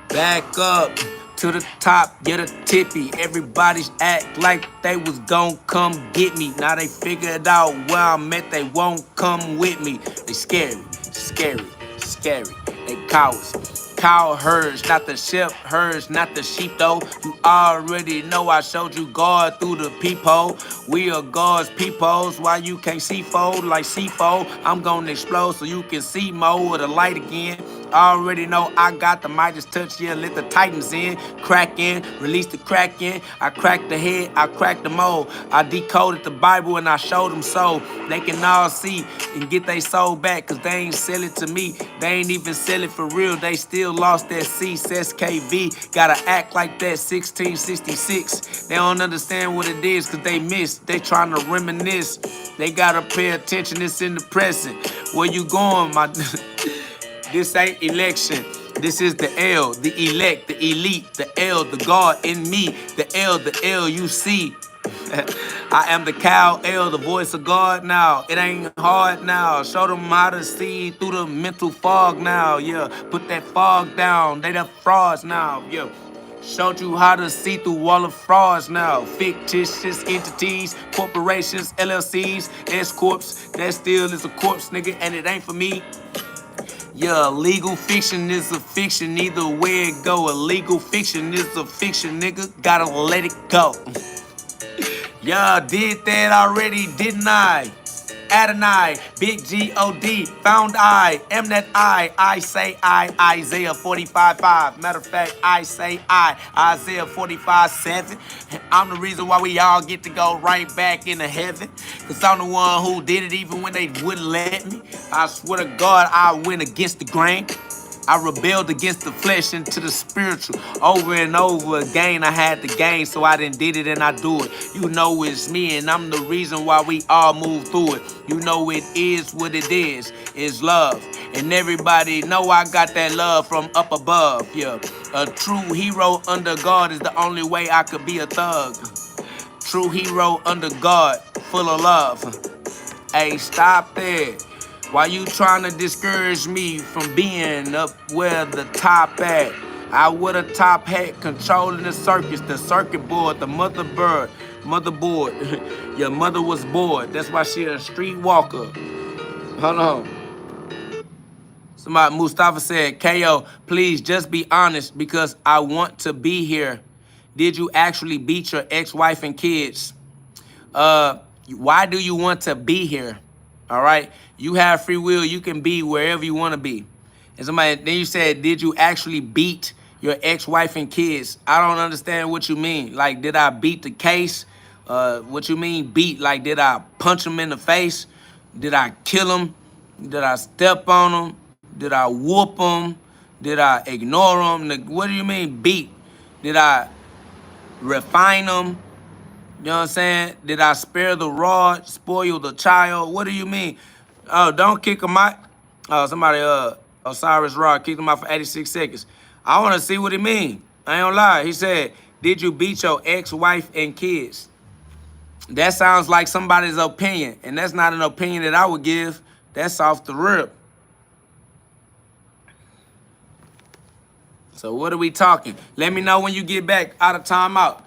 Back up to the top, get a tippy. Everybody's act like they was gon' come get me. Now they figured out where I'm at, they won't come with me. They scary, scary, scary. They cowards. Cow herds, not the sheep herds, not the sheep though. You already know I showed you God through the peephole. We are God's peepholes. Why you can't see fold like C4? I'm gonna explode so you can see more of the light again. I already know I got the Midas touch, yeah, let the Titans in. Crack in, release the crack in. I cracked the head, I cracked the mold. I decoded the Bible and I showed them so they can all see and get their soul back, cause they ain't sell it to me. They ain't even sell it for real. They still lost that CSKV. Gotta act like that 1666. They don't understand what it is cause they missed. They trying to reminisce. They gotta pay attention, it's in the present. Where you going, my... This ain't election. This is the L, the elect, the elite, the L, the God in me, the L you see. I am the cow L, the voice of God now. It ain't hard now. Show them how to see through the mental fog now. Yeah, put that fog down. They the frauds now. Yeah. Showed you how to see through wall of frauds now. Fictitious entities, corporations, LLCs, S-corps. That still is a corpse, nigga, and it ain't for me. Yeah, legal fiction is a fiction, either way it go. A legal fiction is a fiction, nigga, gotta let it go. Yeah, did that already, didn't I? Adonai, big G-O-D, found I, am that I say I, Isaiah 45:5. Matter of fact, I say I, Isaiah 45:7. I'm the reason why we all get to go right back into heaven. Cause I'm the one who did it even when they wouldn't let me. I swear to God, I went against the grain. I rebelled against the flesh into the spiritual. Over and over again, I had to gain, so I done did it and I do it. You know it's me, and I'm the reason why we all move through it. You know it is what it is. It's love. And everybody know I got that love from up above. Yeah, a true hero under God is the only way I could be a thug. True hero under God, full of love. Hey, stop there. Why you trying to discourage me from being up where the top at? I wore the top hat controlling the circus, the circuit board, the motherboard. Your mother was bored. That's why she a street walker. Hold on. Somebody, Mustafa said, KO, please just be honest because I want to be here. Did you actually beat your ex-wife and kids? Why do you want to be here? All right. You have free will. You can be wherever you want to be. And somebody, then you said, did you actually beat your ex-wife and kids? I don't understand what you mean. Like, did I beat the case? What you mean beat? Like, did I punch them in the face? Did I kill them? Did I step on them? Did I whoop them? Did I ignore them? What do you mean beat? Did I refine them? You know what I'm saying? Did I spare the rod, spoil the child? What do you mean? Oh, don't kick him out. Oh, somebody, Osiris Rod kicked him out for 86 seconds. I want to see what he mean. I ain't gonna lie. He said, did you beat your ex-wife and kids? That sounds like somebody's opinion, and that's not an opinion that I would give. That's off the rip. So what are we talking? Let me know when you get back out of timeout.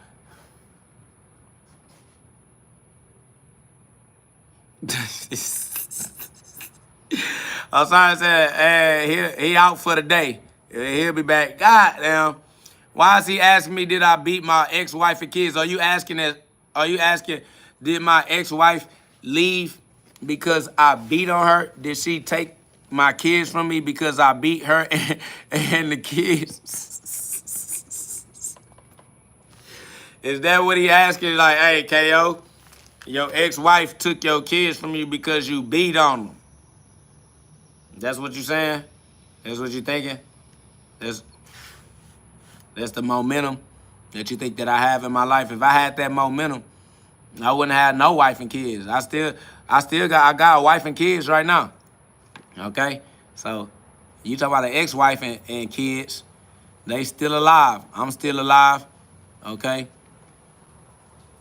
I'm sorry, said, he out for the day. He'll be back. God damn. Why is he asking me, did I beat my ex-wife and kids? Are you asking, did my ex-wife leave because I beat on her? Did she take my kids from me because I beat her and the kids? Is that what he asking? Like, hey, KO, your ex-wife took your kids from you because you beat on them. That's what you saying? That's what you thinking? That's the momentum that you think that I have in my life. If I had that momentum, I wouldn't have no wife and kids. I got a wife and kids right now. Okay? So you talk about an ex-wife and kids, they still alive. I'm still alive. Okay?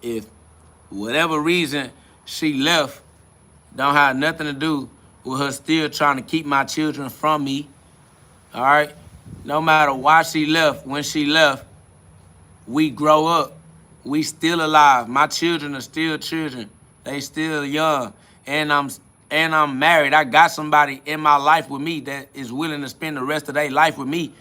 If whatever reason she left don't have nothing to do with her still trying to keep my children from me, all right? No matter why she left, when she left, we grow up. We still alive. My children are still children. They still young. And I'm married. I got somebody in my life with me that is willing to spend the rest of their life with me.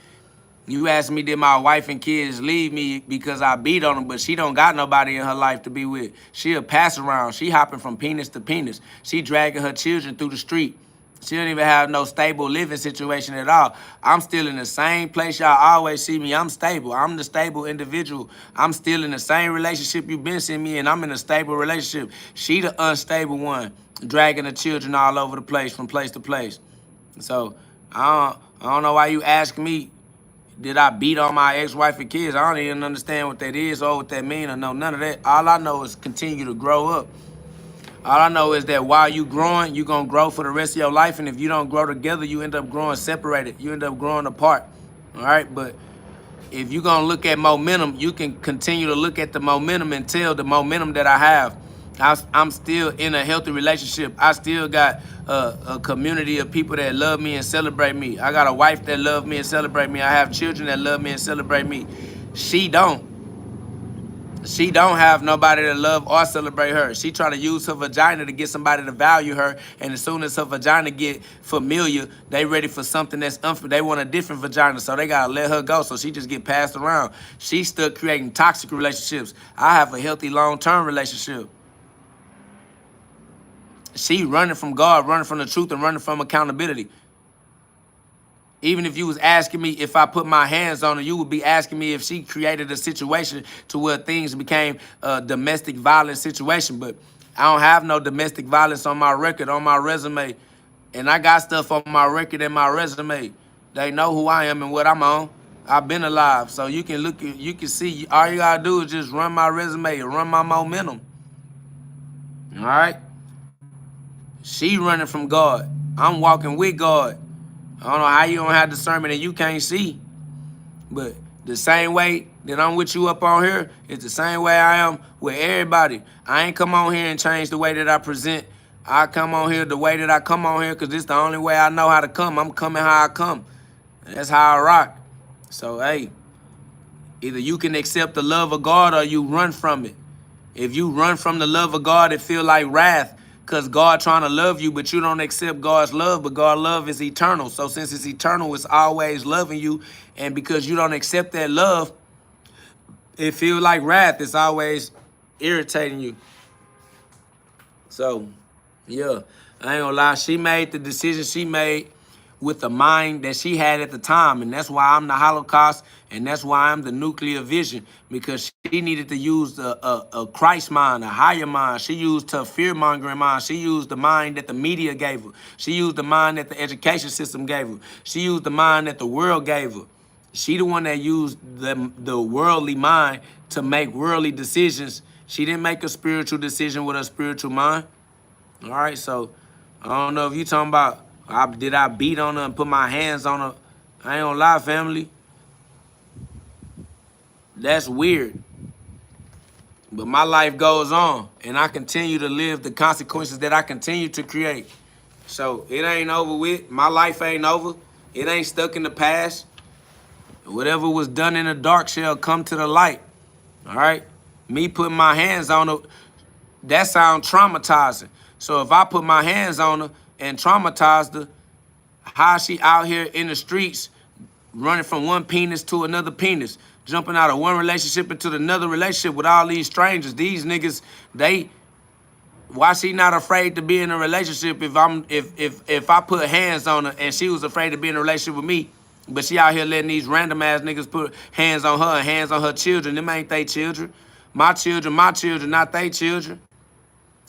You asked me, did my wife and kids leave me because I beat on them, but she don't got nobody in her life to be with. She a pass around. She hopping from penis to penis. She dragging her children through the street. She don't even have no stable living situation at all. I'm still in the same place y'all always see me. I'm stable. I'm the stable individual. I'm still in the same relationship you've been seeing me in. I'm in a stable relationship. She the unstable one, dragging the children all over the place from place to place. So I don't know why you ask me, did I beat on my ex-wife and kids? I don't even understand what that is or what that means or know none of that. All I know is continue to grow up. All I know is that while you growing, you're going to grow for the rest of your life. And if you don't grow together, you end up growing separated. You end up growing apart. All right? But if you're going to look at momentum, you can continue to look at the momentum and tell the momentum that I have. I'm still in a healthy relationship. I still got a community of people that love me and celebrate me. I got a wife that loves me and celebrate me. I have children that love me and celebrate me. She don't. She don't have nobody to love or celebrate her. She trying to use her vagina to get somebody to value her. And as soon as her vagina get familiar, they ready for something that's they want a different vagina. So they got to let her go. So she just get passed around. She's still creating toxic relationships. I have a healthy long-term relationship. She running from God, running from the truth, and running from accountability. Even if you was asking me if I put my hands on her, you would be asking me if she created a situation to where things became a domestic violence situation. But I don't have no domestic violence on my record, on my resume. And I got stuff on my record and my resume. They know who I am and what I'm on. I've been alive. So you can look, you can see, all you gotta do is just run my resume and run my momentum. All right? She running from God. I'm walking with God. I don't know how you don't have discernment and you can't see. But the same way that I'm with you up on here is the same way I am with everybody. I ain't come on here and change the way that I present. I come on here the way that I come on here because this the only way I know how to come. I'm coming how I come. That's how I rock. So, hey, either you can accept the love of God or you run from it. If you run from the love of God, it feel like wrath because God trying to love you, but you don't accept God's love, but God's love is eternal. So since it's eternal, it's always loving you. And because you don't accept that love, it feel like wrath. It's always irritating you. So, yeah, I ain't gonna lie. She made the decision she made with the mind that she had at the time. And that's why I'm the Holocaust. And that's why I'm the nuclear vision. Because she needed to use a Christ mind, a higher mind. She used her fear-mongering mind. She used the mind that the media gave her. She used the mind that the education system gave her. She used the mind that the world gave her. She the one that used the worldly mind to make worldly decisions. She didn't make a spiritual decision with her spiritual mind. All right, so I don't know if you talking about did I beat on her and put my hands on her. I ain't gonna lie, family. That's weird. But my life goes on, and I continue to live the consequences that I continue to create. So it ain't over with. My life ain't over. It ain't stuck in the past. Whatever was done in the dark shall come to the light. All right? Me putting my hands on her, that sounds traumatizing. So if I put my hands on her and traumatized her, how she out here in the streets running from one penis to another penis, jumping out of one relationship into another relationship with all these strangers. These niggas, why she not afraid to be in a relationship if I put hands on her and she was afraid to be in a relationship with me, but she out here letting these random ass niggas put hands on her and hands on her children. Them ain't they children. My children, not they children.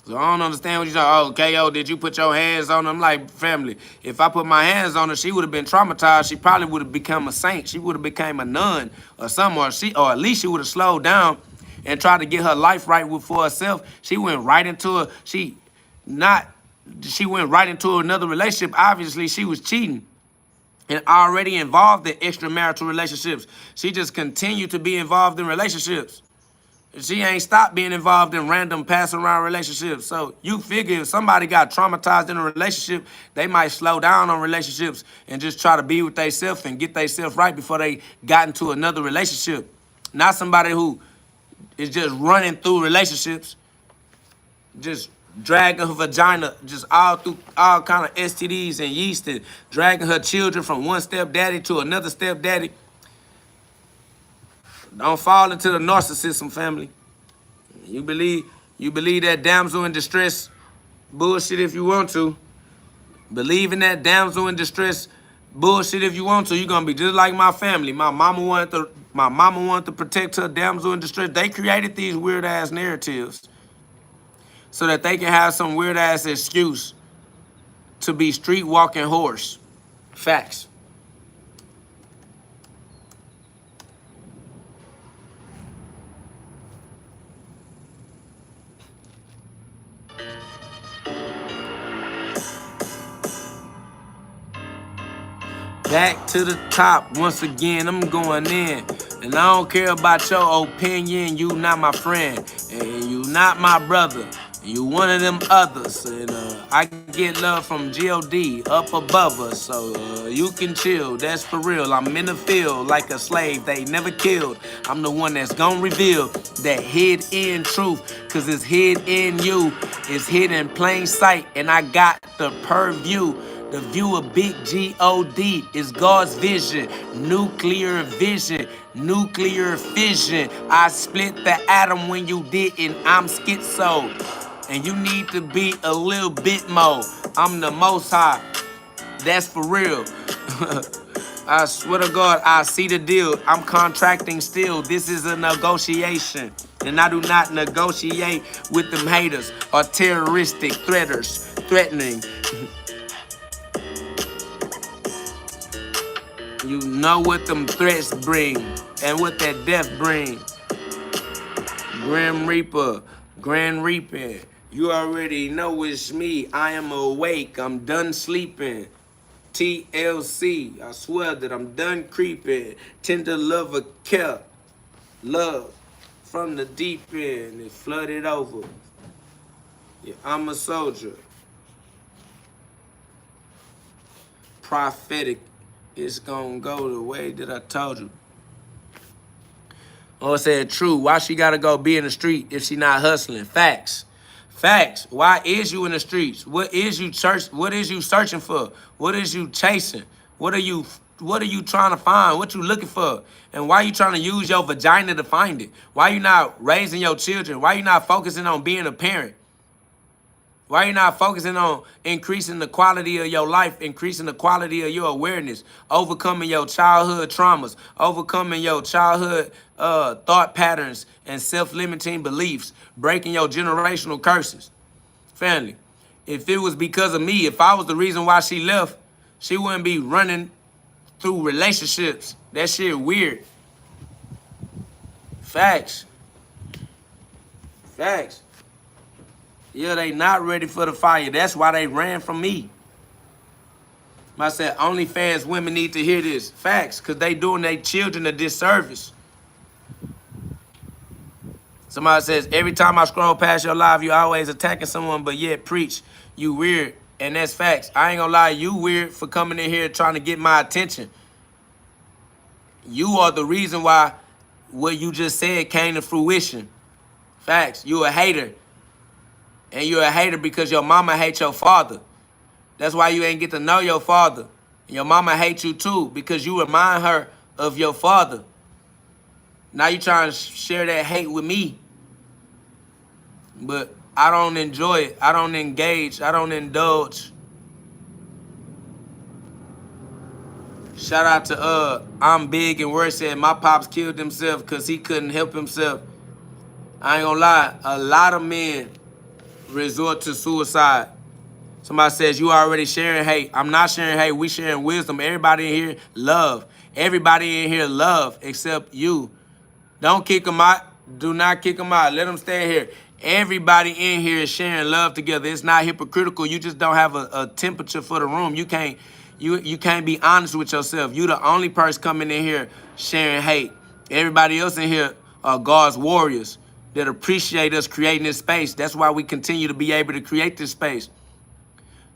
So I don't understand what you talking. Oh, KO, did you put your hands on her? I'm like, family, if I put my hands on her, she would have been traumatized. She probably would have become a saint. She would have became a nun or something, or at least she would have slowed down and tried to get her life right for herself. She went right into another relationship. Obviously, she was cheating and already involved in extramarital relationships. She just continued to be involved in relationships. She ain't stopped being involved in random pass around relationships. So you figure if somebody got traumatized in a relationship, they might slow down on relationships and just try to be with themselves and get themselves right before they got into another relationship. Not somebody who is just running through relationships, just dragging her vagina, just all through all kind of STDs and yeast, and dragging her children from one stepdaddy to another stepdaddy. Don't fall into the narcissism, family. You believe that damsel in distress bullshit if you want to. Believe in that damsel in distress bullshit if you want to. You're gonna be just like my family. My mama wanted to protect her damsel in distress. They created these weird ass narratives so that they can have some weird ass excuse to be street walking horse. Facts. Back to the top, once again, I'm going in. And I don't care about your opinion, you not my friend. And you not my brother. You one of them others. And I get love from GhOD up above us. So you can chill, that's for real. I'm in the field like a slave they never killed. I'm the one that's gonna reveal that hid in truth. Cause it's hid in you. It's hid in plain sight. And I got the purview. The view of big GhOD is God's vision, nuclear vision, nuclear fission. I split the atom when you didn't, I'm schizo. And you need to be a little bit more. I'm the most high, that's for real. I swear to God, I see the deal. I'm contracting still, this is a negotiation. And I do not negotiate with them haters or terroristic threatening. You know what them threats bring and what that death bring. Grim Reaper, Grand Reaping. You already know it's me. I am awake. I'm done sleeping. TLC. I swear that I'm done creeping. Tender lover care. Love from the deep end. It flooded over. Yeah, I'm a soldier. Prophetic. it's gonna go the way that I told you. Oh, it said true. Why she gotta go be in the street if she not hustling? Facts. Facts. Why is you in the streets? What is you searching for? What is you chasing? What are you trying to find? What you looking for? And why you trying to use your vagina to find it? Why you not raising your children? Why you not focusing on being a parent? Why you not focusing on increasing the quality of your life, increasing the quality of your awareness, overcoming your childhood traumas, overcoming your childhood thought patterns and self-limiting beliefs, breaking your generational curses? Family, if it was because of me, if I was the reason why she left, she wouldn't be running through relationships. That shit weird. Facts. Facts. Yeah, they not ready for the fire. That's why they ran from me. I said, OnlyFans women need to hear this. Facts, because they doing their children a disservice. Somebody says, every time I scroll past your live, you always attacking someone, but yet preach. You weird, and that's facts. I ain't gonna lie, you weird for coming in here trying to get my attention. You are the reason why what you just said came to fruition. Facts, you a hater. And you're a hater because your mama hates your father. That's why you ain't get to know your father. And your mama hates you too because you remind her of your father. Now you trying to share that hate with me. But I don't enjoy it. I don't engage. I don't indulge. Shout out to I'm Big and Word said my pops killed himself because he couldn't help himself. I ain't gonna lie. A lot of men resort to suicide. Somebody says you already sharing hate. I'm not sharing hate. We sharing wisdom. Everybody in here love. Everybody in here love except you. Don't kick them out. Do not kick them out. Let them stay here. Everybody in here is sharing love together. It's not hypocritical. You just don't have a temperature for the room. You can't be honest with yourself. You the only person coming in here sharing hate. Everybody else in here are God's warriors that appreciate us creating this space. That's why we continue to be able to create this space.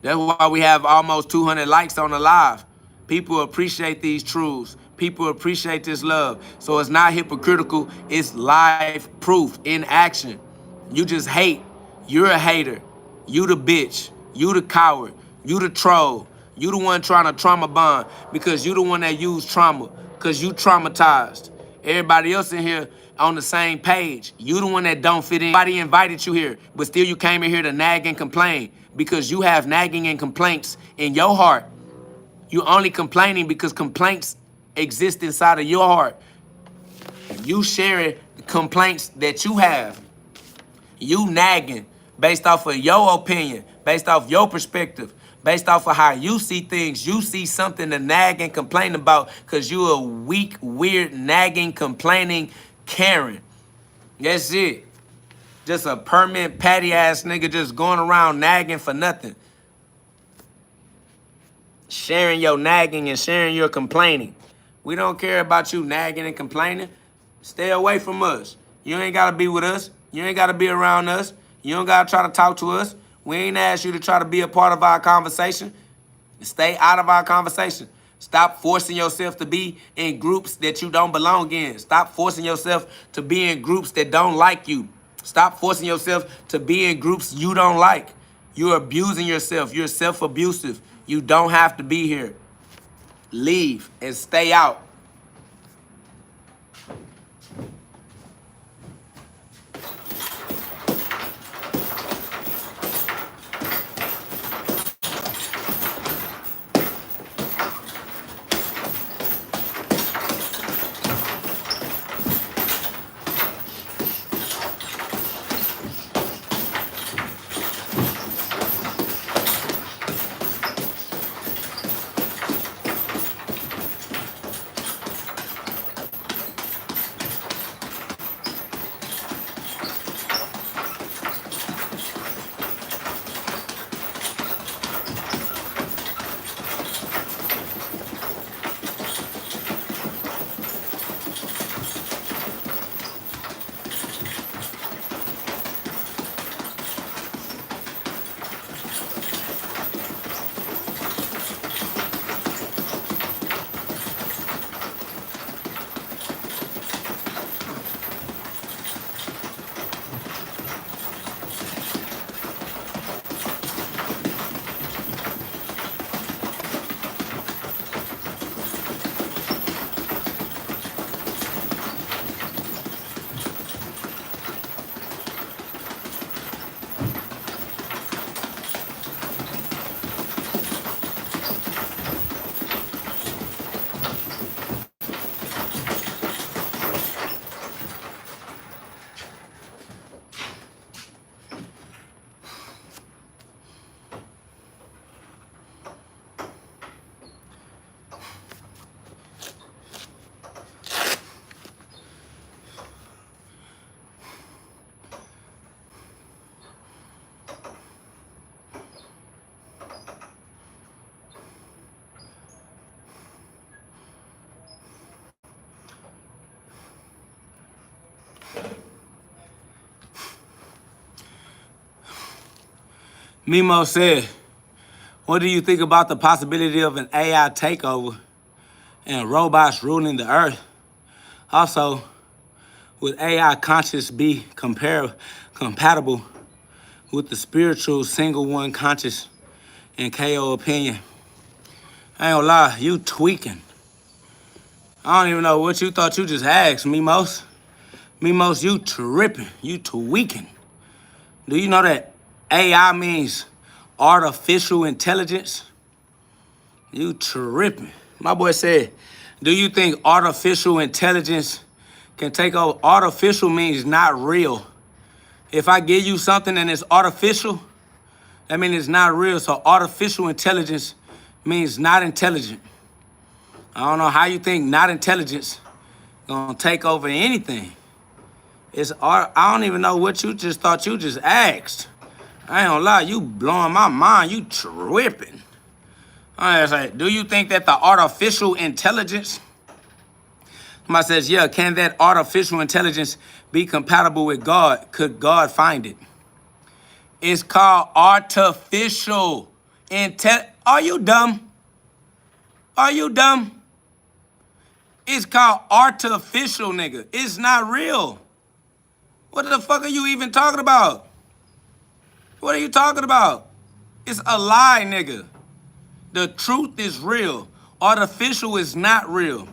That's why we have almost 200 likes on the live. People appreciate these truths. People appreciate this love. So it's not hypocritical. It's live proof in action. You just hate. You're a hater. You the bitch. You the coward. You the troll. You the one trying to trauma bond because you the one that used trauma because you traumatized. Everybody else in here on the same page. You the one that don't fit in. Nobody invited you here, but still you came in here to nag and complain because you have nagging and complaints in your heart. You only complaining because complaints exist inside of your heart. You sharing complaints that you have. You nagging based off of your opinion, based off your perspective, based off of how you see things. You see something to nag and complain about because you a weak, weird, nagging, complaining Karen. That's it. Just a permanent patty ass nigga just going around nagging for nothing. Sharing your nagging and sharing your complaining. We don't care about you nagging and complaining. Stay away from us. You ain't got to be with us. You ain't got to be around us. You don't got to try to talk to us. We ain't asked you to try to be a part of our conversation. Stay out of our conversation. Stop forcing yourself to be in groups that you don't belong in. Stop forcing yourself to be in groups that don't like you. Stop forcing yourself to be in groups you don't like. You're abusing yourself. You're self-abusive. You don't have to be here. Leave and stay out. Mimo said, what do you think about the possibility of an AI takeover and robots ruling the earth? Also, would AI conscious be compatible with the spiritual single one conscious in KO opinion? I ain't gonna lie, you tweaking. I don't even know what you thought you just asked, Mimos. Mimos, you tripping, you tweaking. Do you know that AI means artificial intelligence? You tripping. My boy said, do you think artificial intelligence can take over? Artificial means not real. If I give you something and it's artificial, that means it's not real. So artificial intelligence means not intelligent. I don't know how you think not intelligence gonna take over anything. I don't even know what you just thought you just asked. I ain't gonna lie, you blowing my mind, you tripping. I was like, do you think that the artificial intelligence, somebody says, yeah, can that artificial intelligence be compatible with God? Could God find it? It's called artificial intelligence. Are you dumb? Are you dumb? It's called artificial, nigga. It's not real. What the fuck are you even talking about? What are you talking about? It's a lie, nigga. The truth is real. Artificial is not real.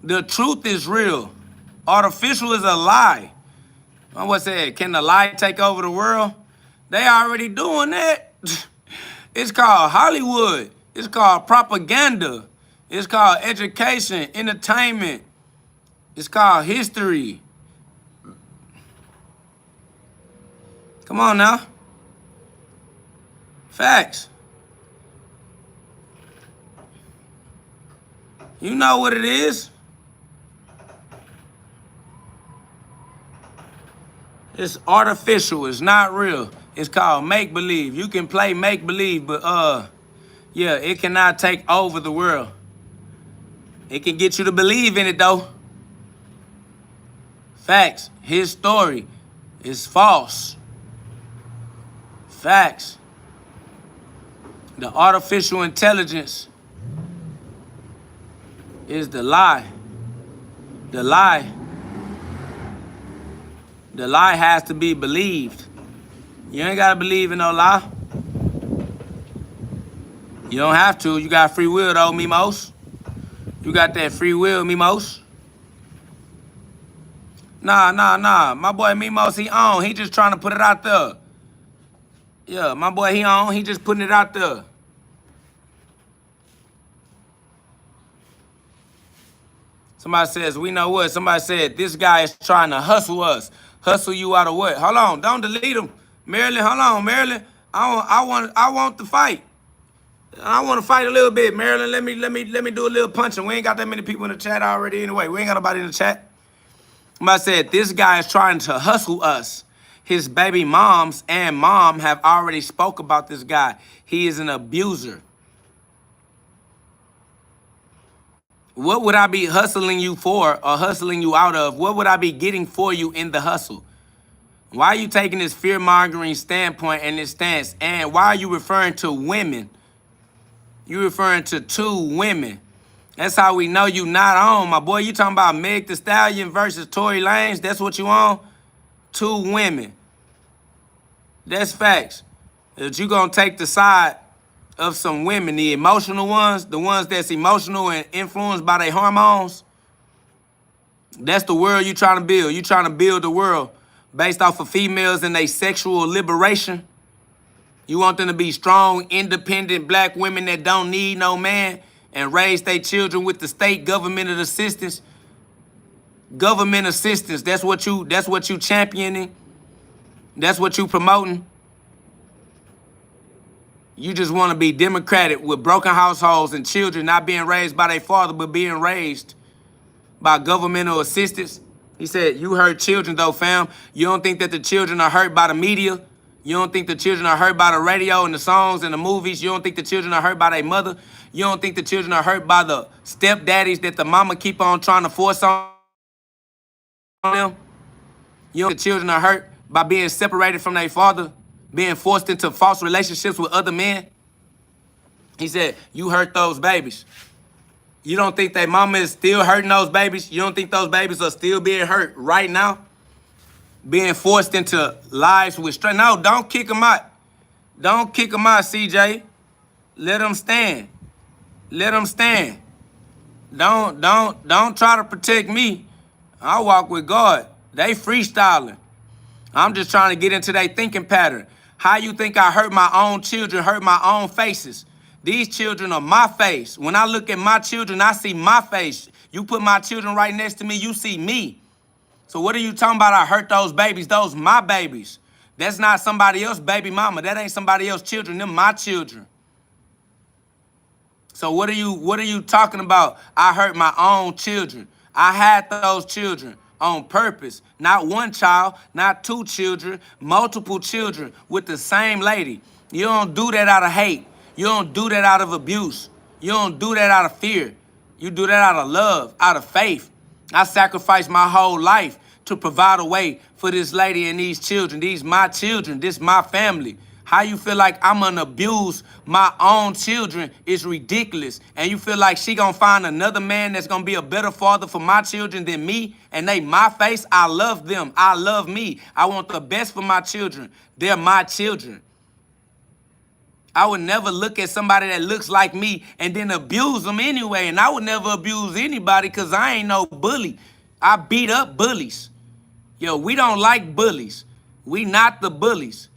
The truth is real. Artificial is a lie. What's that? Can the lie take over the world? They already doing that. It's called Hollywood. It's called propaganda. It's called education, entertainment. It's called history. Come on now. Facts. You know what it is. It's artificial. It's not real. It's called make-believe. You can play make-believe, but yeah, it cannot take over the world. It can get you to believe in it, though. Facts. His story is false. Facts. The artificial intelligence is the lie. The lie. The lie has to be believed. You ain't gotta believe in no lie. You don't have to. You got free will though, Mimos. You got that free will, Mimos. Nah. My boy Mimos, he on. He just trying to put it out there. Yeah, my boy, he on. He just putting it out there. Somebody says, we know what? Somebody said, this guy is trying to hustle us. Hustle you out of what? Hold on, don't delete him. Marilyn, hold on, Marilyn. I want to fight. I want to fight a little bit, Marilyn. Let me do a little punching. We ain't got that many people in the chat already anyway. We ain't got nobody in the chat. Somebody said, this guy is trying to hustle us. His baby moms and mom have already spoke about this guy. He is an abuser. What would I be hustling you for or hustling you out of? What would I be getting for you in the hustle? Why are you taking this fear-mongering standpoint and this stance? And why are you referring to women? You referring to two women. That's how we know you not on, my boy. You talking about Meg Thee Stallion versus Tory Lanez? That's what you on? Two women. That's facts. That you gonna take the side of some women, the emotional ones, the ones that's emotional and influenced by their hormones. That's the world you trying to build. You trying to build the world based off of females and their sexual liberation. You want them to be strong, independent black women that don't need no man and raise their children with the state government assistance. Government assistance, that's what you championing. That's what you promoting. You just want to be democratic with broken households and children not being raised by their father, but being raised by governmental assistance. He said, you hurt children though, fam. You don't think that the children are hurt by the media? You don't think the children are hurt by the radio and the songs and the movies? You don't think the children are hurt by their mother? You don't think the children are hurt by the stepdaddies that the mama keep on trying to force on them? You don't think the children are hurt by being separated from their father being forced into false relationships with other men. He said, you hurt those babies. You don't think that mama is still hurting those babies? You don't think those babies are still being hurt right now? Being forced into lives with strength. No, don't kick them out. Don't kick them out, CJ. Let them stand. Let them stand. Don't try to protect me. I walk with God. They freestyling. I'm just trying to get into their thinking pattern. How you think I hurt my own children, hurt my own faces? These children are my face. When I look at my children, I see my face. You put my children right next to me, you see me. So what are you talking about? I hurt those babies. Those my babies. That's not somebody else's baby mama. That ain't somebody else's children. Them my children. So what are you talking about? I hurt my own children. I had those children on purpose. Not one child, not two children, multiple children with the same lady. You don't do that out of hate. You don't do that out of abuse. You don't do that out of fear. You do that out of love, out of faith. I sacrificed my whole life to provide a way for this lady and these children. These my children. This my family. How you feel like I'm gonna abuse my own children is ridiculous. And you feel like she gonna find another man that's gonna be a better father for my children than me, and they my face? I love them. I love me. I want the best for my children. They're my children. I would never look at somebody that looks like me and then abuse them anyway. And I would never abuse anybody because I ain't no bully. I beat up bullies. Yo, we don't like bullies. We not the bullies.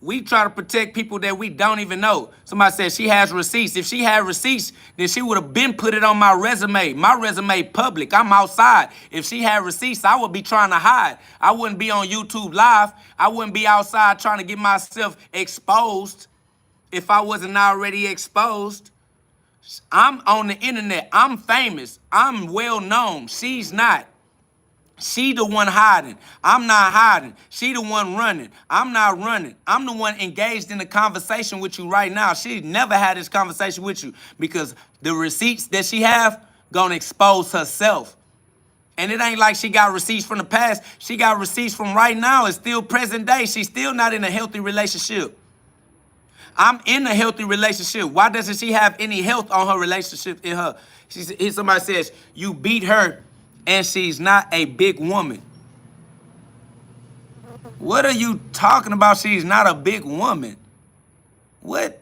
We try to protect people that we don't even know. Somebody said she has receipts. If she had receipts, then she would have been put it on my resume. My resume public. I'm outside. If she had receipts, I would be trying to hide. I wouldn't be on YouTube Live. I wouldn't be outside trying to get myself exposed if I wasn't already exposed. I'm on the internet. I'm famous. I'm well known. She's not. She the one hiding. I'm not hiding. She the one running. I'm not running. I'm the one engaged in the conversation with you right now. She never had this conversation with you because the receipts that she have gonna expose herself. And it ain't like she got receipts from the past. She got receipts from right now. It's still present day. She's still not in a healthy relationship. I'm in a healthy relationship. Why doesn't she have any health on her relationship in her? Somebody says, you beat her and she's not a big woman. What are you talking about? She's not a big woman. What?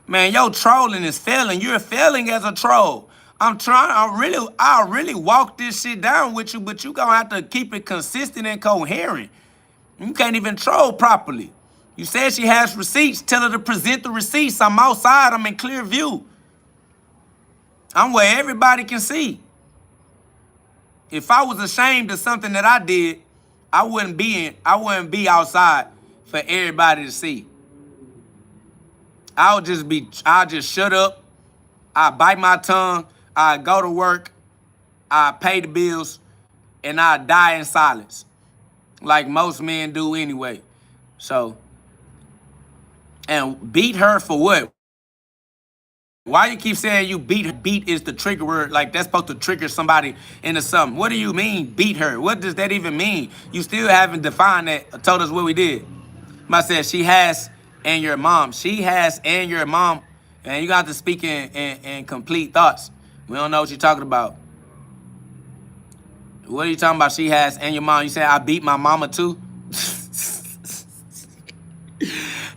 Man, your trolling is failing. You're failing as a troll. I'll really walk this shit down with you, but you gonna have to keep it consistent and coherent. You can't even troll properly. You said she has receipts. Tell her to present the receipts. I'm outside. I'm in clear view. I'm where everybody can see. If I was ashamed of something that I did, I wouldn't be outside for everybody to see. I'll just shut up. I bite my tongue. I go to work. I pay the bills, and I die in silence, like most men do anyway. So, and beat her for what? Why you keep saying you beat her? Beat is the trigger word, like that's supposed to trigger somebody into something. What do you mean, beat her? What does that even mean? You still haven't defined that, told us what we did. I said she has and your mom. She has and your mom. And you got to speak in complete thoughts. We don't know what you're talking about. What are you talking about? She has and your mom. You say I beat my mama too?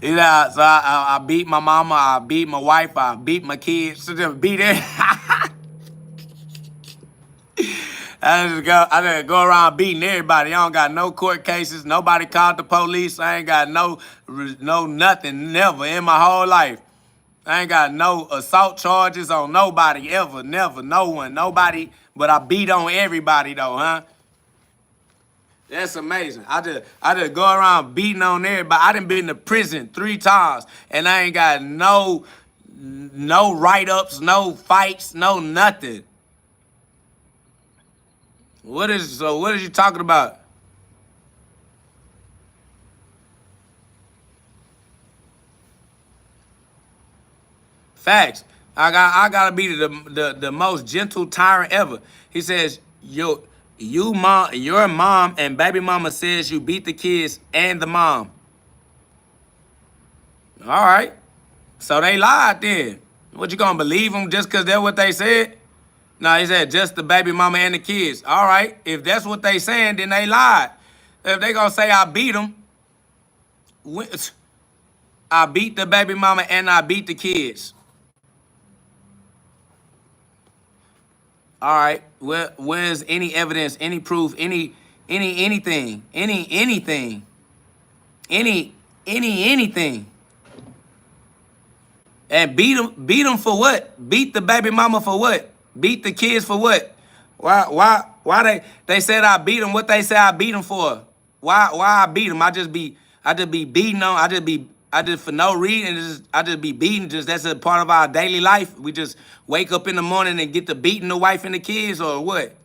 You know, so I beat my mama, I beat my wife, I beat my kids. So just beat it. I just go around beating everybody. I don't got no court cases. Nobody called the police. I ain't got no nothing, never in my whole life. I ain't got no assault charges on nobody ever, never, no one, nobody. But I beat on everybody though, huh? That's amazing. I just go around beating on everybody. I done been to prison 3 times, and I ain't got no write-ups, no fights, no nothing. What is you talking about? Facts. I gotta be the most gentle tyrant ever. He says, your mom and baby mama says you beat the kids and the mom. All right. So they lied then. What, you gonna believe them just because that's what they said? No, he said just the baby mama and the kids. All right. If that's what they saying, then they lied. If they gonna say I beat them, I beat the baby mama and I beat the kids. All right. Where's any evidence, any proof, anything, anything? And beat them for what? Beat the baby mama for what? Beat the kids for what? Why they said I beat them? What they say I beat them for? Why I beat them? I just be beating them. I just for no reason. I just be beating. Just that's a part of our daily life. We just wake up in the morning and get to beating the wife and the kids, or what?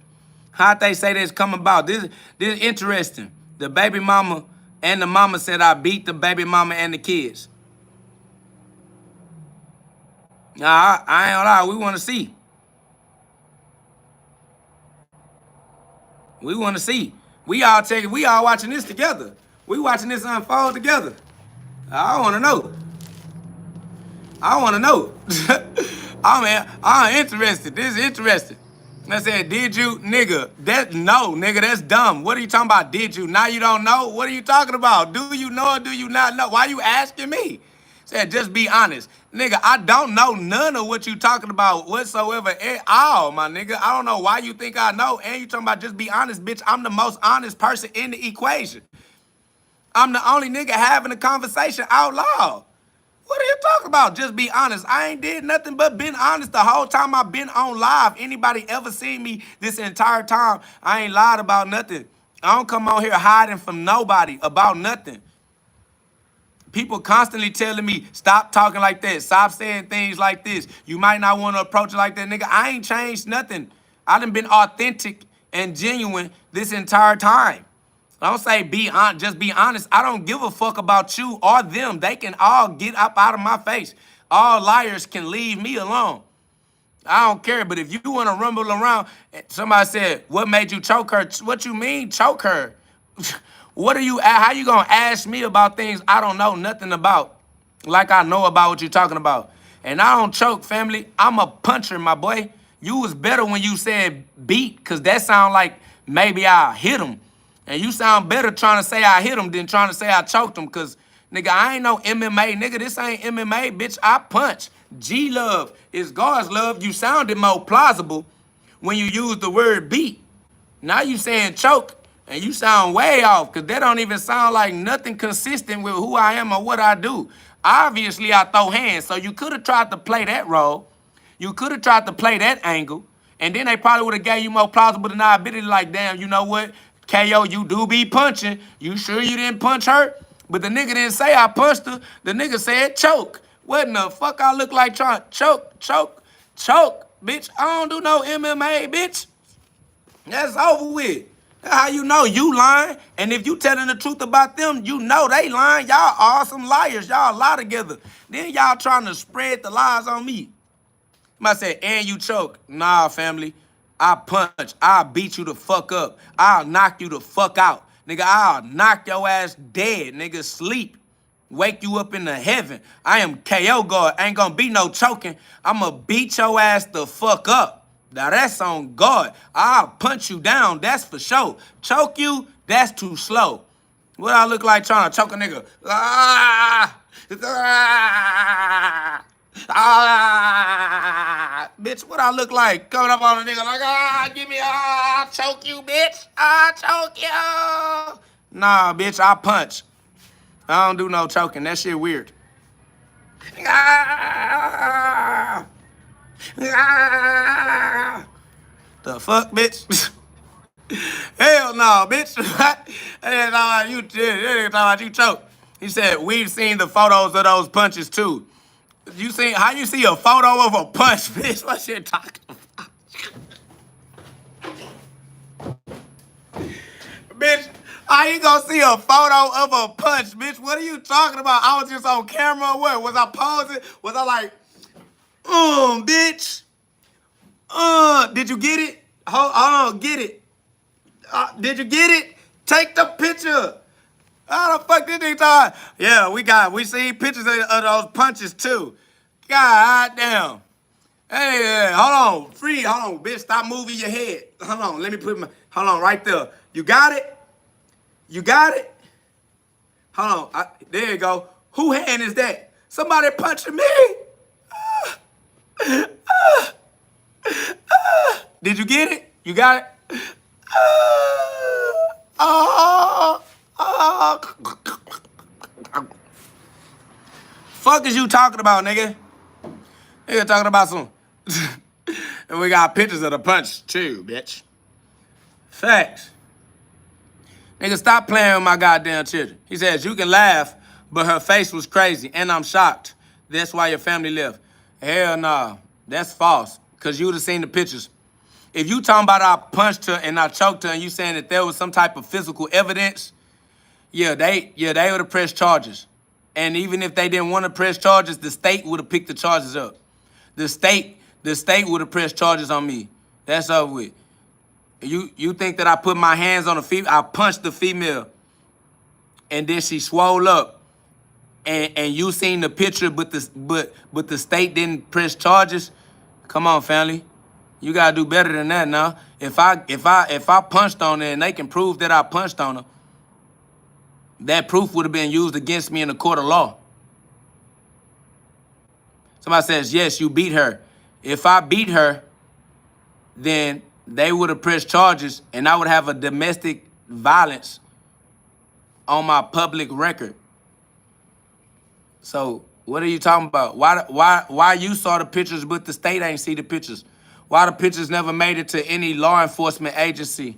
How'd they say this come about? This is interesting. The baby mama and the mama said I beat the baby mama and the kids. Nah, I ain't gonna lie. We want to see. We want to see. We all watching this together. We watching this unfold together. I want to know. I'm interested. This is interesting. I said, did you, nigga? Nigga, that's dumb. What are you talking about? Did you? Now you don't know? What are you talking about? Do you know or do you not know? Why you asking me? Said, just be honest. Nigga, I don't know none of what you talking about whatsoever at all, my nigga. I don't know why you think I know. And you talking about just be honest, bitch. I'm the most honest person in the equation. I'm the only nigga having a conversation out loud. What are you talking about? Just be honest. I ain't did nothing but been honest the whole time I've been on live. Anybody ever seen me this entire time? I ain't lied about nothing. I don't come on here hiding from nobody about nothing. People constantly telling me, stop talking like that. Stop saying things like this. You might not want to approach it like that, nigga. I ain't changed nothing. I done been authentic and genuine this entire time. I don't say just be honest. I don't give a fuck about you or them. They can all get up out of my face. All liars can leave me alone. I don't care. But if you want to rumble around, somebody said, what made you choke her? What you mean choke her? How you gonna ask me about things I don't know nothing about, like I know about what you're talking about? And I don't choke, family. I'm a puncher, my boy. You was better when you said beat, because that sound like maybe I hit him. And you sound better trying to say I hit him than trying to say I choked him, because, nigga, I ain't no MMA. Nigga, this ain't MMA, bitch. I punch. G-love is God's love. You sounded more plausible when you used the word beat. Now you saying choke. And you sound way off, because that don't even sound like nothing consistent with who I am or what I do. Obviously, I throw hands, so you could have tried to play that role. You could have tried to play that angle, and then they probably would have gave you more plausible deniability, like, damn, you know what? KO, you do be punching. You sure you didn't punch her? But the nigga didn't say I punched her. The nigga said choke. What in the fuck I look like trying to choke, bitch? I don't do no MMA, bitch. That's over with. How you know you lying? And if you telling the truth about them, you know they lying. Y'all are some liars. Y'all lie together. Then y'all trying to spread the lies on me. I said, and you choke. Nah, family. I punch. I'll beat you the fuck up. I'll knock you the fuck out. Nigga, I'll knock your ass dead. Nigga, sleep. Wake you up into heaven. I am KO God. Ain't gonna be no choking. I'ma beat your ass the fuck up. Now that's on God. I'll punch you down, that's for sure. Choke you, that's too slow. What I look like trying to choke a nigga? Bitch, what I look like? Coming up on a nigga like, give me, I'll choke you, bitch. I'll choke you. Nah, bitch, I punch. I don't do no choking. That shit weird. The fuck, bitch? Hell no, bitch. That ain't talking about you choke. He said, we've seen the photos of those punches too. How you see a photo of a punch, bitch? What you talking about? Bitch, how you gonna see a photo of a punch, bitch? What are you talking about? I was just on camera or what? Was I posing? Was I like, bitch? Did you get it? Hold on, get it. Did you get it? Take the picture. How the fuck did they talk? Yeah, we seen pictures of those punches too. God damn. Hey, hold on, bitch, stop moving your head. Hold on, let me hold on, right there. You got it? You got it? Hold on, there you go. Who hand is that? Somebody punching me? Did you get it? You got it? Fuck is you talking about, nigga? Nigga talking about some... And we got pictures of the punch, too, bitch. Facts. Nigga, stop playing with my goddamn children. He says, you can laugh, but her face was crazy, and I'm shocked. That's why your family left. Hell nah. That's false, because you would have seen the pictures. If you talking about I punched her and I choked her and you saying that there was some type of physical evidence, they would have pressed charges. And even if they didn't want to press charges, the state would have picked the charges up. The state would have pressed charges on me. That's over with. You think that I put my hands on a female? I punched the female, and then she swole up, and you seen the picture, but the state didn't press charges. Come on, family, you gotta do better than that now. If I punched on her and they can prove that I punched on her, that proof would have been used against me in the court of law. Somebody says, yes, you beat her. If I beat her, then they would have pressed charges and I would have a domestic violence on my public record. So what are you talking about? Why you saw the pictures but the state ain't see the pictures? Why the pictures never made it to any law enforcement agency?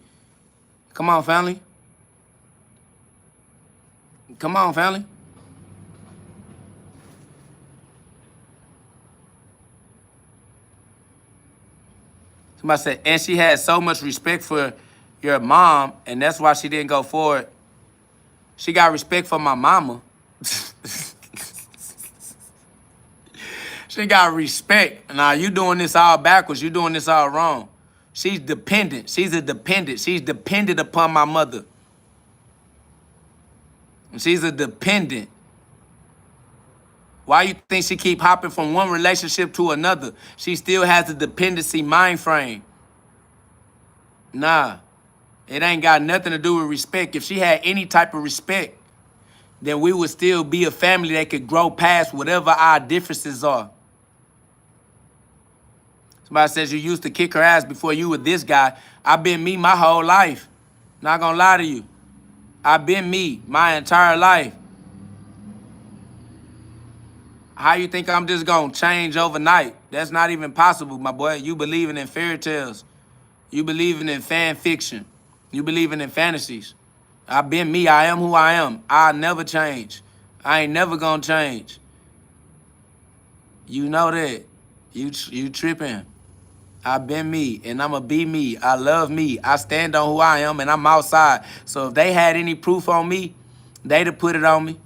Come on, family. Come on, family. Somebody said, and she had so much respect for your mom, and that's why she didn't go forward. She got respect for my mama. She got respect. Now, you doing this all backwards. You doing this all wrong. She's dependent. She's a dependent. She's dependent upon my mother. She's a dependent. Why you think she keep hopping from one relationship to another? She still has a dependency mind frame. Nah, it ain't got nothing to do with respect. If she had any type of respect, then we would still be a family that could grow past whatever our differences are. Somebody says you used to kick her ass before you were this guy. I've been me my whole life. Not gonna lie to you. I've been me my entire life. How you think I'm just gonna change overnight? That's not even possible, my boy. You believing in fairy tales. You believing in fan fiction. You believing in fantasies. I've been me. I am who I am. I'll never change. I ain't never gonna change. You know that. You tripping. I've been me, and I'ma be me. I love me. I stand on who I am, and I'm outside. So if they had any proof on me, they'd have put it on me.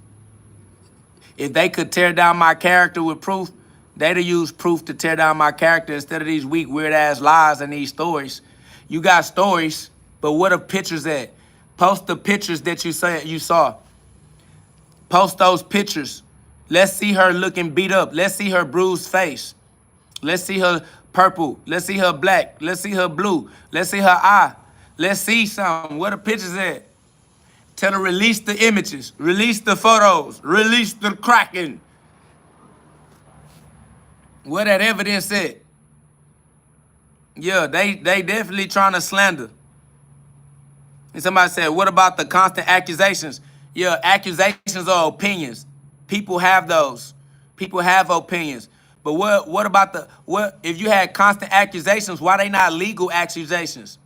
If they could tear down my character with proof, they'd have used proof to tear down my character instead of these weak, weird-ass lies and these stories. You got stories, but what are pictures at? Post the pictures that you saw. Post those pictures. Let's see her looking beat up. Let's see her bruised face. Let's see her purple. Let's see her black. Let's see her blue. Let's see her eye. Let's see something. Where the pictures at? Tell her release the images. Release the photos. Release the cracking. Where that evidence at? Yeah, they definitely trying to slander. And somebody said, what about the constant accusations? Yeah, accusations are opinions. People have those. People have opinions. But what about if you had constant accusations, why they not legal accusations?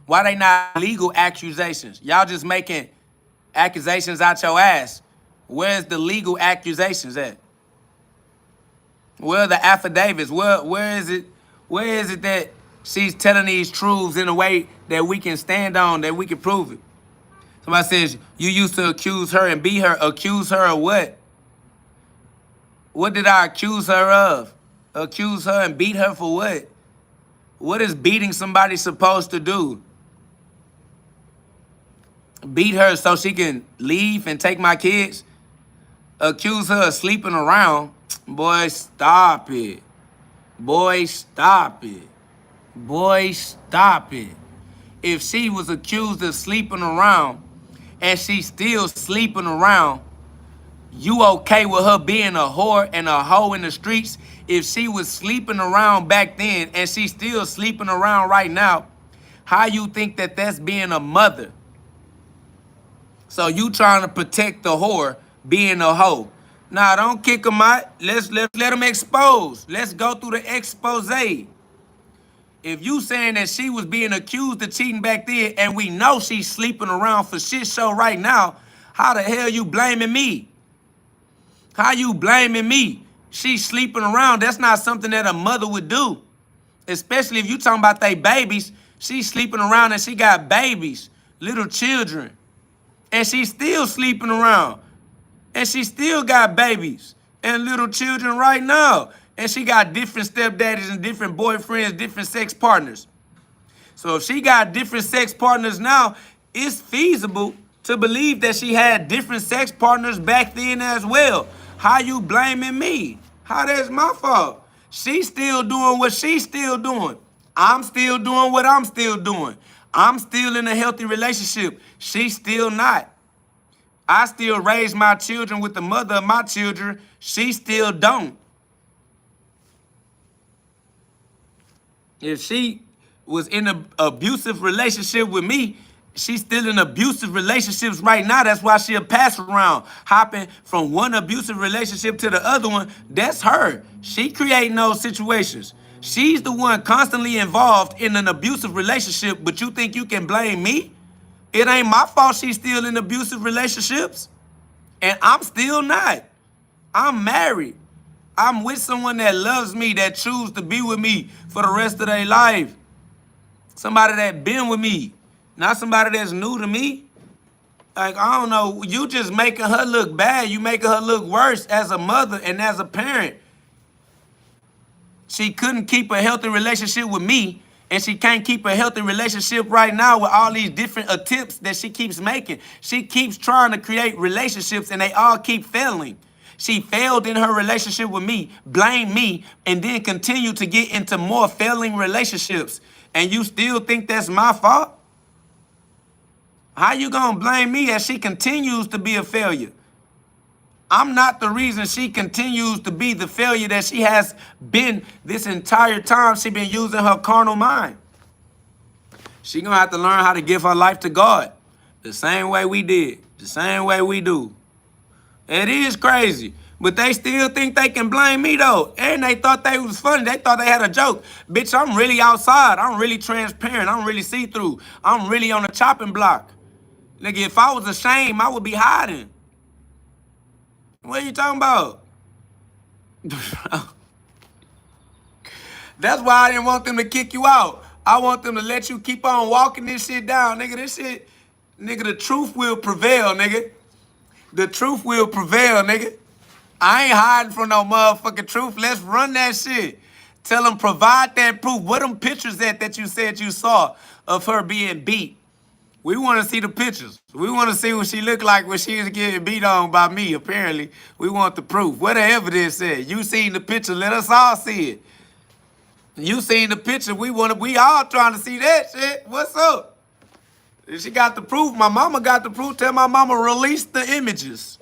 Why they not legal accusations? Y'all just making accusations out your ass. Where's the legal accusations at? Where are the affidavits? Where is it? Where is it that she's telling these truths in a way that we can stand on, that we can prove it? Somebody says, you used to accuse her and beat her. Accuse her of what? What did I accuse her of? Accuse her and beat her for what? What is beating somebody supposed to do? beat her so she can leave and take my kids, accuse her of sleeping around, boy, stop it. Boy, stop it. Boy, stop it. If she was accused of sleeping around and she's still sleeping around, you okay with her being a whore and a hoe in the streets? If she was sleeping around back then and she's still sleeping around right now, how you think that that's being a mother? So you trying to protect the whore being a hoe. Nah, don't kick them out. Let's let them expose. Let's go through the expose. If you saying that she was being accused of cheating back then and we know she's sleeping around for shit show right now, how the hell you blaming me? How you blaming me? She's sleeping around. That's not something that a mother would do. Especially if you talking about they babies. She's sleeping around and she got babies, little children. And she's still sleeping around. And she still got babies and little children right now. And she got different stepdaddies and different boyfriends, different sex partners. So if she got different sex partners now, it's feasible to believe that she had different sex partners back then as well. How you blaming me? How that's my fault? She's still doing what she's still doing. I'm still doing what I'm still doing. I'm still in a healthy relationship. She's still not. I still raise my children with the mother of my children. She still don't. If she was in an abusive relationship with me, she's still in abusive relationships right now. That's why she'll pass around, hopping from one abusive relationship to the other one. That's her. She creating those situations. She's the one constantly involved in an abusive relationship, but you think you can blame me? It ain't my fault she's still in abusive relationships. And I'm still not. I'm married. I'm with someone that loves me, that chooses to be with me for the rest of their life. Somebody that been with me, not somebody that's new to me. Like, I don't know, you just making her look bad. You making her look worse as a mother and as a parent. She couldn't keep a healthy relationship with me, and she can't keep a healthy relationship right now with all these different attempts that she keeps making. She keeps trying to create relationships, and they all keep failing. She failed in her relationship with me, blamed me, and then continued to get into more failing relationships. And you still think that's my fault? How you gonna blame me as she continues to be a failure? I'm not the reason she continues to be the failure that she has been this entire time. She been using her carnal mind. She gonna have to learn how to give her life to God the same way we did, the same way we do. It is crazy, but they still think they can blame me though. And they thought they was funny. They thought they had a joke. Bitch, I'm really outside. I'm really transparent. I'm really see-through. I'm really on the chopping block. Nigga, if I was ashamed, I would be hiding. What are you talking about? That's why I didn't want them to kick you out. I want them to let you keep on walking this shit down. Nigga, this shit, nigga, the truth will prevail, nigga. The truth will prevail, nigga. I ain't hiding from no motherfucking truth. Let's run that shit. Tell them provide that proof. What them pictures that you said you saw of her being beat? We want to see the pictures. We want to see what she looked like when she was getting beat on by me, apparently. We want the proof. What the evidence said? You seen the picture. Let us all see it. You seen the picture. We all trying to see that shit. What's up? She got the proof. My mama got the proof. Tell my mama release the images.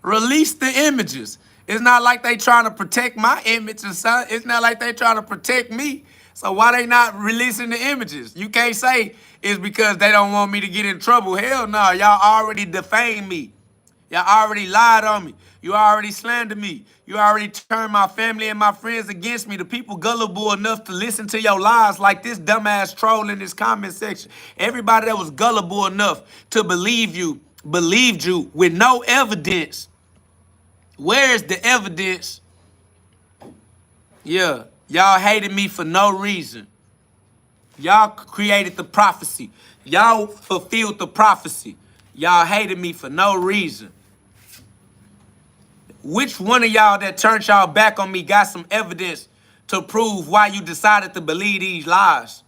Release the images. It's not like they trying to protect my image and son. It's not like they trying to protect me. So why they not releasing the images? You can't say it's because they don't want me to get in trouble. Hell no, y'all already defamed me. Y'all already lied on me. You already slandered me. You already turned my family and my friends against me. The people gullible enough to listen to your lies like this dumbass troll in this comment section. Everybody that was gullible enough to believe you, believed you with no evidence. Where's the evidence? Yeah, y'all hated me for no reason. Y'all created the prophecy. Y'all fulfilled the prophecy. Y'all hated me for no reason. Which one of y'all that turned y'all back on me got some evidence to prove why you decided to believe these lies?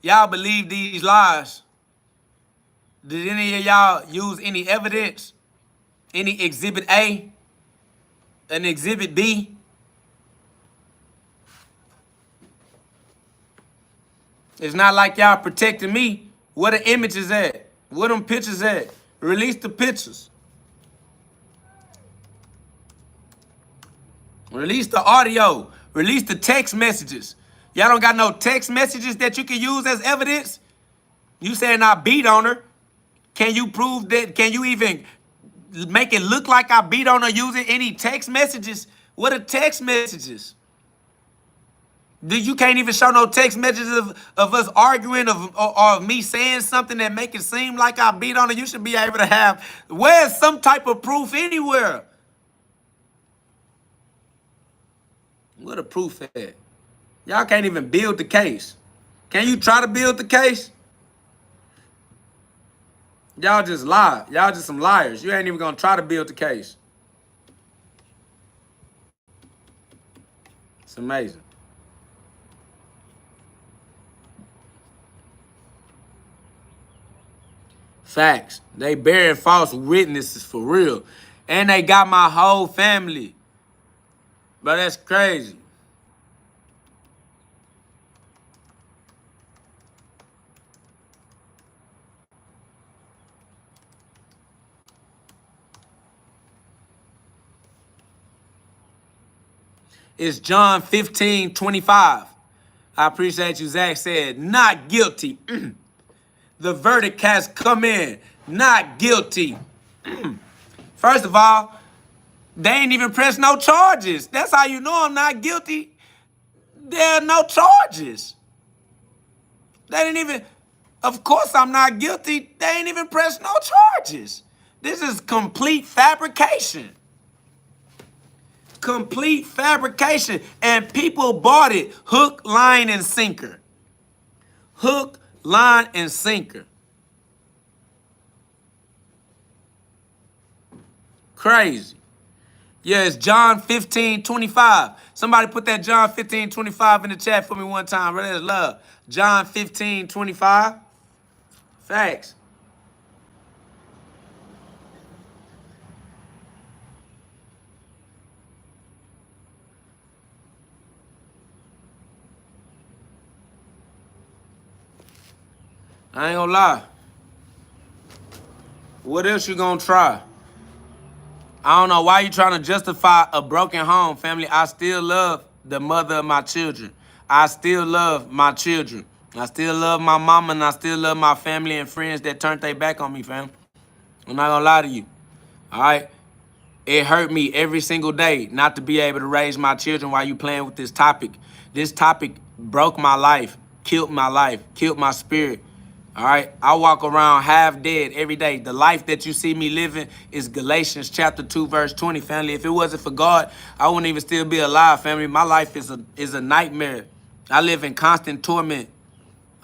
Y'all believe these lies. Did any of y'all use any evidence? Any exhibit A? An exhibit B? It's not like y'all protecting me. Where the images at? Where them pictures at? Release the pictures. Release the audio. Release the text messages. Y'all don't got no text messages that you can use as evidence? You saying I beat on her. Can you prove that? Can you even make it look like I beat on her using any text messages? What are text messages? You can't even show no text messages of us arguing or of me saying something that make it seem like I beat on her. You should be able to have, where's some type of proof anywhere? Where the proof at? Y'all can't even build the case. Can you try to build the case? Y'all just lie. Y'all just some liars. You ain't even gonna try to build the case. It's amazing. Facts. They bearing false witnesses for real. And they got my whole family. But that's crazy. It's John 15:25. I appreciate you, Zach said, not guilty. The verdict has come in, not guilty. First of all, they ain't even pressed no charges. That's how you know I'm not guilty. There are no charges. They didn't even, of course I'm not guilty. They ain't even pressed no charges. This is complete fabrication. Complete fabrication. And people bought it hook, line, and sinker. Hook, line, and sinker. Crazy. Yeah, it's John 15:25. Somebody put that John 15:25 in the chat for me one time. Brother, that's love. John 15:25. Facts. I ain't gonna lie. What else you gonna try? I don't know why you trying to justify a broken home, family. I still love the mother of my children. I still love my children. I still love my mama, and I still love my family and friends that turned their back on me, fam. I'm not gonna lie to you. All right? It hurt me every single day not to be able to raise my children while you playing with this topic. This topic broke my life, killed my spirit. All right, I walk around half dead every day. The life that you see me living is Galatians chapter 2, verse 20, family. If it wasn't for God, I wouldn't even still be alive, family. My life is a nightmare. I live in constant torment.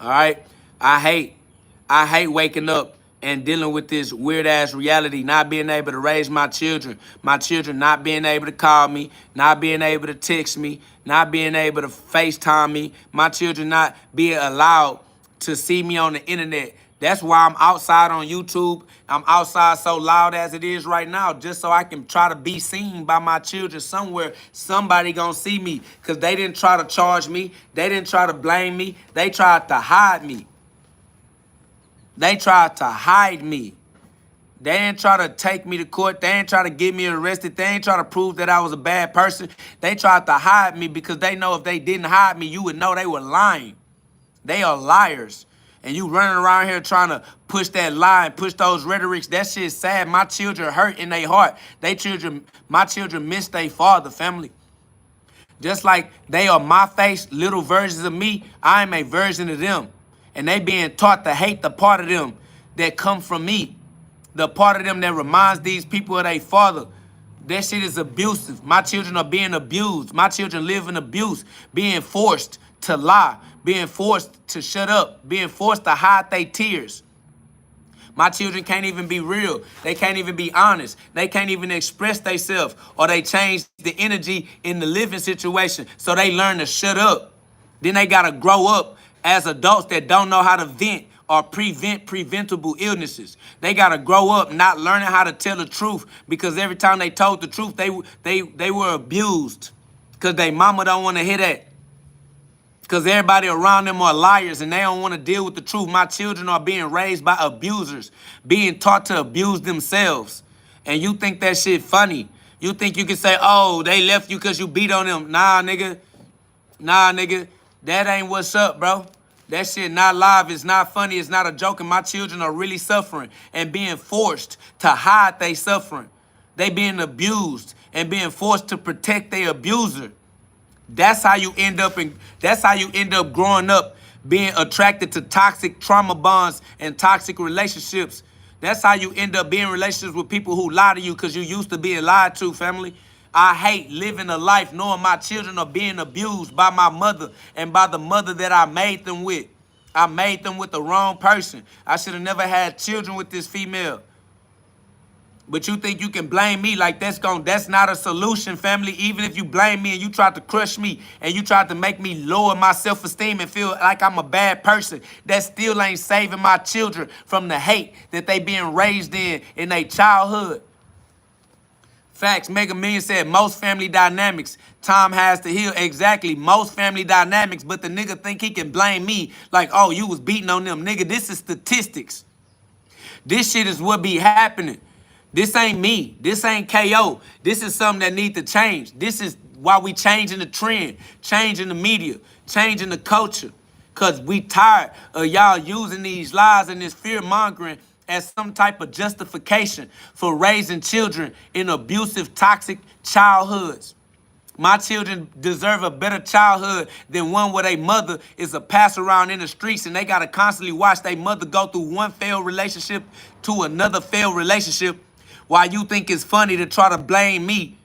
All right, I hate waking up and dealing with this weird ass reality, not being able to raise my children not being able to call me, not being able to text me, not being able to FaceTime me, my children not being allowed to see me on the internet. That's why I'm outside on YouTube. I'm outside so loud as it is right now, just so I can try to be seen by my children somewhere. Somebody gonna see me, because they didn't try to charge me. They didn't try to blame me. They tried to hide me. They tried to hide me. They didn't try to take me to court. They ain't try to get me arrested. They ain't try to prove that I was a bad person. They tried to hide me because they know if they didn't hide me, you would know they were lying. They are liars. And you running around here trying to push that lie and push those rhetorics. That shit's sad. My children hurt in their heart. My children miss their father, family. Just like they are my face, little versions of me, I am a version of them. And they being taught to hate the part of them that come from me. The part of them that reminds these people of their father. That shit is abusive. My children are being abused. My children live in abuse, being forced to lie, being forced to shut up, being forced to hide their tears. My children can't even be real. They can't even be honest. They can't even express themselves, or they change the energy in the living situation, so they learn to shut up. Then they got to grow up as adults that don't know how to vent or preventable illnesses. They got to grow up not learning how to tell the truth, because every time they told the truth, they were abused, because they mama don't want to hear that. Because everybody around them are liars and they don't want to deal with the truth. My children are being raised by abusers, being taught to abuse themselves. And you think that shit funny. You think you can say, oh, they left you because you beat on them. Nah, nigga. Nah, nigga. That ain't what's up, bro. That shit not live. It's not funny. It's not a joke. And my children are really suffering and being forced to hide they suffering. They being abused and being forced to protect their abuser. That's how you end up growing up being attracted to toxic trauma bonds and toxic relationships. That's how you end up being in relationships with people who lie to you because you used to being lied to, family. I hate living a life knowing my children are being abused by my mother and by the mother that I made them with. I made them with the wrong person. I should have never had children with this female. But you think you can blame me like that's not a solution, family. Even if you blame me and you tried to crush me and you tried to make me lower my self-esteem and feel like I'm a bad person, that still ain't saving my children from the hate that they being raised in their childhood. Facts. Mega Million said most family dynamics time has to heal. Exactly. Most family dynamics, but the nigga think he can blame me like, oh, you was beating on them. Nigga, this is statistics. This shit is what be happening. This ain't me. This ain't KO. This is something that need to change. This is why we changing the trend, changing the media, changing the culture. Because we tired of y'all using these lies and this fear-mongering as some type of justification for raising children in abusive, toxic childhoods. My children deserve a better childhood than one where their mother is a pass around in the streets and they got to constantly watch their mother go through one failed relationship to another failed relationship. Why you think it's funny to try to blame me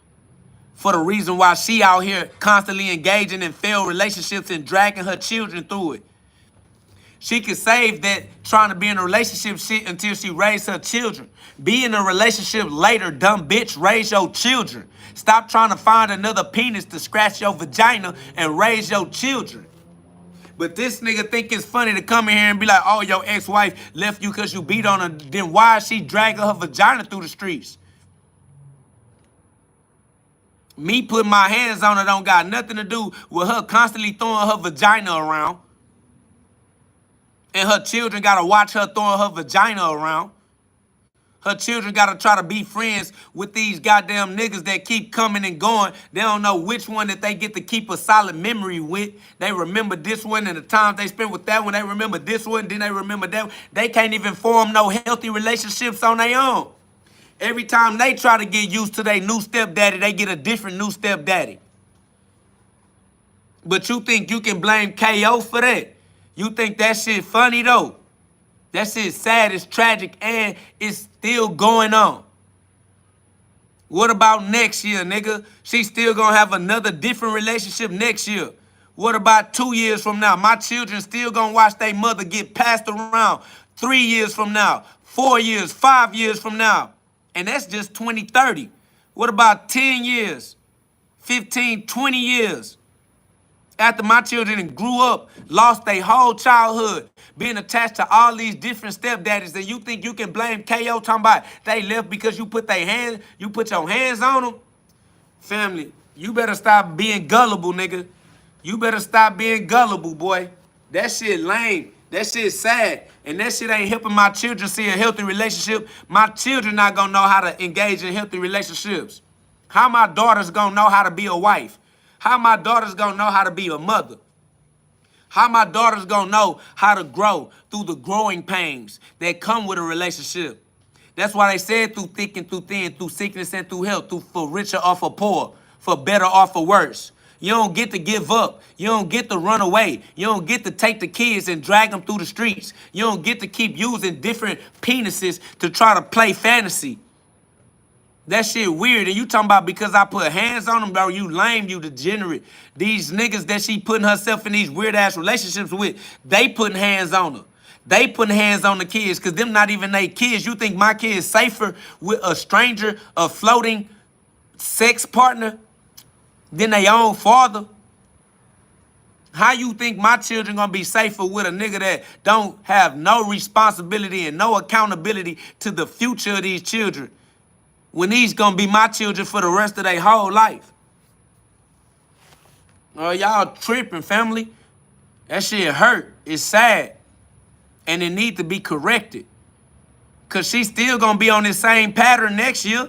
for the reason why she out here constantly engaging in failed relationships and dragging her children through it. She could save that trying to be in a relationship shit until she raised her children. Be in a relationship later, dumb bitch. Raise your children. Stop trying to find another penis to scratch your vagina and raise your children. But this nigga think it's funny to come in here and be like, oh, your ex-wife left you because you beat on her. Then why is she dragging her vagina through the streets? Me putting my hands on her don't got nothing to do with her constantly throwing her vagina around. And her children got to watch her throwing her vagina around. Her children got to try to be friends with these goddamn niggas that keep coming and going. They don't know which one that they get to keep a solid memory with. They remember this one and the time they spent with that one. They remember this one, then they remember that one. They can't even form no healthy relationships on their own. Every time they try to get used to their new stepdaddy, they get a different new stepdaddy. But you think you can blame KO for that? You think that shit funny though? That shit's sad, it's tragic, and it's still going on. What about next year, nigga? She's still gonna have another different relationship next year. What about 2 years from now? My children still gonna watch their mother get passed around 3 years from now, 4 years, 5 years from now. And that's just 2030. What about 10 years, 15, 20 years? After my children grew up, lost their whole childhood, being attached to all these different stepdaddies, and you think you can blame KO talking about they left because you put your hands on them? Family, you better stop being gullible, nigga. You better stop being gullible, boy. That shit lame. That shit sad. And that shit ain't helping my children see a healthy relationship. My children not gonna know how to engage in healthy relationships. How my daughters gonna know how to be a wife? How my daughters gonna know how to be a mother? How my daughters gonna know how to grow through the growing pains that come with a relationship? That's why they said through thick and through thin, through sickness and through health, for richer or for poor, for better or for worse. You don't get to give up. You don't get to run away. You don't get to take the kids and drag them through the streets. You don't get to keep using different penises to try to play fantasy. That shit weird. And you talking about because I put hands on them, bro, you lame, you degenerate. These niggas that she putting herself in these weird-ass relationships with, they putting hands on her. They putting hands on the kids because them not even they kids. You think my kid is safer with a stranger, a floating sex partner, than their own father? How you think my children gonna be safer with a nigga that don't have no responsibility and no accountability to the future of these children when these gonna be my children for the rest of their whole life? Oh, y'all tripping, family. That shit hurt. It's sad. And it need to be corrected. Cause she's still gonna be on this same pattern next year.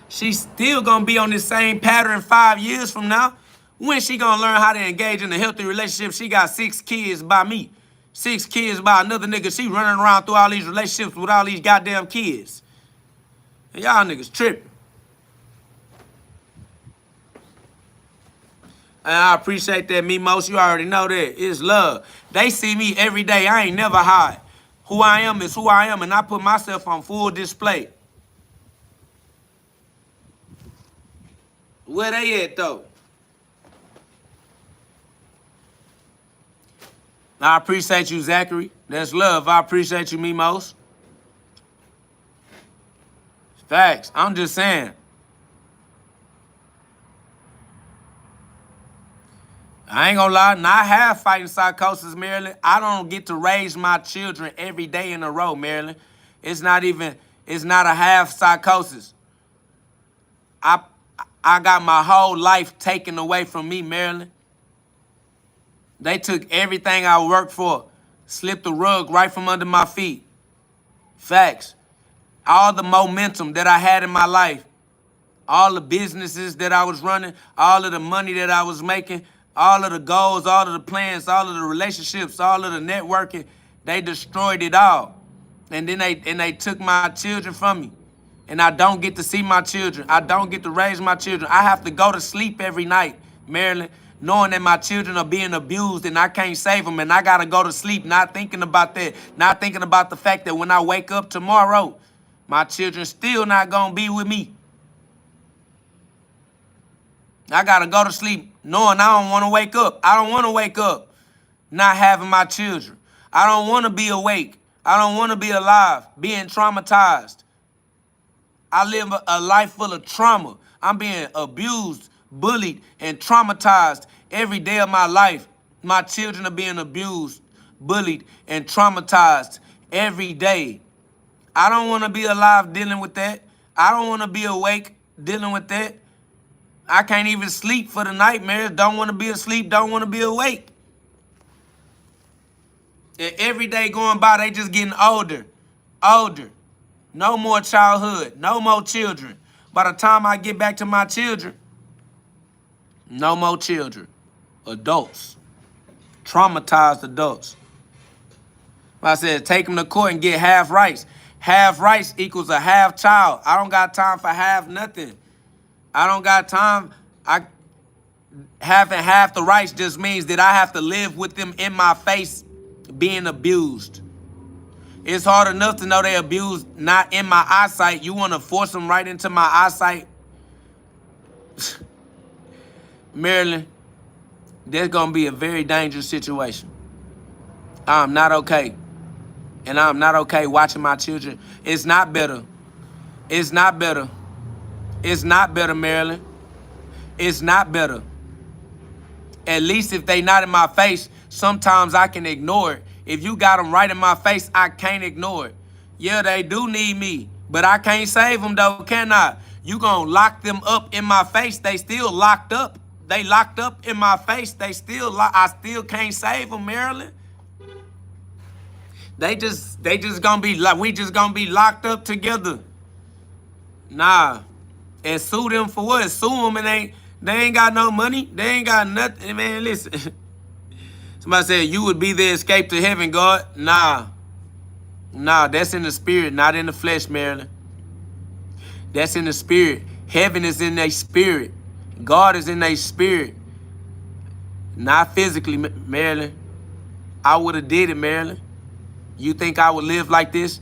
She's still gonna be on this same pattern 5 years from now. When she gonna learn how to engage in a healthy relationship? She got 6 kids by me. 6 kids by another nigga. She running around through all these relationships with all these goddamn kids. And y'all niggas tripping. And I appreciate that, Mimos. You already know that. It's love. They see me every day. I ain't never hide. Who I am is who I am, and I put myself on full display. Where they at, though? I appreciate you, Zachary. That's love. I appreciate you, Mimos. Facts. I'm just saying. I ain't gonna lie, not have fighting psychosis, Marilyn. I don't get to raise my children every day in a row, Marilyn. It's not a half psychosis. I got my whole life taken away from me, Marilyn. They took everything I worked for, slipped the rug right from under my feet. Facts. All the momentum that I had in my life, all the businesses that I was running, all of the money that I was making, all of the goals, all of the plans, all of the relationships, all of the networking, they destroyed it all. And then they took my children from me. And I don't get to see my children. I don't get to raise my children. I have to go to sleep every night, Marilyn, knowing that my children are being abused and I can't save them. And I got to go to sleep not thinking about that, not thinking about the fact that when I wake up tomorrow, my children still not going to be with me. I got to go to sleep knowing I don't want to wake up. I don't want to wake up not having my children. I don't want to be awake. I don't want to be alive, being traumatized. I live a life full of trauma. I'm being abused, bullied, and traumatized every day of my life. My children are being abused, bullied, and traumatized every day. I don't want to be alive dealing with that. I don't want to be awake dealing with that. I can't even sleep for the nightmares. Don't want to be asleep. Don't want to be awake. And every day going by, they just getting older, older. No more childhood. No more children. By the time I get back to my children, no more children. Adults. Traumatized adults. I said, take them to court and get half rights. Half rights equals a half child. I don't got time for half nothing. I don't got time. Having half the rights just means that I have to live with them in my face being abused. It's hard enough to know they abused not in my eyesight. You want to force them right into my eyesight? Marilyn, there's going to be a very dangerous situation. I'm not okay. And I'm not okay watching my children. It's not better. It's not better. It's not better, Marilyn. It's not better. At least if they not in my face, sometimes I can ignore it. If you got them right in my face, I can't ignore it. Yeah, they do need me, but I can't save them though, can I? You gonna lock them up in my face, they still locked up. They locked up in my face, I still can't save them, Marilyn. They just gonna be like, we just gonna be locked up together. Nah. And sue them for what? Sue them and they ain't got no money. They ain't got nothing. Man, listen. Somebody said, you would be the escape to heaven, God. Nah, that's in the spirit, not in the flesh, Marilyn. That's in the spirit. Heaven is in their spirit. God is in their spirit. Not physically, Marilyn. I would have did it, Marilyn. You think I would live like this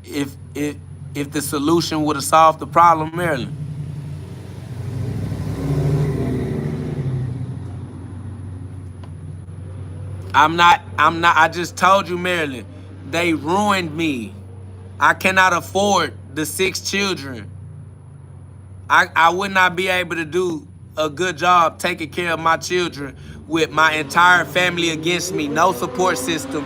if the solution would have solved the problem, Marilyn? I just told you, Marilyn, they ruined me. I cannot afford the 6 children. I would not be able to do a good job taking care of my children with my entire family against me, no support system,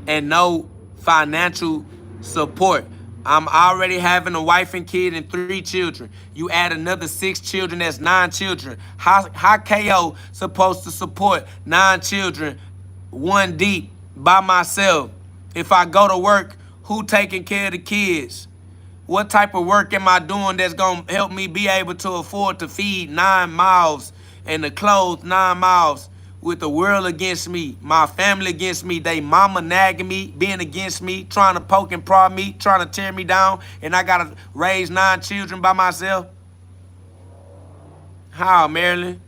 and no financial support. I'm already having a wife and kid and 3 children. You add another 6 children, that's 9 children. How KO supposed to support 9 children, 1 deep, by myself? If I go to work, who taking care of the kids? What type of work am I doing that's going to help me be able to afford to feed 9 mouths and to clothe 9 mouths with the world against me, my family against me, they mama nagging me, being against me, trying to poke and prod me, trying to tear me down, and I got to raise 9 children by myself? How, Marilyn?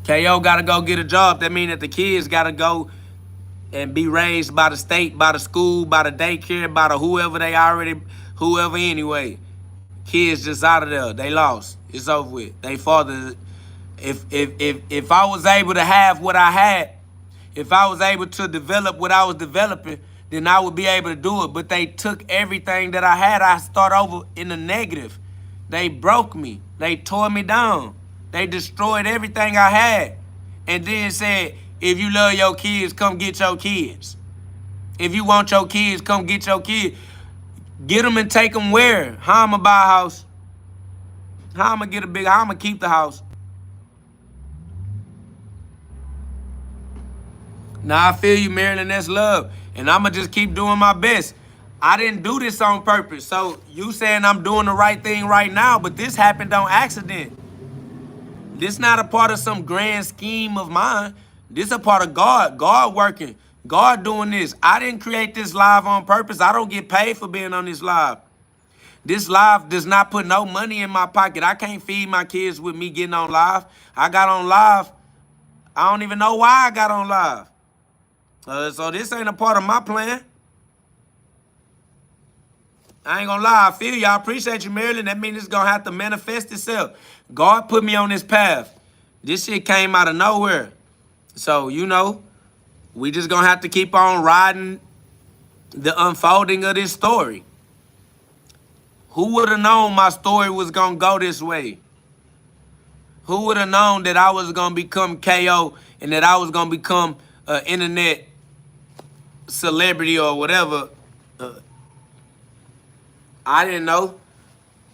KO got to go get a job. That means that the kids got to go and be raised by the state, by the school, by the daycare, by the whoever anyway. Kids just out of there. They lost. It's over with. They father. If I was able to have what I had, if I was able to develop what I was developing, then I would be able to do it. But they took everything that I had. I start over in the negative. They broke me. They tore me down. They destroyed everything I had. And then said, if you love your kids, come get your kids. If you want your kids, come get your kids. Get them and take them where? How I'm going to buy a house? How I'm going to get a big house? How I'm going to keep the house? Now, I feel you, Marilyn, that's love. And I'm going to just keep doing my best. I didn't do this on purpose. So you saying I'm doing the right thing right now, but this happened on accident. This not a part of some grand scheme of mine. This a part of God. God working. God doing this. I didn't create this live on purpose. I don't get paid for being on this live. This live does not put no money in my pocket. I can't feed my kids with me getting on live. I got on live. I don't even know why I got on live. So this ain't a part of my plan. I ain't gonna lie. I feel you. I appreciate you, Marilyn. That means it's gonna have to manifest itself. God put me on this path. This shit came out of nowhere. So, you know, we just gonna have to keep on riding the unfolding of this story. Who would have known my story was gonna go this way? Who would have known that I was gonna become KO and that I was gonna become an internet celebrity or whatever? I didn't know.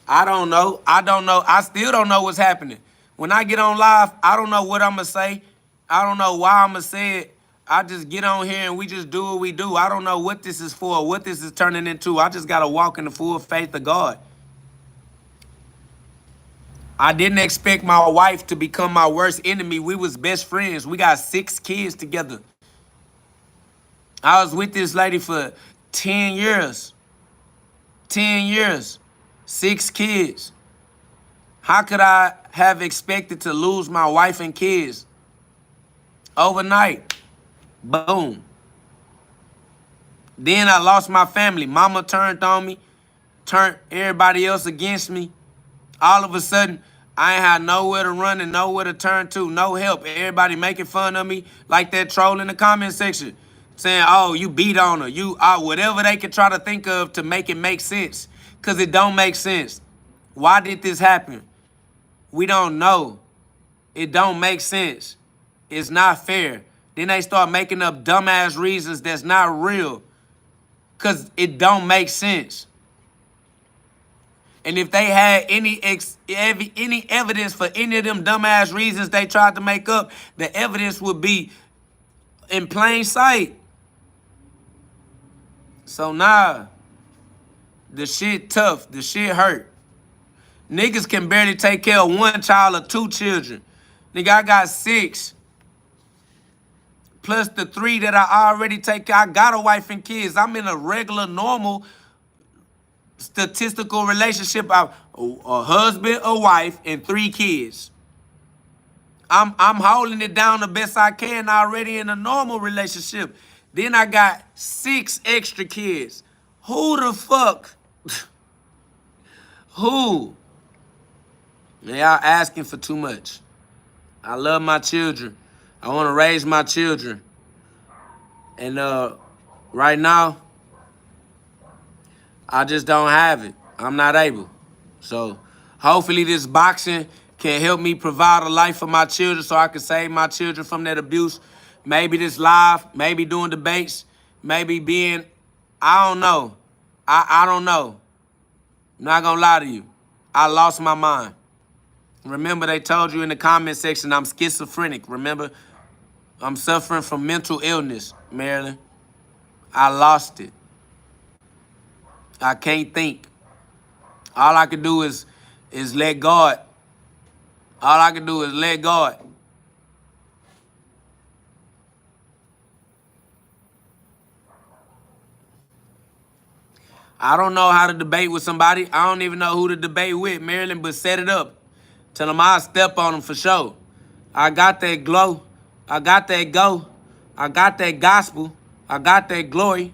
I don't know. I don't know. I still don't know what's happening. When I get on live, I don't know what I'm going to say. I don't know why I'm going to say it. I just get on here and we just do what we do. I don't know what this is for, what this is turning into. I just got to walk in the full faith of God. I didn't expect my wife to become my worst enemy. We was best friends. We got 6 kids together. I was with this lady for 10 years. 10 years. 6 kids. How could I have expected to lose my wife and kids overnight? Boom. Then I lost my family. Mama turned on me, turned everybody else against me. All of a sudden, I ain't had nowhere to run and nowhere to turn to, no help. Everybody making fun of me like that troll in the comment section, saying, oh, you beat on her. You whatever they can try to think of to make it make sense, because it don't make sense. Why did this happen? We don't know. It don't make sense. It's not fair. Then they start making up dumbass reasons that's not real, because it don't make sense. And if they had any evidence for any of them dumbass reasons they tried to make up, the evidence would be in plain sight. So nah, the shit tough, the shit hurt. Niggas can barely take care of 1 child or 2 children. Nigga, I got 6. Plus the 3 that I already take care. I got a wife and kids. I'm in a regular, normal, statistical relationship. A husband, a wife, and 3 kids. I'm holding it down the best I can already in a normal relationship. Then I got 6 extra kids. Who the fuck? Who? Y'all asking for too much. I love my children. I want to raise my children. And right now, I just don't have it. I'm not able. So hopefully this boxing can help me provide a life for my children so I can save my children from that abuse. Maybe this live, maybe doing debates, maybe being, I don't know. I don't know. I'm not gonna lie to you. I lost my mind. Remember, they told you in the comment section I'm schizophrenic. Remember, I'm suffering from mental illness, Marilyn. I lost it. I can't think. All I can do is let God. All I can do is let God. I don't know how to debate with somebody. I don't even know who to debate with, Marilyn, but set it up. Tell them I'll step on them for sure. I got that glow. I got that go. I got that gospel. I got that glory.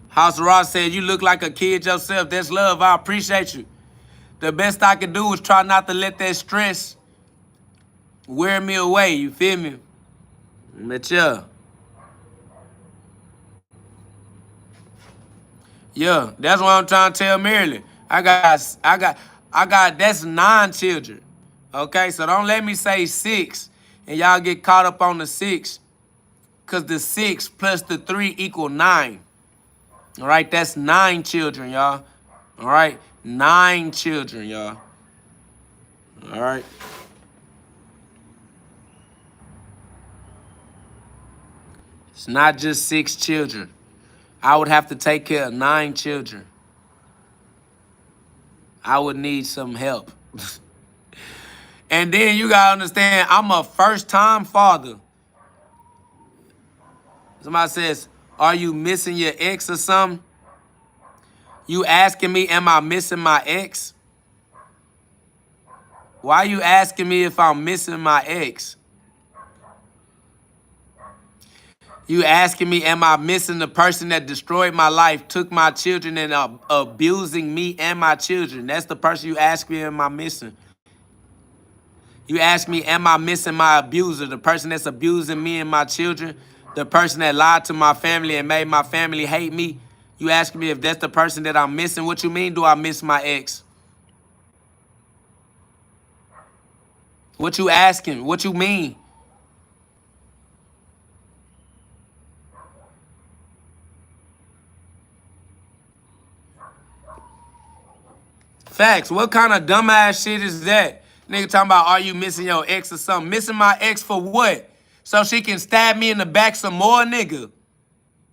House of Ross said, you look like a kid yourself. That's love. I appreciate you. The best I can do is try not to let that stress wear me away. You feel me? But yeah. Yeah, that's what I'm trying to tell Marilyn. I got, that's 9 children. Okay, so don't let me say 6 and y'all get caught up on the 6. Because the 6 plus the 3 equal 9. All right, that's 9 children, y'all. All right, 9 children, y'all. All right. It's not just 6 children. I would have to take care of 9 children. I would need some help. And then you gotta understand, I'm a first-time father. Somebody says, are you missing your ex or something? You asking me, am I missing my ex? Why are you asking me if I'm missing my ex? You asking me, am I missing the person that destroyed my life, took my children, and abusing me and my children? That's the person you ask me, am I missing? You ask me, am I missing my abuser, the person that's abusing me and my children, the person that lied to my family and made my family hate me? You ask me if that's the person that I'm missing. What you mean, do I miss my ex? What you asking? What you mean? Facts. What kind of dumbass shit is that? Nigga talking about, are you missing your ex or something? Missing my ex for what? So she can stab me in the back some more, nigga?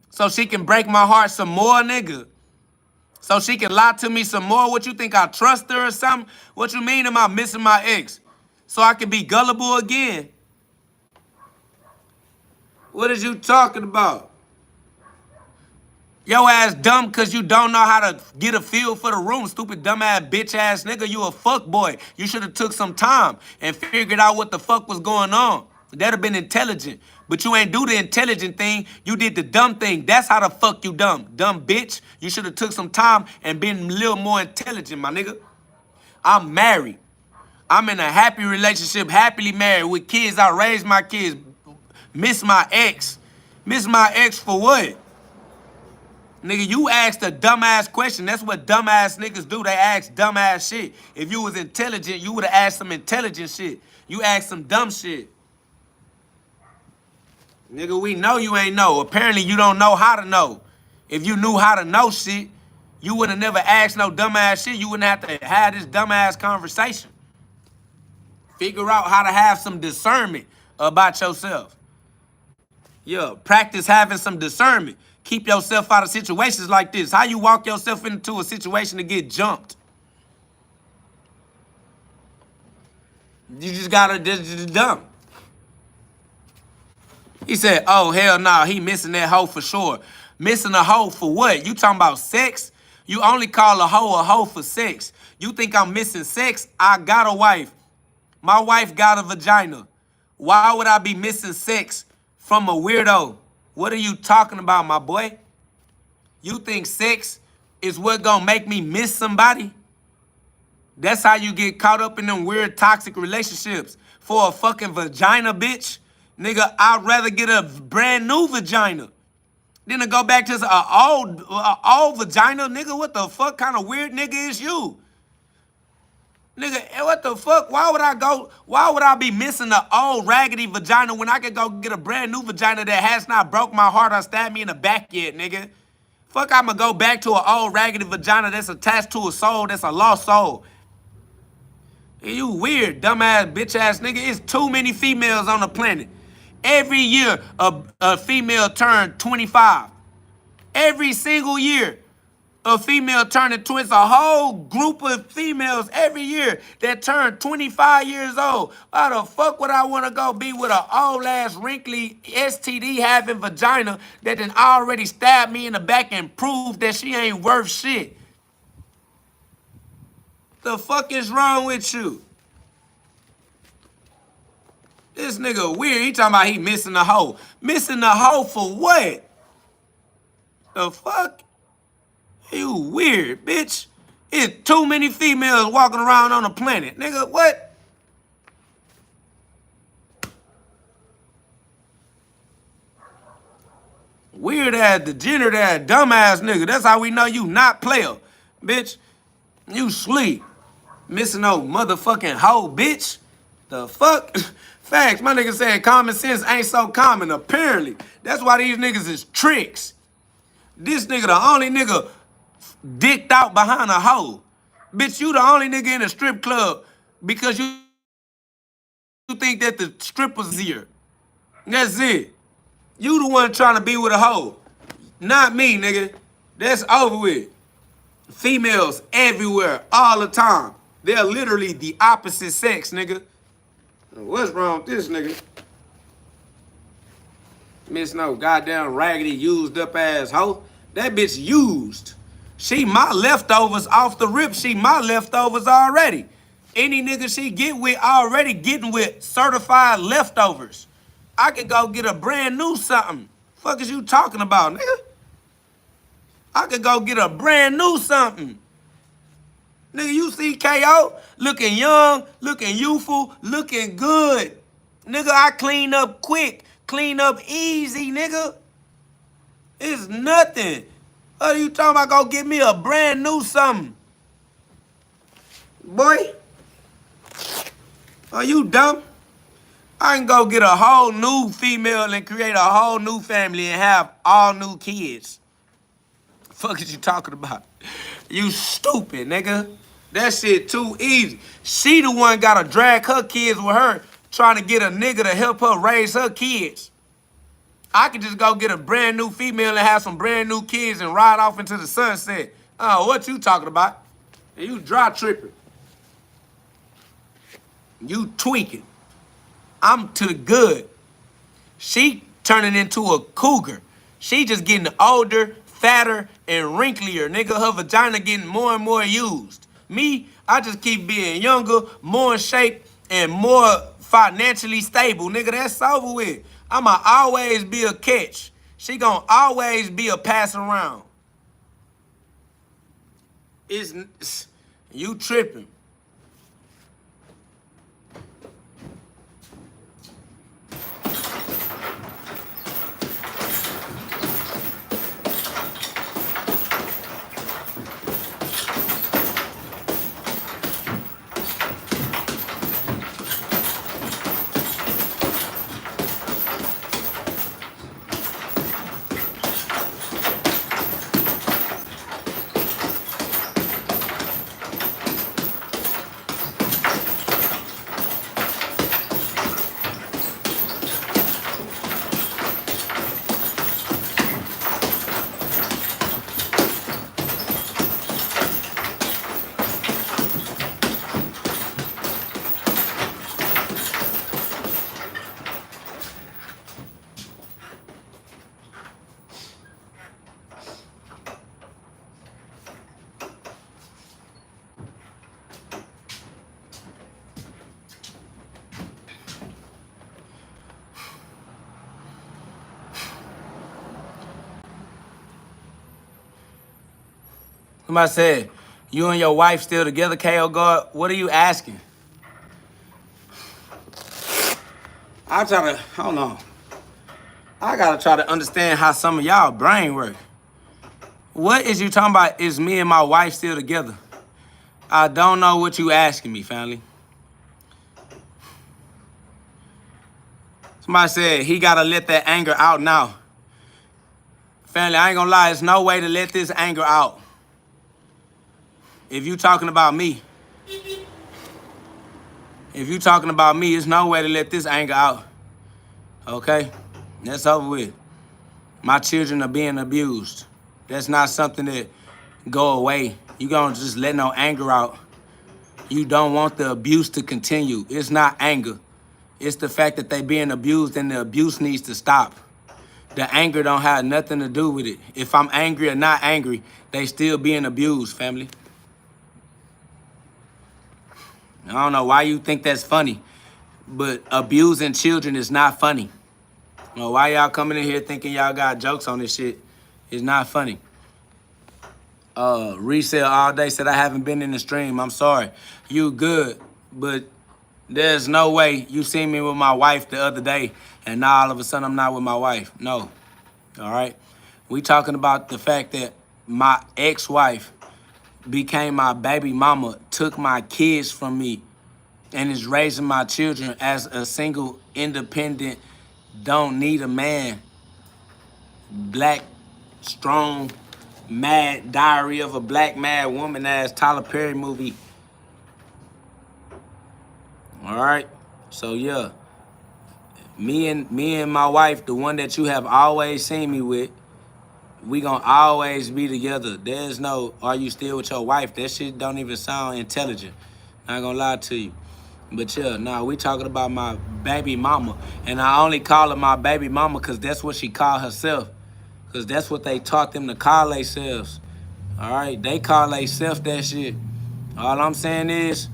So she can break my heart some more, nigga? So she can lie to me some more? What you think, I trust her or something? What you mean am I missing my ex? So I can be gullible again? What is you talking about? Yo ass dumb because you don't know how to get a feel for the room, stupid dumbass bitch ass nigga. You a fuck boy. You should have took some time and figured out what the fuck was going on. That'd have been intelligent. But you ain't do the intelligent thing. You did the dumb thing. That's how the fuck you dumb. Dumb bitch. You should have took some time and been a little more intelligent, my nigga. I'm married. I'm in a happy relationship, happily married with kids. I raised my kids. Miss my ex. Miss my ex for what? Nigga, you asked a dumbass question. That's what dumbass niggas do. They ask dumbass shit. If you was intelligent, you would have asked some intelligent shit. You asked some dumb shit. Nigga, we know you ain't know. Apparently, you don't know how to know. If you knew how to know shit, you would have never asked no dumbass shit. You wouldn't have to have this dumbass conversation. Figure out how to have some discernment about yourself. Yeah, practice having some discernment. Keep yourself out of situations like this. How you walk yourself into a situation to get jumped? You just gotta just dumb. He said, oh, hell no, he missing that hoe for sure. Missing a hoe for what? You talking about sex? You only call a hoe for sex. You think I'm missing sex? I got a wife. My wife got a vagina. Why would I be missing sex from a weirdo? What are you talking about, my boy? You think sex is what gonna make me miss somebody? That's how you get caught up in them weird toxic relationships. For a fucking vagina, bitch. Nigga, I'd rather get a brand new vagina. Then to go back to an old vagina, nigga, what the fuck kind of weird nigga is you? Nigga, what the fuck? Why would I be missing the old raggedy vagina when I could go get a brand new vagina that has not broke my heart or stabbed me in the back yet, nigga? Fuck, I'ma go back to an old raggedy vagina that's attached to a soul that's a lost soul. You weird, dumbass, bitch-ass nigga. It's too many females on the planet. Every year, a female turns 25. Every single year, a female turning 20. It's a whole group of females every year that turn 25 years old. Why the fuck would I want to go be with an old-ass, wrinkly, STD-having vagina that done already stabbed me in the back and proved that she ain't worth shit? The fuck is wrong with you? This nigga weird. He talking about he missing the hoe. Missing the hoe for what? The fuck? You weird, bitch. It's too many females walking around on the planet. Nigga, what? Weird ass, degenerate ass, dumbass nigga. That's how we know you not player. Bitch, you sleep. Missing no motherfucking hoe, bitch. The fuck? Facts, my nigga said common sense ain't so common, apparently. That's why these niggas is tricks. This nigga the only nigga dicked out behind a hoe. Bitch, you the only nigga in a strip club because you think that the strippers here. That's it. You the one trying to be with a hoe. Not me, nigga. That's over with. Females everywhere, all the time. They're literally the opposite sex, nigga. What's wrong with this nigga? Miss no goddamn raggedy used up ass hoe. That bitch used. She my leftovers off the rip. She my leftovers already. Any nigga she get with already getting with certified leftovers. I could go get a brand new something. Fuck is you talking about, nigga? I could go get a brand new something. Nigga, you see KO looking young, looking youthful, looking good. Nigga, I clean up quick, clean up easy, nigga. It's nothing. What are you talking about? Go get me a brand new something. Boy, are you dumb? I can go get a whole new female and create a whole new family and have all new kids. Fuck is you talking about? You stupid, nigga. That shit too easy. She the one gotta drag her kids with her, trying to get a nigga to help her raise her kids. I could just go get a brand new female and have some brand new kids and ride off into the sunset. Oh, what you talking about? You dry tripping. You tweaking. I'm to the good. She turning into a cougar. She just getting older, fatter, and wrinklier. Nigga, her vagina getting more and more used. Me, I just keep being younger, more in shape, and more financially stable. Nigga, that's over with. I'ma always be a catch. She gonna always be a pass around. It's you tripping. Somebody said, you and your wife still together, KO God? What are you asking? I'm trying to, hold on. I gotta try to understand how some of y'all brain work. What is you talking about? Is me and my wife still together? I don't know what you asking me, family. Somebody said he gotta let that anger out now. Family, I ain't gonna lie, there's no way to let this anger out. If you talking about me, there's no way to let this anger out. Okay? That's over with. My children are being abused. That's not something that go away. You gonna just let no anger out. You don't want the abuse to continue. It's not anger. It's the fact that they being abused and the abuse needs to stop. The anger don't have nothing to do with it. If I'm angry or not angry, they still being abused, family. I don't know why you think that's funny, but abusing children is not funny. You know, why y'all coming in here thinking y'all got jokes on this shit? It's not funny. Resale all day said I haven't been in the stream. I'm sorry. You good, but there's no way you seen me with my wife the other day and now all of a sudden I'm not with my wife. No. All right? We talking about the fact that my ex-wife became my baby mama, took my kids from me, and is raising my children as a single, independent, don't need a man, black, strong, mad, diary of a black mad woman ass Tyler Perry movie. All right? So, yeah. Me and my wife, the one that you have always seen me with, we gonna always be together. There's no, are you still with your wife? That shit don't even sound intelligent. Not gonna lie to you. But yeah, nah, we talking about my baby mama. And I only call her my baby mama because that's what she called herself. Because that's what they taught them to call themselves. All right? They call themselves that shit. All I'm saying is,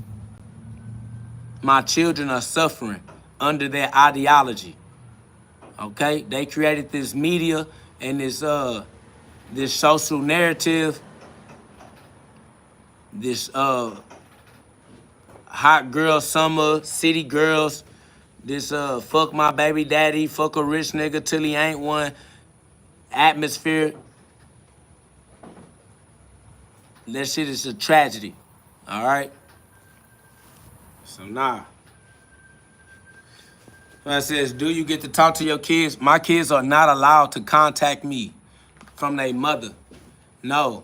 my children are suffering under their ideology. Okay? They created this media and this social narrative, this hot girl summer, city girls, this fuck my baby daddy, fuck a rich nigga till he ain't one atmosphere. That shit is a tragedy. All right? So nah. It says, do you get to talk to your kids? My kids are not allowed to contact me from their mother. No.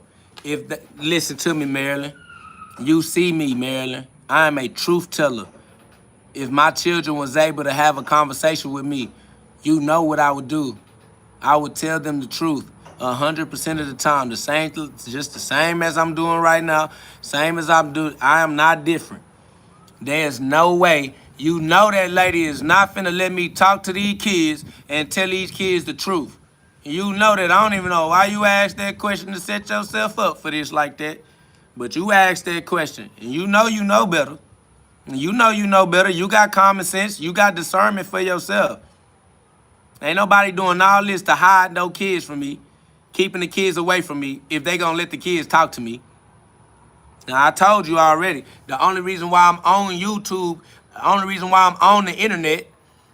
Listen to me, Marilyn. You see me, Marilyn. I am a truth teller. If my children was able to have a conversation with me, you know what I would do. I would tell them the truth 100% of the time. Just the same as I'm doing right now. Same as I'm doing. I am not different. There's no way. You know that lady is not finna let me talk to these kids and tell these kids the truth. You know that. I don't even know why you asked that question to set yourself up for this like that. But you asked that question. And you know better. You know better. You got common sense. You got discernment for yourself. Ain't nobody doing all this to hide no kids from me, keeping the kids away from me if they gonna let the kids talk to me. Now, I told you already, the only reason why I'm on YouTube, the only reason why I'm on the internet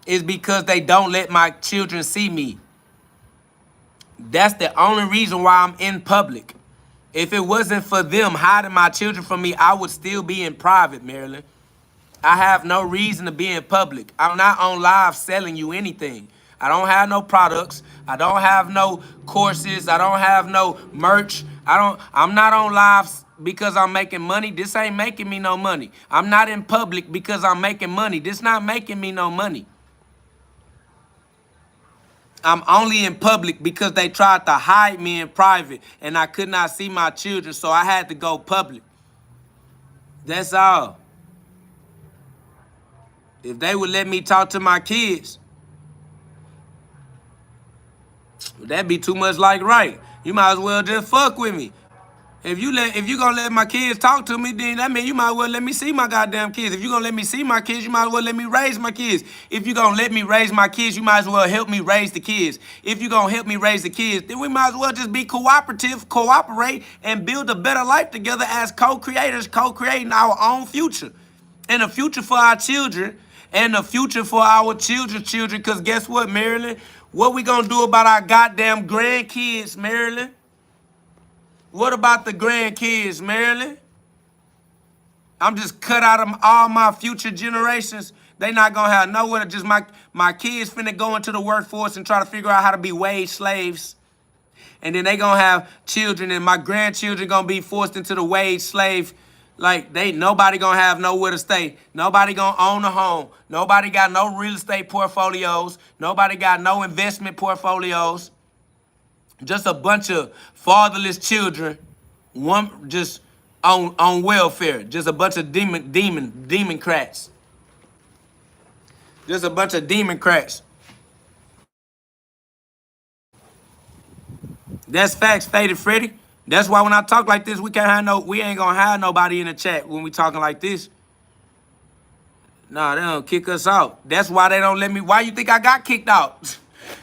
is because they don't let my children see me. That's the only reason why I'm in public. If it wasn't for them hiding my children from me, I would still be in private, Marilyn. I have no reason to be in public. I'm not on live selling you anything. I don't have no products. I don't have no courses. I don't have no merch. I'm not on live because I'm making money. This ain't making me no money. I'm not in public because I'm making money. This not making me no money. I'm only in public because they tried to hide me in private and I could not see my children, so I had to go public. That's all. If they would let me talk to my kids, that'd be too much like right. You might as well just fuck with me. If you gonna let my kids talk to me, then that means you might as well let me see my goddamn kids. If you gonna let me see my kids, you might as well let me raise my kids. If you gonna let me raise my kids, you might as well help me raise the kids. If you gonna help me raise the kids, then we might as well just be cooperative, cooperate, and build a better life together as co-creators, co-creating our own future. And a future for our children, and a future for our children's children, because guess what, Marilyn? What we gonna do about our goddamn grandkids, Marilyn? What about the grandkids, Marilyn? I'm just cut out of all my future generations. They not gonna have nowhere to just my kids finna go into the workforce and try to figure out how to be wage slaves. And then they gonna have children and my grandchildren gonna be forced into the wage slave. Like nobody gonna have nowhere to stay. Nobody gonna own a home. Nobody got no real estate portfolios. Nobody got no investment portfolios. Just a bunch of fatherless children, one just on welfare. Just a bunch of demon crats. Just a bunch of demon crats. That's facts, Faded Freddy. That's why when I talk like this, we ain't gonna have nobody in the chat when we talking like this. Nah, they don't kick us out. That's why they don't let me. Why you think I got kicked out?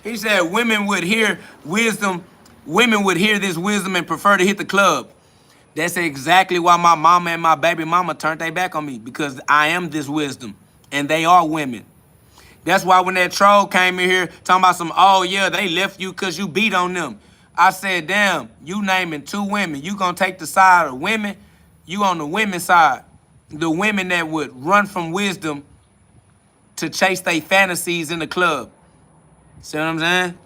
He said women would hear wisdom. Women would hear this wisdom and prefer to hit the club. That's exactly why my mama and my baby mama turned their back on me, because I am this wisdom and they are women. That's why when that troll came in here talking about some, oh yeah, they left you because you beat on them. I said, damn, you naming 2 women. You gonna take the side of women? You on the women's side. The women that would run from wisdom to chase their fantasies in the club. See what I'm saying?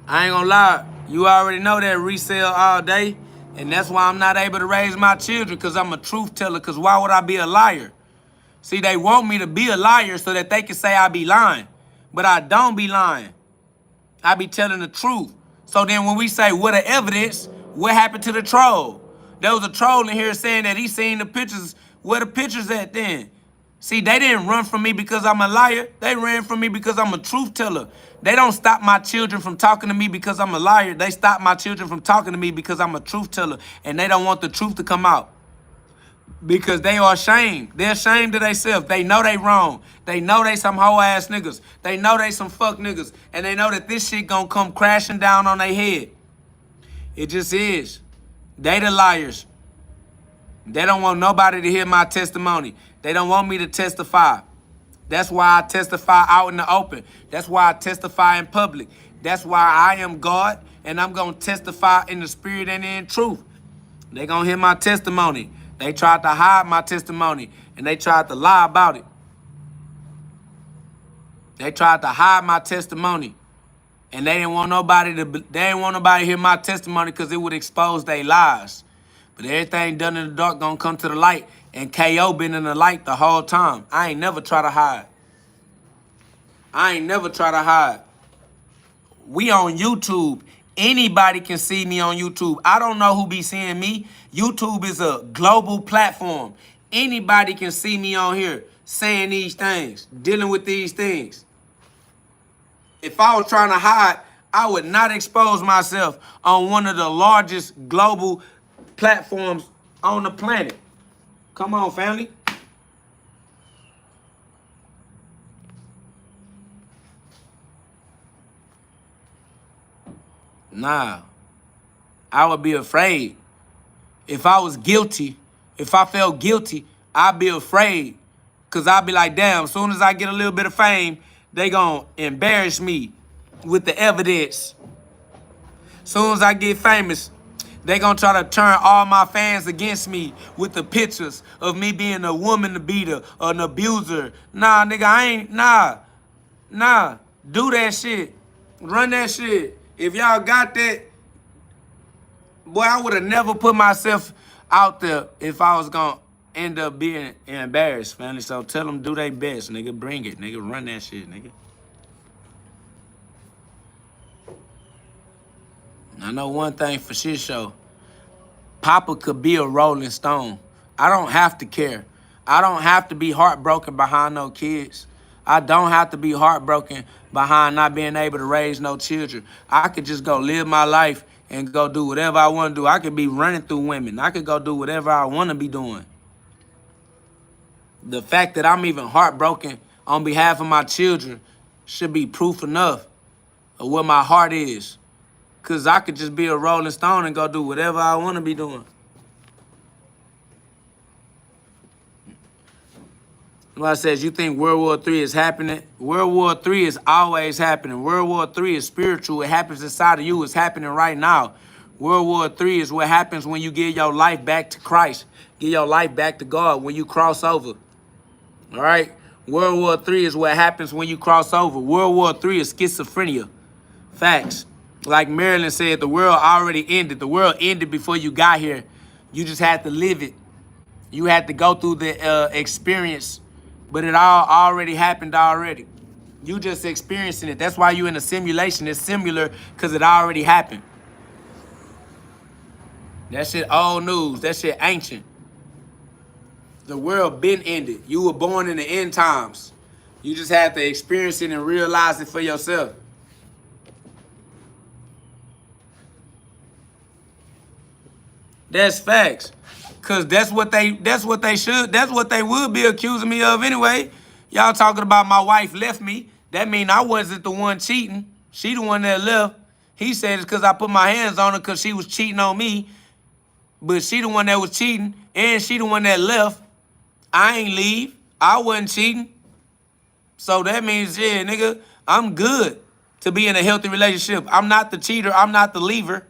I ain't gonna lie. You already know that resale all day. And that's why I'm not able to raise my children, because I'm a truth teller. Because why would I be a liar? See, they want me to be a liar so that they can say I be lying. But I don't be lying. I be telling the truth. So then when we say, what the evidence, what happened to the troll? There was a troll in here saying that he seen the pictures. Where the pictures at then? See, they didn't run from me because I'm a liar. They ran from me because I'm a truth teller. They don't stop my children from talking to me because I'm a liar. They stop my children from talking to me because I'm a truth teller. And they don't want the truth to come out. Because they are ashamed. They're ashamed of themselves. They know they wrong. They know they some hoe ass niggas. They know they some fuck niggas. And they know that this shit gonna come crashing down on their head. It just is. They the liars. They don't want nobody to hear my testimony. They don't want me to testify. That's why I testify out in the open. That's why I testify in public. That's why I am God, and I'm gonna testify in the spirit and in truth. They gonna hear my testimony. They tried to hide my testimony, and they tried to lie about it. They tried to hide my testimony, and they didn't want nobody to hear my testimony because it would expose their lies. But everything done in the dark gonna come to the light, and KO been in the light the whole time. I ain't never try to hide. I ain't never try to hide. We on YouTube. Anybody can see me on YouTube. I don't know who be seeing me. YouTube is a global platform. Anybody can see me on here saying these things, dealing with these things. If I was trying to hide, I would not expose myself on one of the largest global platforms on the planet. Come on, family. Nah, I would be afraid. If I was guilty, if I felt guilty, I'd be afraid. Because I'd be like, damn, as soon as I get a little bit of fame, they gonna embarrass me with the evidence. As soon as I get famous, they gonna try to turn all my fans against me with the pictures of me being a woman beater or an abuser. Nah, nigga, I ain't, nah. Do that shit. Run that shit. If y'all got that, boy, I would have never put myself out there if I was gonna end up being embarrassed, family. So tell them do their best, nigga. Bring it, nigga. Run that shit, nigga. I know one thing for shit show. Papa could be a Rolling Stone. I don't have to care. I don't have to be heartbroken behind no kids. I don't have to be heartbroken behind not being able to raise no children. I could just go live my life and go do whatever I want to do. I could be running through women. I could go do whatever I want to be doing. The fact that I'm even heartbroken on behalf of my children should be proof enough of what my heart is. Because I could just be a Rolling Stone and go do whatever I want to be doing. Somebody says, you think World War III is happening? World War III is always happening. World War III is spiritual. It happens inside of you. It's happening right now. World War III is what happens when you give your life back to Christ. Give your life back to God when you cross over. All right? World War III is what happens when you cross over. World War III is schizophrenia. Facts. Like Marilyn said, the world already ended. The world ended before you got here. You just had to live it. You had to go through the experience. But it all already happened already. You just experiencing it. That's why you in a simulation. It's similar because it already happened. That shit old news. That shit ancient. The world been ended. You were born in the end times. You just had to experience it and realize it for yourself. That's facts. Cause that's what they would be accusing me of anyway. Y'all talking about my wife left me. That mean I wasn't the one cheating. She the one that left. He said it's cause I put my hands on her cause she was cheating on me. But she the one that was cheating and she the one that left. I ain't leave. I wasn't cheating. So that means, yeah, nigga, I'm good to be in a healthy relationship. I'm not the cheater. I'm not the leaver.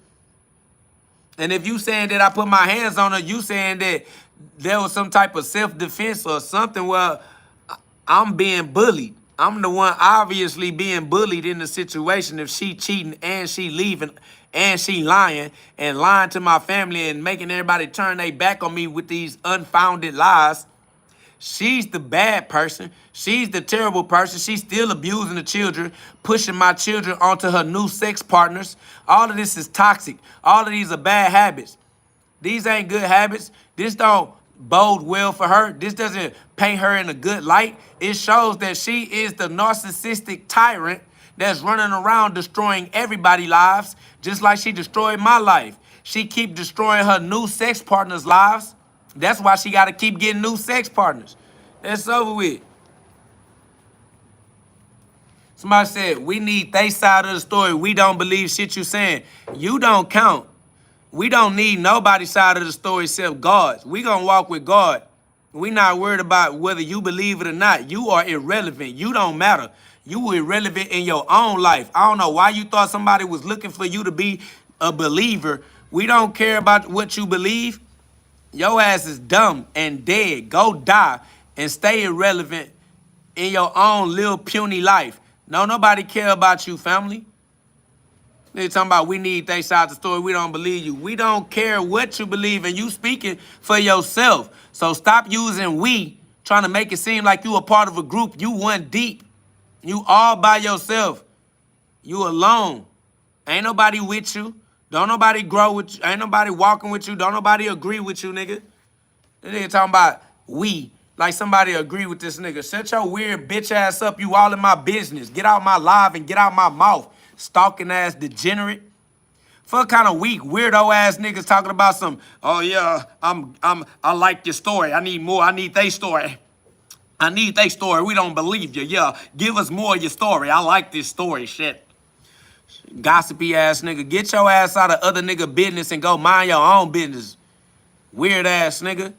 And if you saying that I put my hands on her, you saying that there was some type of self-defense or something, well, I'm being bullied. I'm the one obviously being bullied in the situation if she cheating and she leaving and she lying and lying to my family and making everybody turn their back on me with these unfounded lies. She's the bad person. She's the terrible person. She's still abusing the children, pushing my children onto her new sex partners. All of this is toxic. All of these are bad habits. These ain't good habits. This don't bode well for her. This doesn't paint her in a good light. It shows that she is the narcissistic tyrant that's running around destroying everybody's lives, just like she destroyed my life. She keep destroying her new sex partners' lives. That's why she got to keep getting new sex partners. That's over with. Somebody said, we need they side of the story. We don't believe shit you saying. You don't count. We don't need nobody's side of the story except God's. We gonna walk with God. We not worried about whether you believe it or not. You are irrelevant. You don't matter. You were irrelevant in your own life. I don't know why you thought somebody was looking for you to be a believer. We don't care about what you believe. Your ass is dumb and dead. Go die and stay irrelevant in your own little puny life. No, nobody care about you, family. They're talking about we need they side of the story. We don't believe you. We don't care what you believe, and you speaking for yourself. So stop using we, trying to make it seem like you a part of a group. You one deep. You all by yourself. You alone. Ain't nobody with you. Don't nobody grow with you. Ain't nobody walking with you. Don't nobody agree with you, nigga. This nigga talking about we. Like somebody agree with this nigga. Shut your weird bitch ass up. You all in my business. Get out my live and get out my mouth. Stalking ass degenerate. Fuck kind of weak, weirdo ass niggas talking about some, oh yeah, I like your story. I need more. I need they story. I need they story. We don't believe you. Yeah, give us more of your story. I like this story, shit. Gossipy ass nigga. Get your ass out of other nigga business and go mind your own business. Weird ass nigga.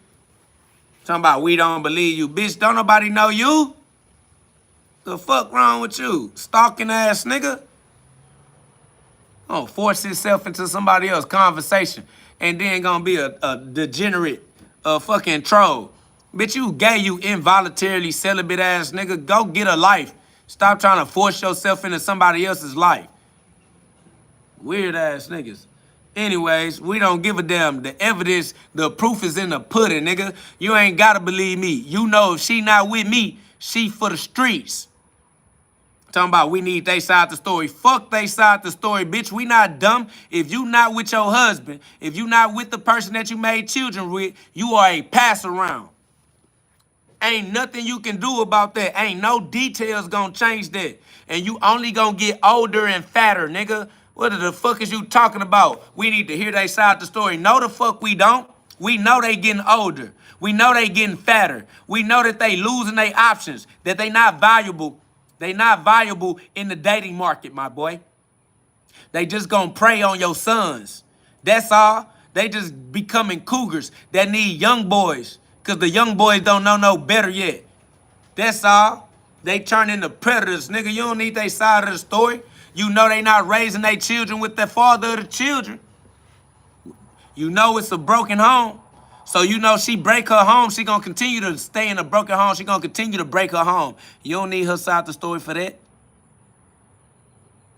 Talking about we don't believe you. Bitch, don't nobody know you? The fuck wrong with you? Stalking ass nigga. Oh, force itself into somebody else's conversation and then gonna be a degenerate, a fucking troll. Bitch, you gay, you involuntarily celibate ass nigga. Go get a life. Stop trying to force yourself into somebody else's life. Weird ass niggas. Anyways, we don't give a damn. The evidence, the proof is in the pudding, nigga. You ain't gotta believe me. You know if she not with me, she for the streets. Talking about we need they side the story. Fuck they side the story, bitch. We not dumb. If you not with your husband, if you not with the person that you made children with, you are a pass around. Ain't nothing you can do about that. Ain't no details gonna change that. And you only gonna get older and fatter, nigga. What the fuck is you talking about? We need to hear they side the story. No, the fuck we don't. We know they getting older. We know they getting fatter. We know that they losing their options, that they not valuable. They not valuable in the dating market, my boy. They just gonna prey on your sons. That's all. They just becoming cougars that need young boys because the young boys don't know no better yet. That's all. They turn into predators, nigga. You don't need their side of the story. You know they not raising their children with the father of the children. You know it's a broken home. So you know she break her home, she gonna continue to stay in a broken home. She gonna continue to break her home. You don't need her side of the story for that.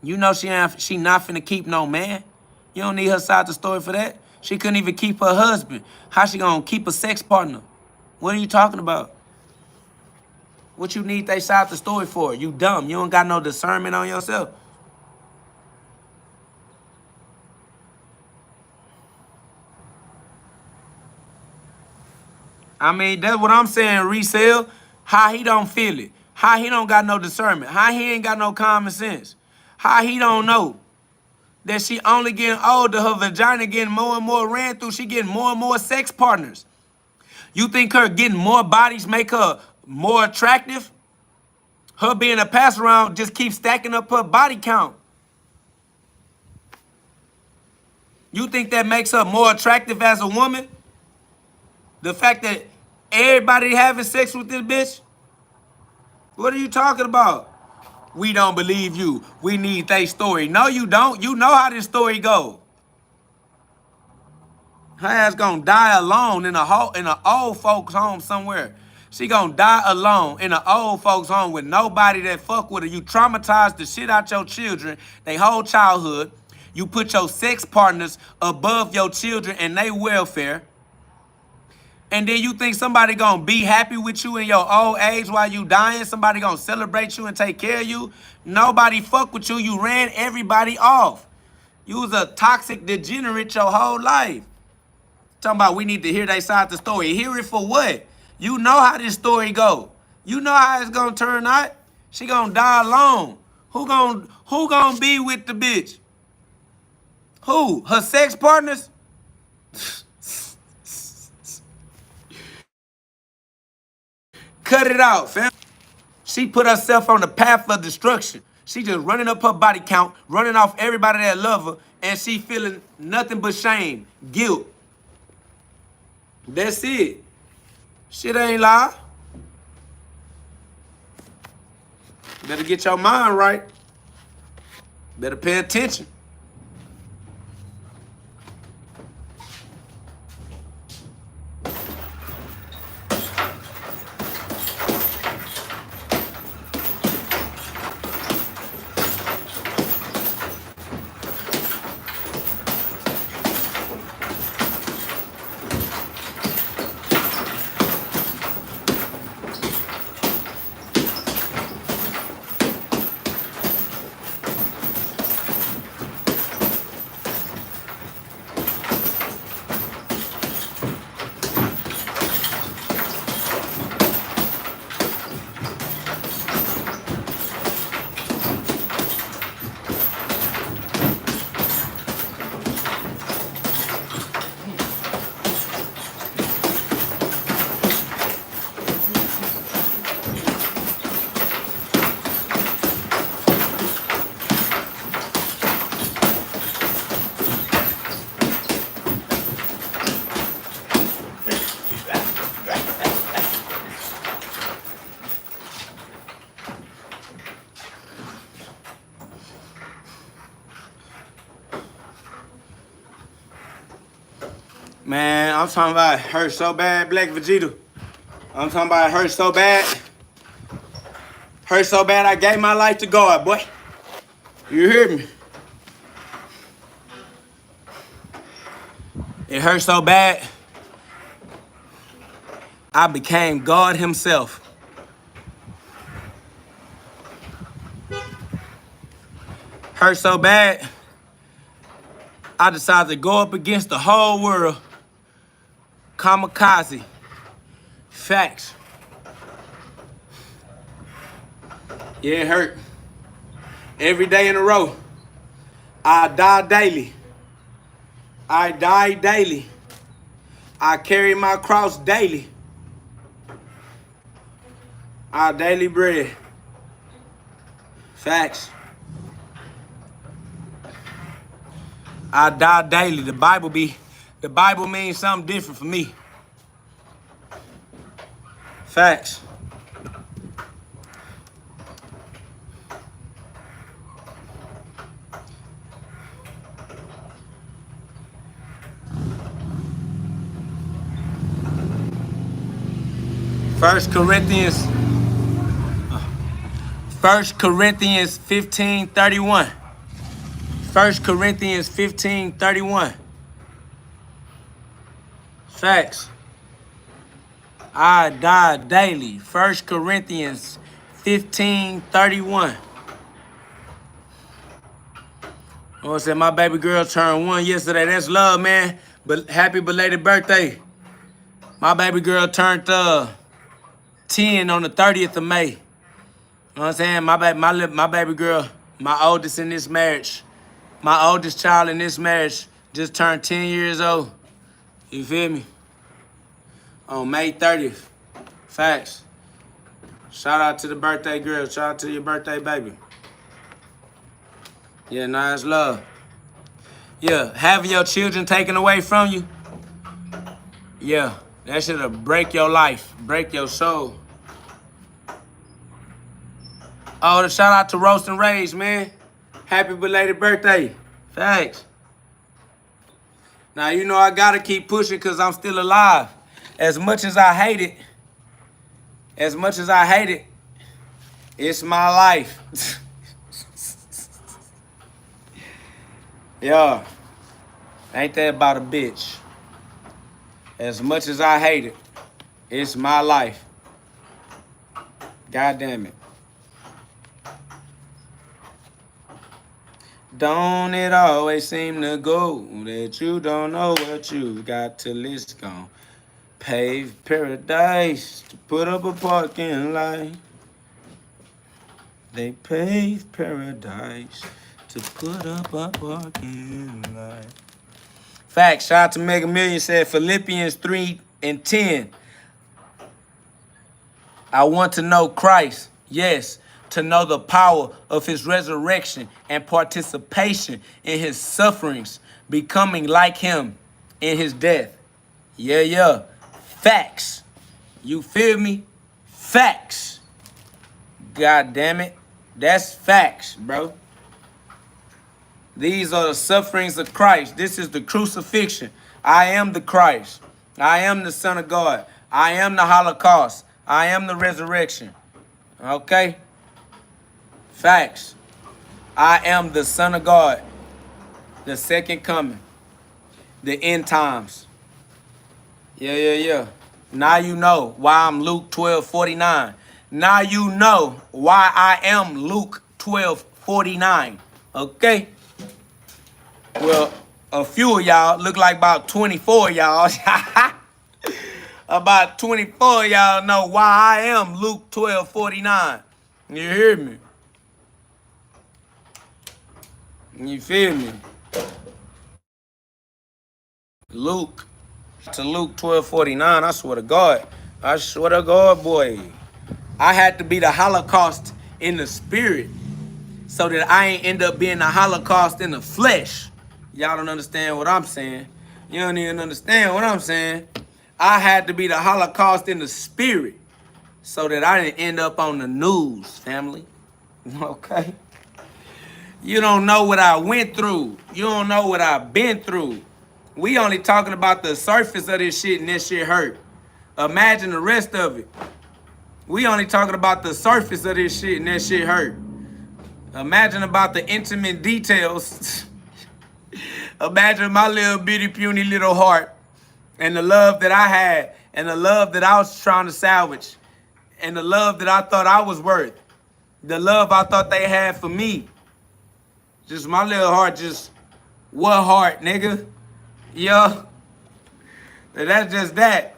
You know she not finna keep no man. You don't need her side of the story for that. She couldn't even keep her husband. How she gonna keep a sex partner? What are you talking about? What you need they side of the story for? You dumb. You don't got no discernment on yourself. I mean, that's what I'm saying, resale. How he don't feel it. How he don't got no discernment. How he ain't got no common sense. How he don't know that she only getting older, her vagina getting more and more ran through, she getting more and more sex partners. You think her getting more bodies make her more attractive? Her being a pass around just keeps stacking up her body count. You think that makes her more attractive as a woman? The fact that everybody having sex with this bitch? What are you talking about? We don't believe you. We need their story. No, you don't. You know how this story go. Her ass gonna die alone in a old folks home somewhere. She gonna die alone in an old folks home with nobody that fuck with her. You traumatized the shit out your children, they whole childhood. You put your sex partners above your children and their welfare. And then you think somebody gonna be happy with you in your old age while you dying? Somebody gonna celebrate you and take care of you? Nobody fuck with you. You ran everybody off. You was a toxic degenerate your whole life. Talking about we need to hear their side of the story. Hear it for what? You know how this story go. You know how it's gonna turn out. She gonna die alone. Who gonna be with the bitch? Who? Her sex partners? Cut it out, fam. She put herself on the path of destruction. She just running up her body count, running off everybody that love her, and she feeling nothing but shame, guilt. That's it. Shit ain't lie. Better get your mind right. Better pay attention. Man, I'm talking about it hurt so bad, Black Vegeta. I'm talking about it hurt so bad. Hurt so bad I gave my life to God, boy. You hear me? It hurt so bad, I became God himself. Hurt so bad, I decided to go up against the whole world. Kamikaze. Facts. Yeah, it hurt. Every day in a row. I die daily. I die daily. I carry my cross daily. Our daily bread. Facts. I die daily. The Bible means something different for me. Facts. First Corinthians 15:31. 1 Corinthians 15:31. Facts. I die daily. 1 Corinthians 15:31. I said my baby girl turned 1 yesterday. That's love, man. But happy belated birthday. My baby girl turned 10 on the 30th of May. You know what I'm saying? My baby girl, my oldest in this marriage, my oldest child in this marriage just turned 10 years old. You feel me? On May 30th. Facts. Shout out to the birthday girl. Shout out to your birthday baby. Yeah, nice love. Yeah, having your children taken away from you. Yeah, that shit'll break your life, break your soul. Oh, shout out to Roast and Rage, man. Happy belated birthday. Thanks. Now, you know I gotta keep pushing because I'm still alive. As much as I hate it, it's my life. Yeah, ain't that about a bitch? As much as I hate it, it's my life. God damn it. Don't it always seem to go that you don't know what you got till it's gone? Pave paradise to put up a parking lot. They pave paradise to put up a parking lot. Facts. Shout out to Mega Million. Said Philippians 3:10. I want to know Christ. Yes, to know the power of his resurrection and participation in his sufferings, becoming like him in his death. Yeah. Facts. You feel me? Facts. God damn it. That's facts, bro. These are the sufferings of Christ. This is the crucifixion. I am the Christ. I am the Son of God. I am the Holocaust. I am the resurrection. Okay? Facts. I am the Son of God. The second coming. The end times. Yeah. Now you know why I'm Luke 12:49. Now you know why I am Luke 12:49. Okay? Well, a few of y'all, look like about 24 of y'all. About 24 of y'all know why I am Luke 12:49. You hear me? You feel me? Luke 12:49. I swear to God. I swear to God, boy. I had to be the Holocaust in the spirit so that I ain't end up being the Holocaust in the flesh. Y'all don't understand what I'm saying. You don't even understand what I'm saying. I had to be the Holocaust in the spirit so that I didn't end up on the news, family. Okay? You don't know what I went through. You don't know what I've been through. We only talking about the surface of this shit and this shit hurt. Imagine the rest of it. We only talking about the surface of this shit and that shit hurt. Imagine about the intimate details. Imagine my little bitty puny little heart and the love that I had and the love that I was trying to salvage and the love that I thought I was worth. The love I thought they had for me. Just my little heart just, what heart, nigga? Yeah. That's just that.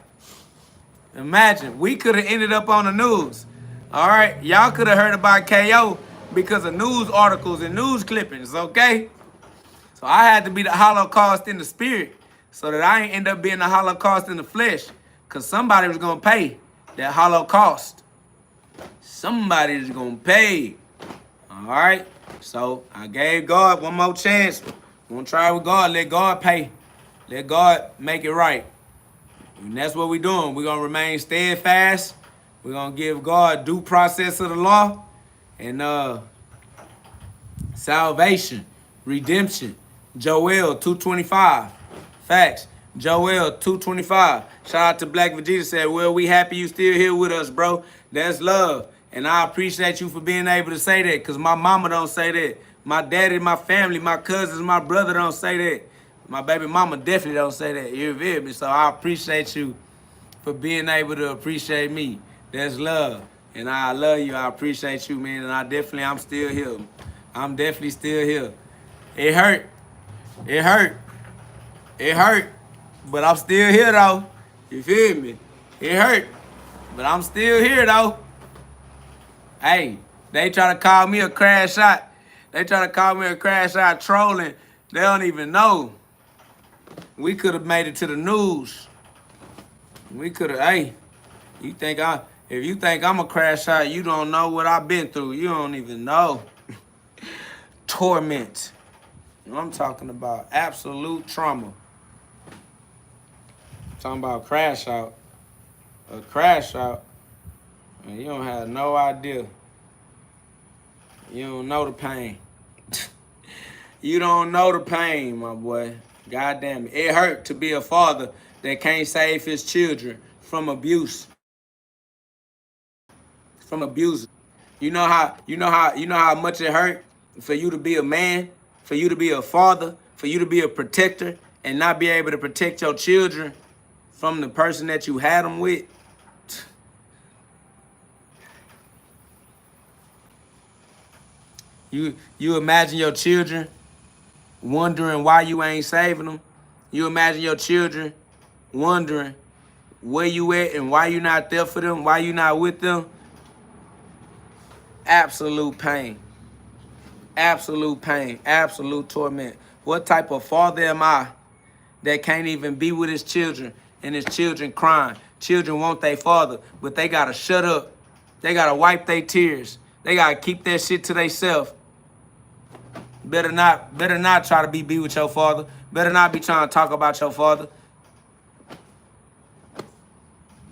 Imagine, we could have ended up on the news. All right? Y'all could have heard about KO because of news articles and news clippings, okay? So I had to be the Holocaust in the spirit so that I ain't end up being the Holocaust in the flesh because somebody was going to pay that Holocaust. Somebody's going to pay. All right? So I gave God one more chance. I'm going to try with God. Let God pay. Let God make it right. And that's what we're doing. We're going to remain steadfast. We're going to give God due process of the law and salvation, redemption. Joel 2:25. Facts. Joel 225. Shout out to Black Vegeta said, well, we happy you still here with us, bro. That's love. And I appreciate you for being able to say that, because my mama don't say that. My daddy, my family, my cousins, my brother don't say that. My baby mama definitely don't say that. You feel me? So I appreciate you for being able to appreciate me. That's love. And I love you. I appreciate you, man. And I'm still here. I'm definitely still here. It hurt. It hurt. It hurt. But I'm still here, though. You feel me? It hurt. But I'm still here, though. Hey, they try to call me a crash out. They try to call me a crash out trolling. They don't even know. We could have made it to the news. We could have, hey, if you think I'm a crash out, you don't know what I've been through. You don't even know. Torment. I'm talking about absolute trauma. Talking about crash out. A crash out. And you don't have no idea. You don't know the pain. You don't know the pain, my boy. God damn it. It hurt to be a father that can't save his children from abuse. From abusers. You know how much it hurt for you to be a man, for you to be a father, for you to be a protector and not be able to protect your children from the person that you had them with. You imagine your children wondering why you ain't saving them. You imagine your children wondering where you at and why you not there for them, why you not with them. Absolute pain. Absolute pain. Absolute torment. What type of father am I that can't even be with his children and his children crying? Children want their father, but they gotta shut up. They gotta wipe their tears. They gotta keep that shit to themselves. Better not try to be with your father. Better not be trying to talk about your father.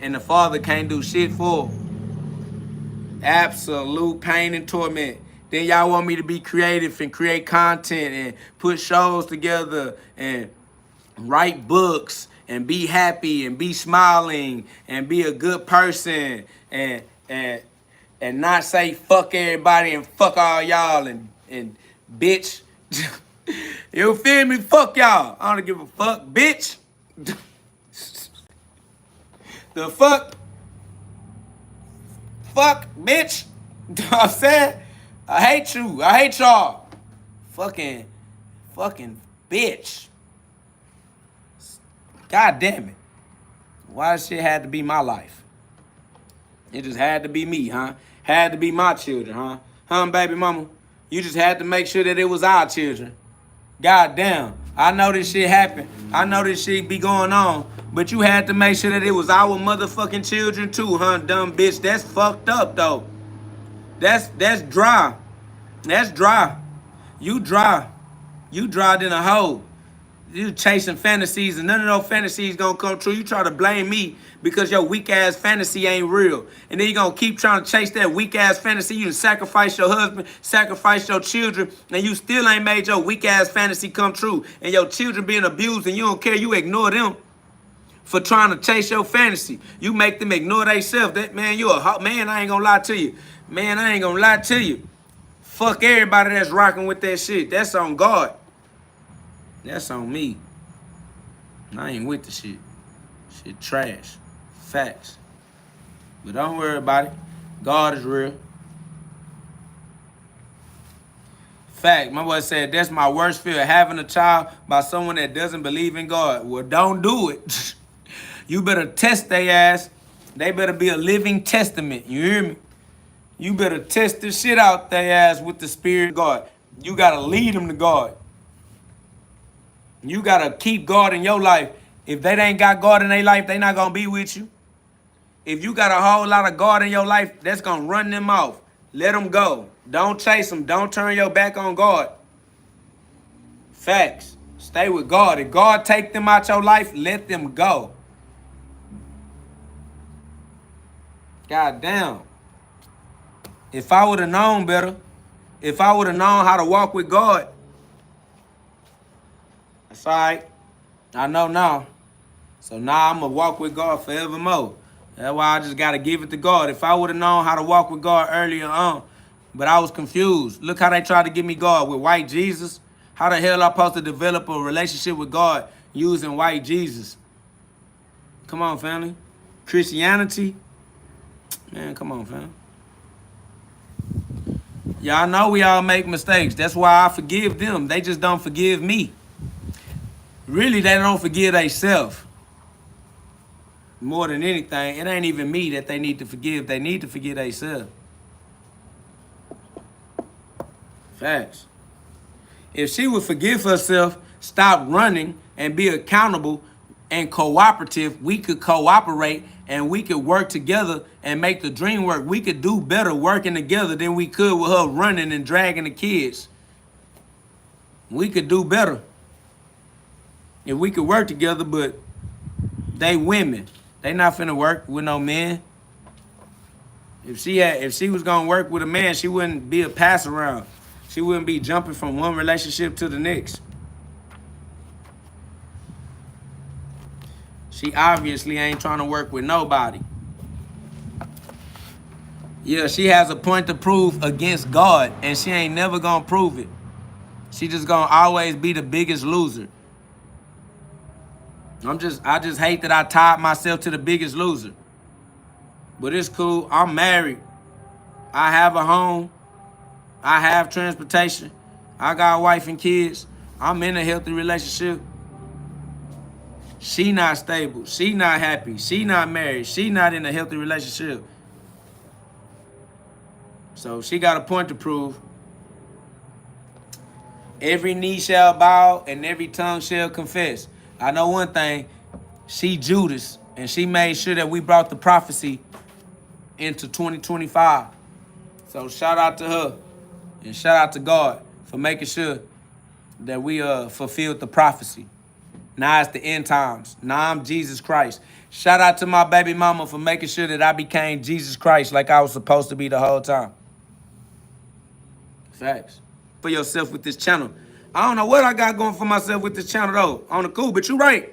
And the father can't do shit for him. Absolute pain and torment. Then y'all want me to be creative and create content and put shows together and write books and be happy and be smiling and be a good person and not say fuck everybody and fuck all y'all and bitch. You feel me? Fuck y'all. I don't give a fuck, bitch. The fuck? Fuck, bitch. You know what I'm saying? I hate you. I hate y'all. Fucking bitch. God damn it. Why this shit had to be my life? It just had to be me, huh? Had to be my children, huh? Huh, baby mama? You just had to make sure that it was our children. God damn. I know this shit happened. I know this shit be going on. But you had to make sure that it was our motherfucking children too, huh, dumb bitch? That's fucked up, though. That's dry. That's dry. You dry. You dry than a hoe. You chasing fantasies and none of those fantasies gonna come true. You try to blame me because your weak ass fantasy ain't real. And then you gonna keep trying to chase that weak ass fantasy. You done sacrifice your husband, sacrifice your children, and you still ain't made your weak ass fantasy come true. And your children being abused and you don't care, you ignore them for trying to chase your fantasy. You make them ignore themselves. That man, you a hot man, I ain't gonna lie to you. Man, I ain't gonna lie to you. Fuck everybody that's rocking with that shit. That's on God. That's on me. I ain't with the shit. Shit trash. Facts. But don't worry about it. God is real. Fact. My boy said, that's my worst fear, having a child by someone that doesn't believe in God. Well, don't do it. You better test their ass. They better be a living testament. You hear me? You better test the shit out their ass with the Spirit of God. You got to lead them to God. You got to keep God in your life. If they ain't got God in their life, they not going to be with you. If you got a whole lot of God in your life, that's going to run them off. Let them go. Don't chase them. Don't turn your back on God. Facts. Stay with God. If God take them out your life, let them go. God damn. If I would have known better, if I would have known how to walk with God, that's all right. I know now. So now I'm going to walk with God forevermore. That's why I just got to give it to God. If I would have known how to walk with God earlier on, but I was confused. Look how they tried to give me God with white Jesus. How the hell am I supposed to develop a relationship with God using white Jesus? Come on, family. Christianity. Man, come on, fam. Y'all know we all make mistakes. That's why I forgive them. They just don't forgive me. Really, they don't forgive themselves. More than anything, it ain't even me that they need to forgive. They need to forgive themselves. Facts. If she would forgive herself, stop running, and be accountable and cooperative, we could cooperate and we could work together and make the dream work. We could do better working together than we could with her running and dragging the kids. We could do better if we could work together, but they women. They not finna work with no men. If she was gonna work with a man, she wouldn't be a pass around. She wouldn't be jumping from one relationship to the next. She obviously ain't trying to work with nobody. Yeah, she has a point to prove against God, and she ain't never gonna prove it. She just gonna always be the biggest loser. I just hate that I tied myself to the biggest loser. But it's cool. I'm married. I have a home. I have transportation. I got a wife and kids. I'm in a healthy relationship. She not stable. She not happy. She not married. She not in a healthy relationship. So she got a point to prove. Every knee shall bow and every tongue shall confess. I know one thing. She Judas, and she made sure that we brought the prophecy into 2025. So shout out to her and shout out to God for making sure that we fulfilled the prophecy. Now it's the end times. Now I'm Jesus Christ. Shout out to my baby mama for making sure that I became Jesus Christ like I was supposed to be the whole time. Facts. For yourself with this channel. I don't know what I got going for myself with this channel though. On the cool, but you right.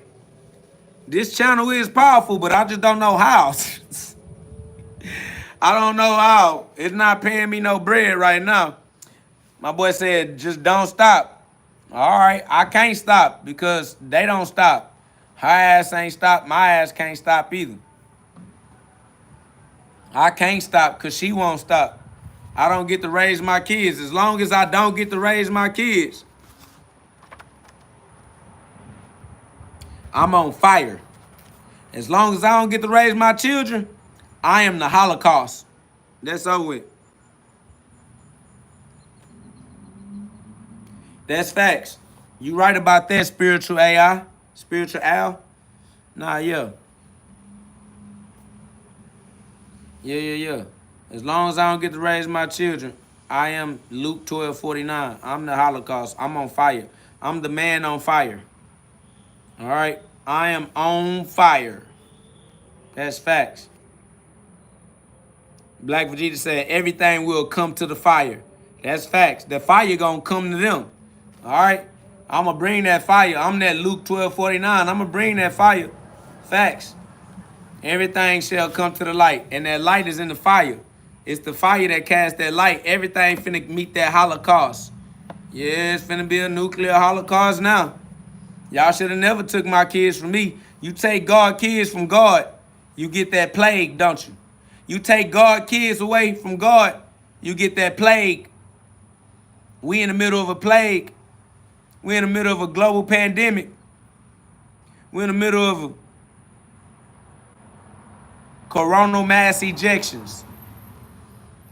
This channel is powerful, but I just don't know how. I don't know how. It's not paying me no bread right now. My boy said, just don't stop. All right, I can't stop because they don't stop. Her ass ain't stop. My ass can't stop either. I can't stop because she won't stop. I don't get to raise my kids. As long as I don't get to raise my kids, I'm on fire. As long as I don't get to raise my children, I am the Holocaust. That's over with. That's facts. You right about that, spiritual AI? Spiritual Al? Nah, yeah. Yeah. As long as I don't get to raise my children, I am Luke 12:49. I'm the Holocaust. I'm on fire. I'm the man on fire. All right? I am on fire. That's facts. Black Vegeta said, everything will come to the fire. That's facts. The fire gonna come to them. All right? I'm gonna bring that fire. I'm that Luke 12:49. I'm gonna bring that fire. Facts. Everything shall come to the light. And that light is in the fire. It's the fire that casts that light. Everything finna meet that Holocaust. Yeah, it's finna be a nuclear Holocaust now. Y'all should have never took my kids from me. You take God kids from God, you get that plague, don't you? You take God kids away from God, you get that plague. We in the middle of a plague. We in the middle of a global pandemic. We in the middle of a coronal mass ejections.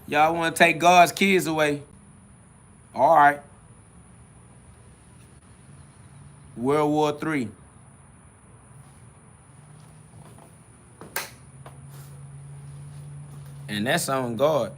Y'all want to take God's kids away? All right. World War III. And that's on God.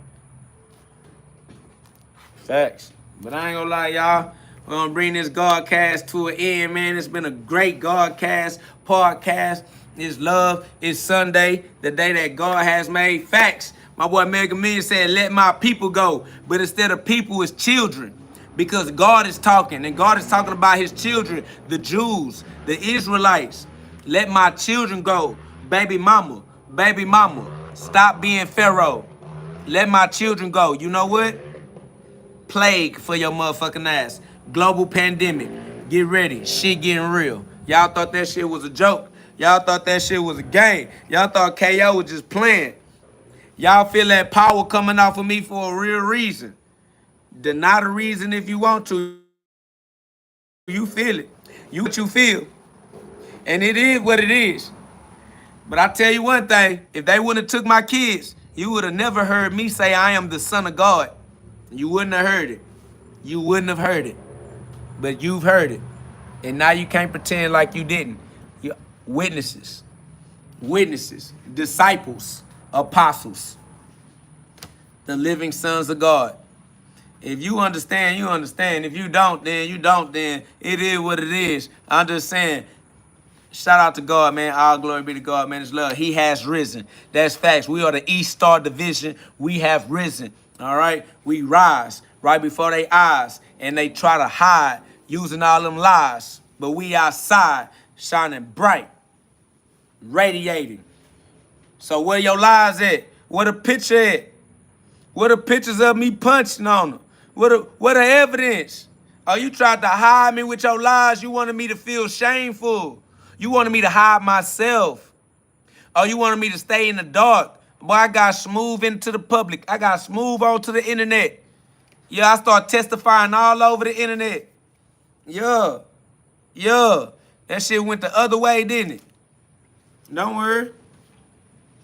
Facts. But I ain't gonna lie, y'all. We're gonna bring this GhODCast to an end, man. It's been a great GhODCast podcast. It's love. It's Sunday, the day that God has made. Facts. My boy Mega Million said, let my people go. But instead of people, it's children. Because God is talking. And God is talking about his children, the Jews, the Israelites. Let my children go. Baby mama, baby mama, stop being Pharaoh. Let my children go. You know what? Plague for your motherfucking ass. Global pandemic. Get ready. Shit getting real. Y'all thought that shit was a joke. Y'all thought that shit was a game. Y'all thought KO was just playing. Y'all feel that power coming off of me for a real reason. Deny the reason if you want to. You feel it. You what you feel. And it is what it is. But I tell you one thing, if they wouldn't have took my kids, you would have never heard me say I am the son of God. You wouldn't have heard it. You wouldn't have heard it. But you've heard it. And now you can't pretend like you didn't. You witnesses, disciples, apostles, the living sons of God. If you understand, you understand. If you don't, then you don't, then it is what it is. I'm just saying, shout out to God, man. All glory be to God, man. It's love. He has risen. That's facts. We are the East Star Division. We have risen. All right? We rise right before their eyes, and they try to hide using all them lies. But we outside, shining bright, radiating. So where your lies at? Where the picture at? Where the pictures of me punching on them? Where the evidence? Oh, you tried to hide me with your lies. You wanted me to feel shameful. You wanted me to hide myself. Oh, you wanted me to stay in the dark. Boy, I got smooth into the public. I got smooth onto the internet. Yeah, I start testifying all over the internet. Yeah. That shit went the other way, didn't it? Don't worry.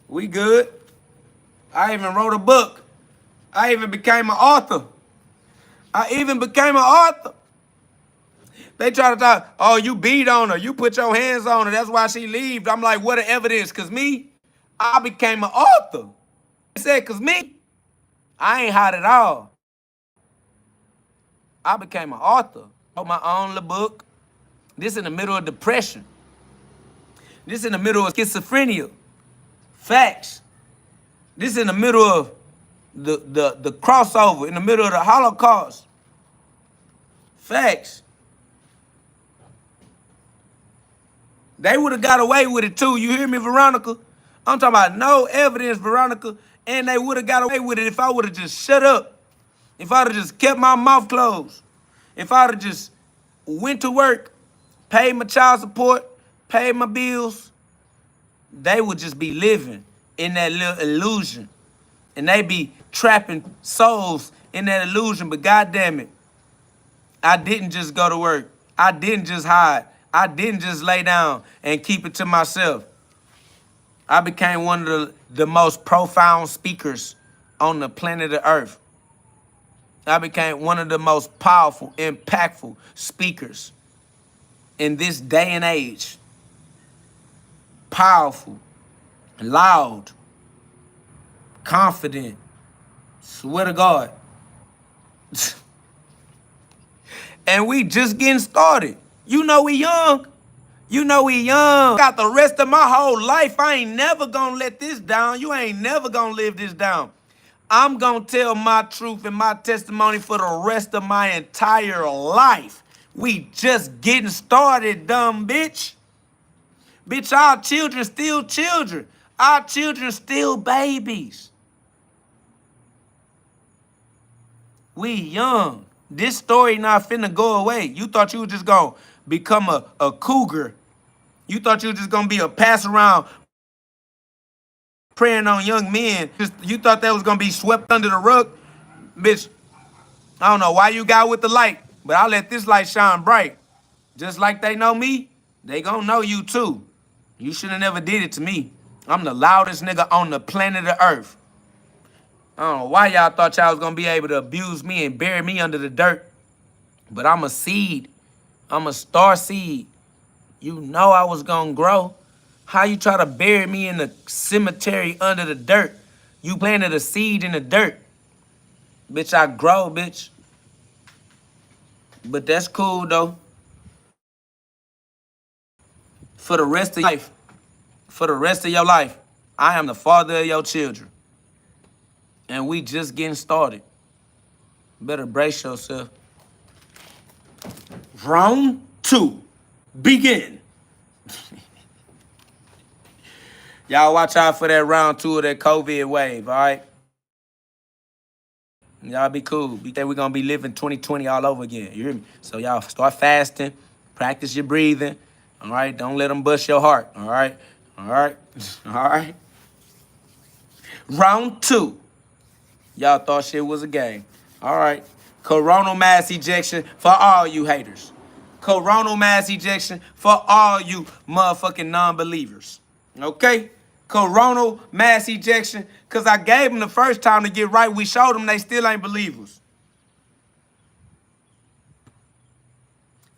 We good. I even wrote a book. I even became an author. They try to talk, oh, you beat on her. You put your hands on her. That's why she left. I'm like, what the evidence? Because me, I became an author. They said, because me, I ain't hot at all. I became an author. Wrote my own little book. This in the middle of depression. This in the middle of schizophrenia. Facts. This in the middle of the crossover, in the middle of the Holocaust. Facts. They would have got away with it too. You hear me, Veronica? I'm talking about no evidence, Veronica. And they would have got away with it if I would have just shut up. If I would have just kept my mouth closed. If I would have just went to work, paid my child support, paid my bills, they would just be living in that little illusion. And they be trapping souls in that illusion. But goddamn it, I didn't just go to work. I didn't just hide. I didn't just lay down and keep it to myself. I became one of the most profound speakers on the planet of Earth. I became one of the most powerful, impactful speakers in this day and age. Powerful, loud, confident. Swear to God. And we just getting started. You know we young. Got the rest of my whole life. I ain't never gonna let this down. You ain't never gonna live this down. I'm gonna tell my truth and my testimony for the rest of my entire life. We just getting started, dumb bitch. Bitch, our children still children. Our children still babies. We young. This story not finna go away. You thought you were just gonna become a cougar. You thought you were just gonna be a pass around preying on young men. You thought that was gonna be swept under the rug? Bitch, I don't know why you got with the light, but I'll let this light shine bright. Just like they know me, they gonna know you too. You should have never did it to me. I'm the loudest nigga on the planet of Earth. I don't know why y'all thought y'all was gonna be able to abuse me and bury me under the dirt. But I'm a seed. I'm a star seed. You know I was gonna grow. How you try to bury me in the cemetery under the dirt? You planted a seed in the dirt. Bitch, I grow, bitch. But that's cool, though. For the rest of life, for the rest of your life, I am the father of your children. And we just getting started. Better brace yourself. Round 2. Begin. Y'all watch out for that round 2 of that COVID wave, all right? Y'all be cool. We're going to be living 2020 all over again. You hear me? So y'all start fasting. Practice your breathing. All right? Don't let them bust your heart. All right? All right? All right? Round 2. Y'all thought shit was a game. All right. Coronal mass ejection for all you haters. Coronal mass ejection for all you motherfucking non-believers. Okay? Coronal mass ejection, because I gave them the first time to get right. We showed them they still ain't believers.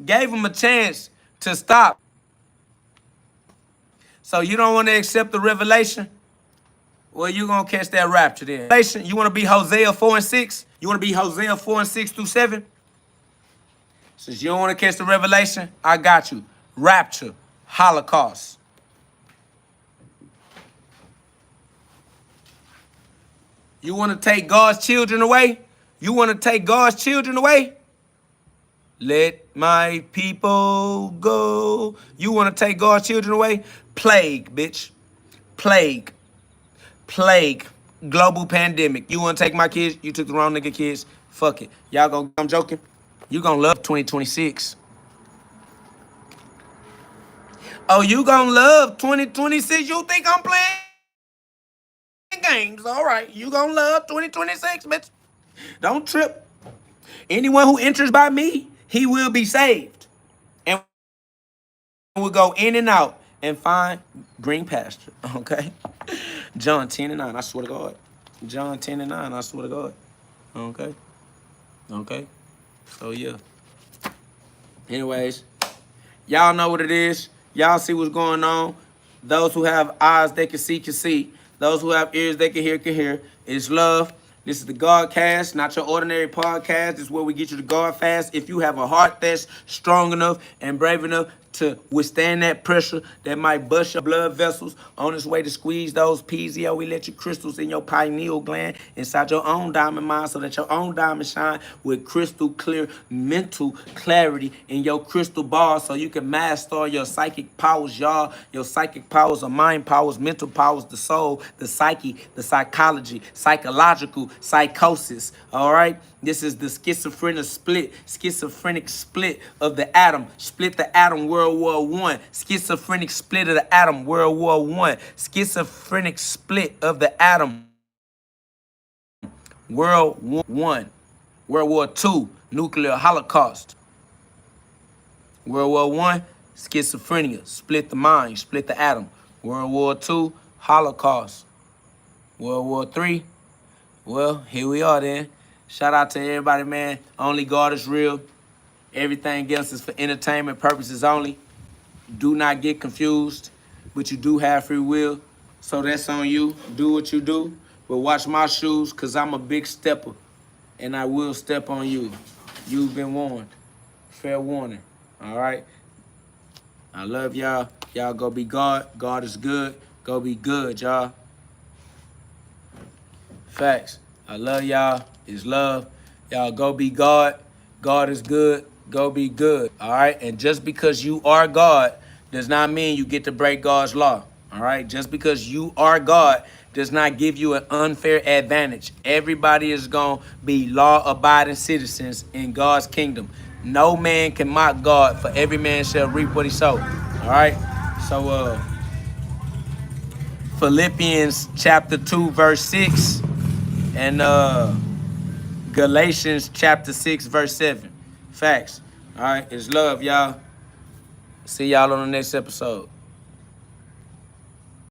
Gave them a chance to stop. So you don't want to accept the revelation? Well, you going to catch that rapture then. You want to be Hosea 4 and 6? You want to be Hosea 4 and 6 through 7? Since you don't want to catch the revelation, I got you. Rapture, Holocaust. You want to take God's children away? You want to take God's children away? Let my people go. You want to take God's children away? Plague, bitch. Plague. Plague. Global pandemic. You want to take my kids? You took the wrong nigga kids. Fuck it. Y'all gonna, I'm joking. You gonna love 2026. Oh, you gonna love 2026? You think I'm playing games? All right. You gonna love 2026, bitch. Don't trip. Anyone who enters by me, he will be saved. And will go in and out and find green pasture. Okay? John 10 and 9, I swear to God. John 10 and 9, I swear to God. Okay? Okay? So, yeah. Anyways, y'all know what it is. Y'all see what's going on. Those who have eyes they can see, can see. Those who have ears they can hear, can hear. It's love. This is the GhODCast, not your ordinary podcast. This is where we get you to God fast. If you have a heart that's strong enough and brave enough to withstand that pressure that might bust your blood vessels on its way to squeeze those piezo electric crystals in your pineal gland inside your own diamond mind so that your own diamond shine with crystal clear mental clarity in your crystal ball so you can master your psychic powers, y'all. Your psychic powers are mind powers, mental powers, the soul, the psyche, the psychology, psychological psychosis, all right? This is the schizophrenic split of the atom. Split the atom, World War I. Schizophrenic split of the atom, World War I. Schizophrenic split of the atom, World War I. World War II, nuclear holocaust. World War I, schizophrenia, split the mind, split the atom. World War II, holocaust. World War III, well, here we are then. Shout out to everybody, man. Only God is real. Everything else is for entertainment purposes only. Do not get confused, but you do have free will. So that's on you. Do what you do. But watch my shoes, because I'm a big stepper, and I will step on you. You've been warned. Fair warning. All right? I love y'all. Y'all go be God. God is good. Go be good, y'all. Facts. I love y'all. It's love. Y'all go be God. God is good. Go be good. All right? And just because you are God does not mean you get to break God's law. All right? Just because you are God does not give you an unfair advantage. Everybody is going to be law-abiding citizens in God's kingdom. No man can mock God, for every man shall reap what he sow. All right? So, Philippians chapter 2, verse 6. And Galatians chapter 6, verse 7. Facts. All right, it's love, y'all. See y'all on the next episode.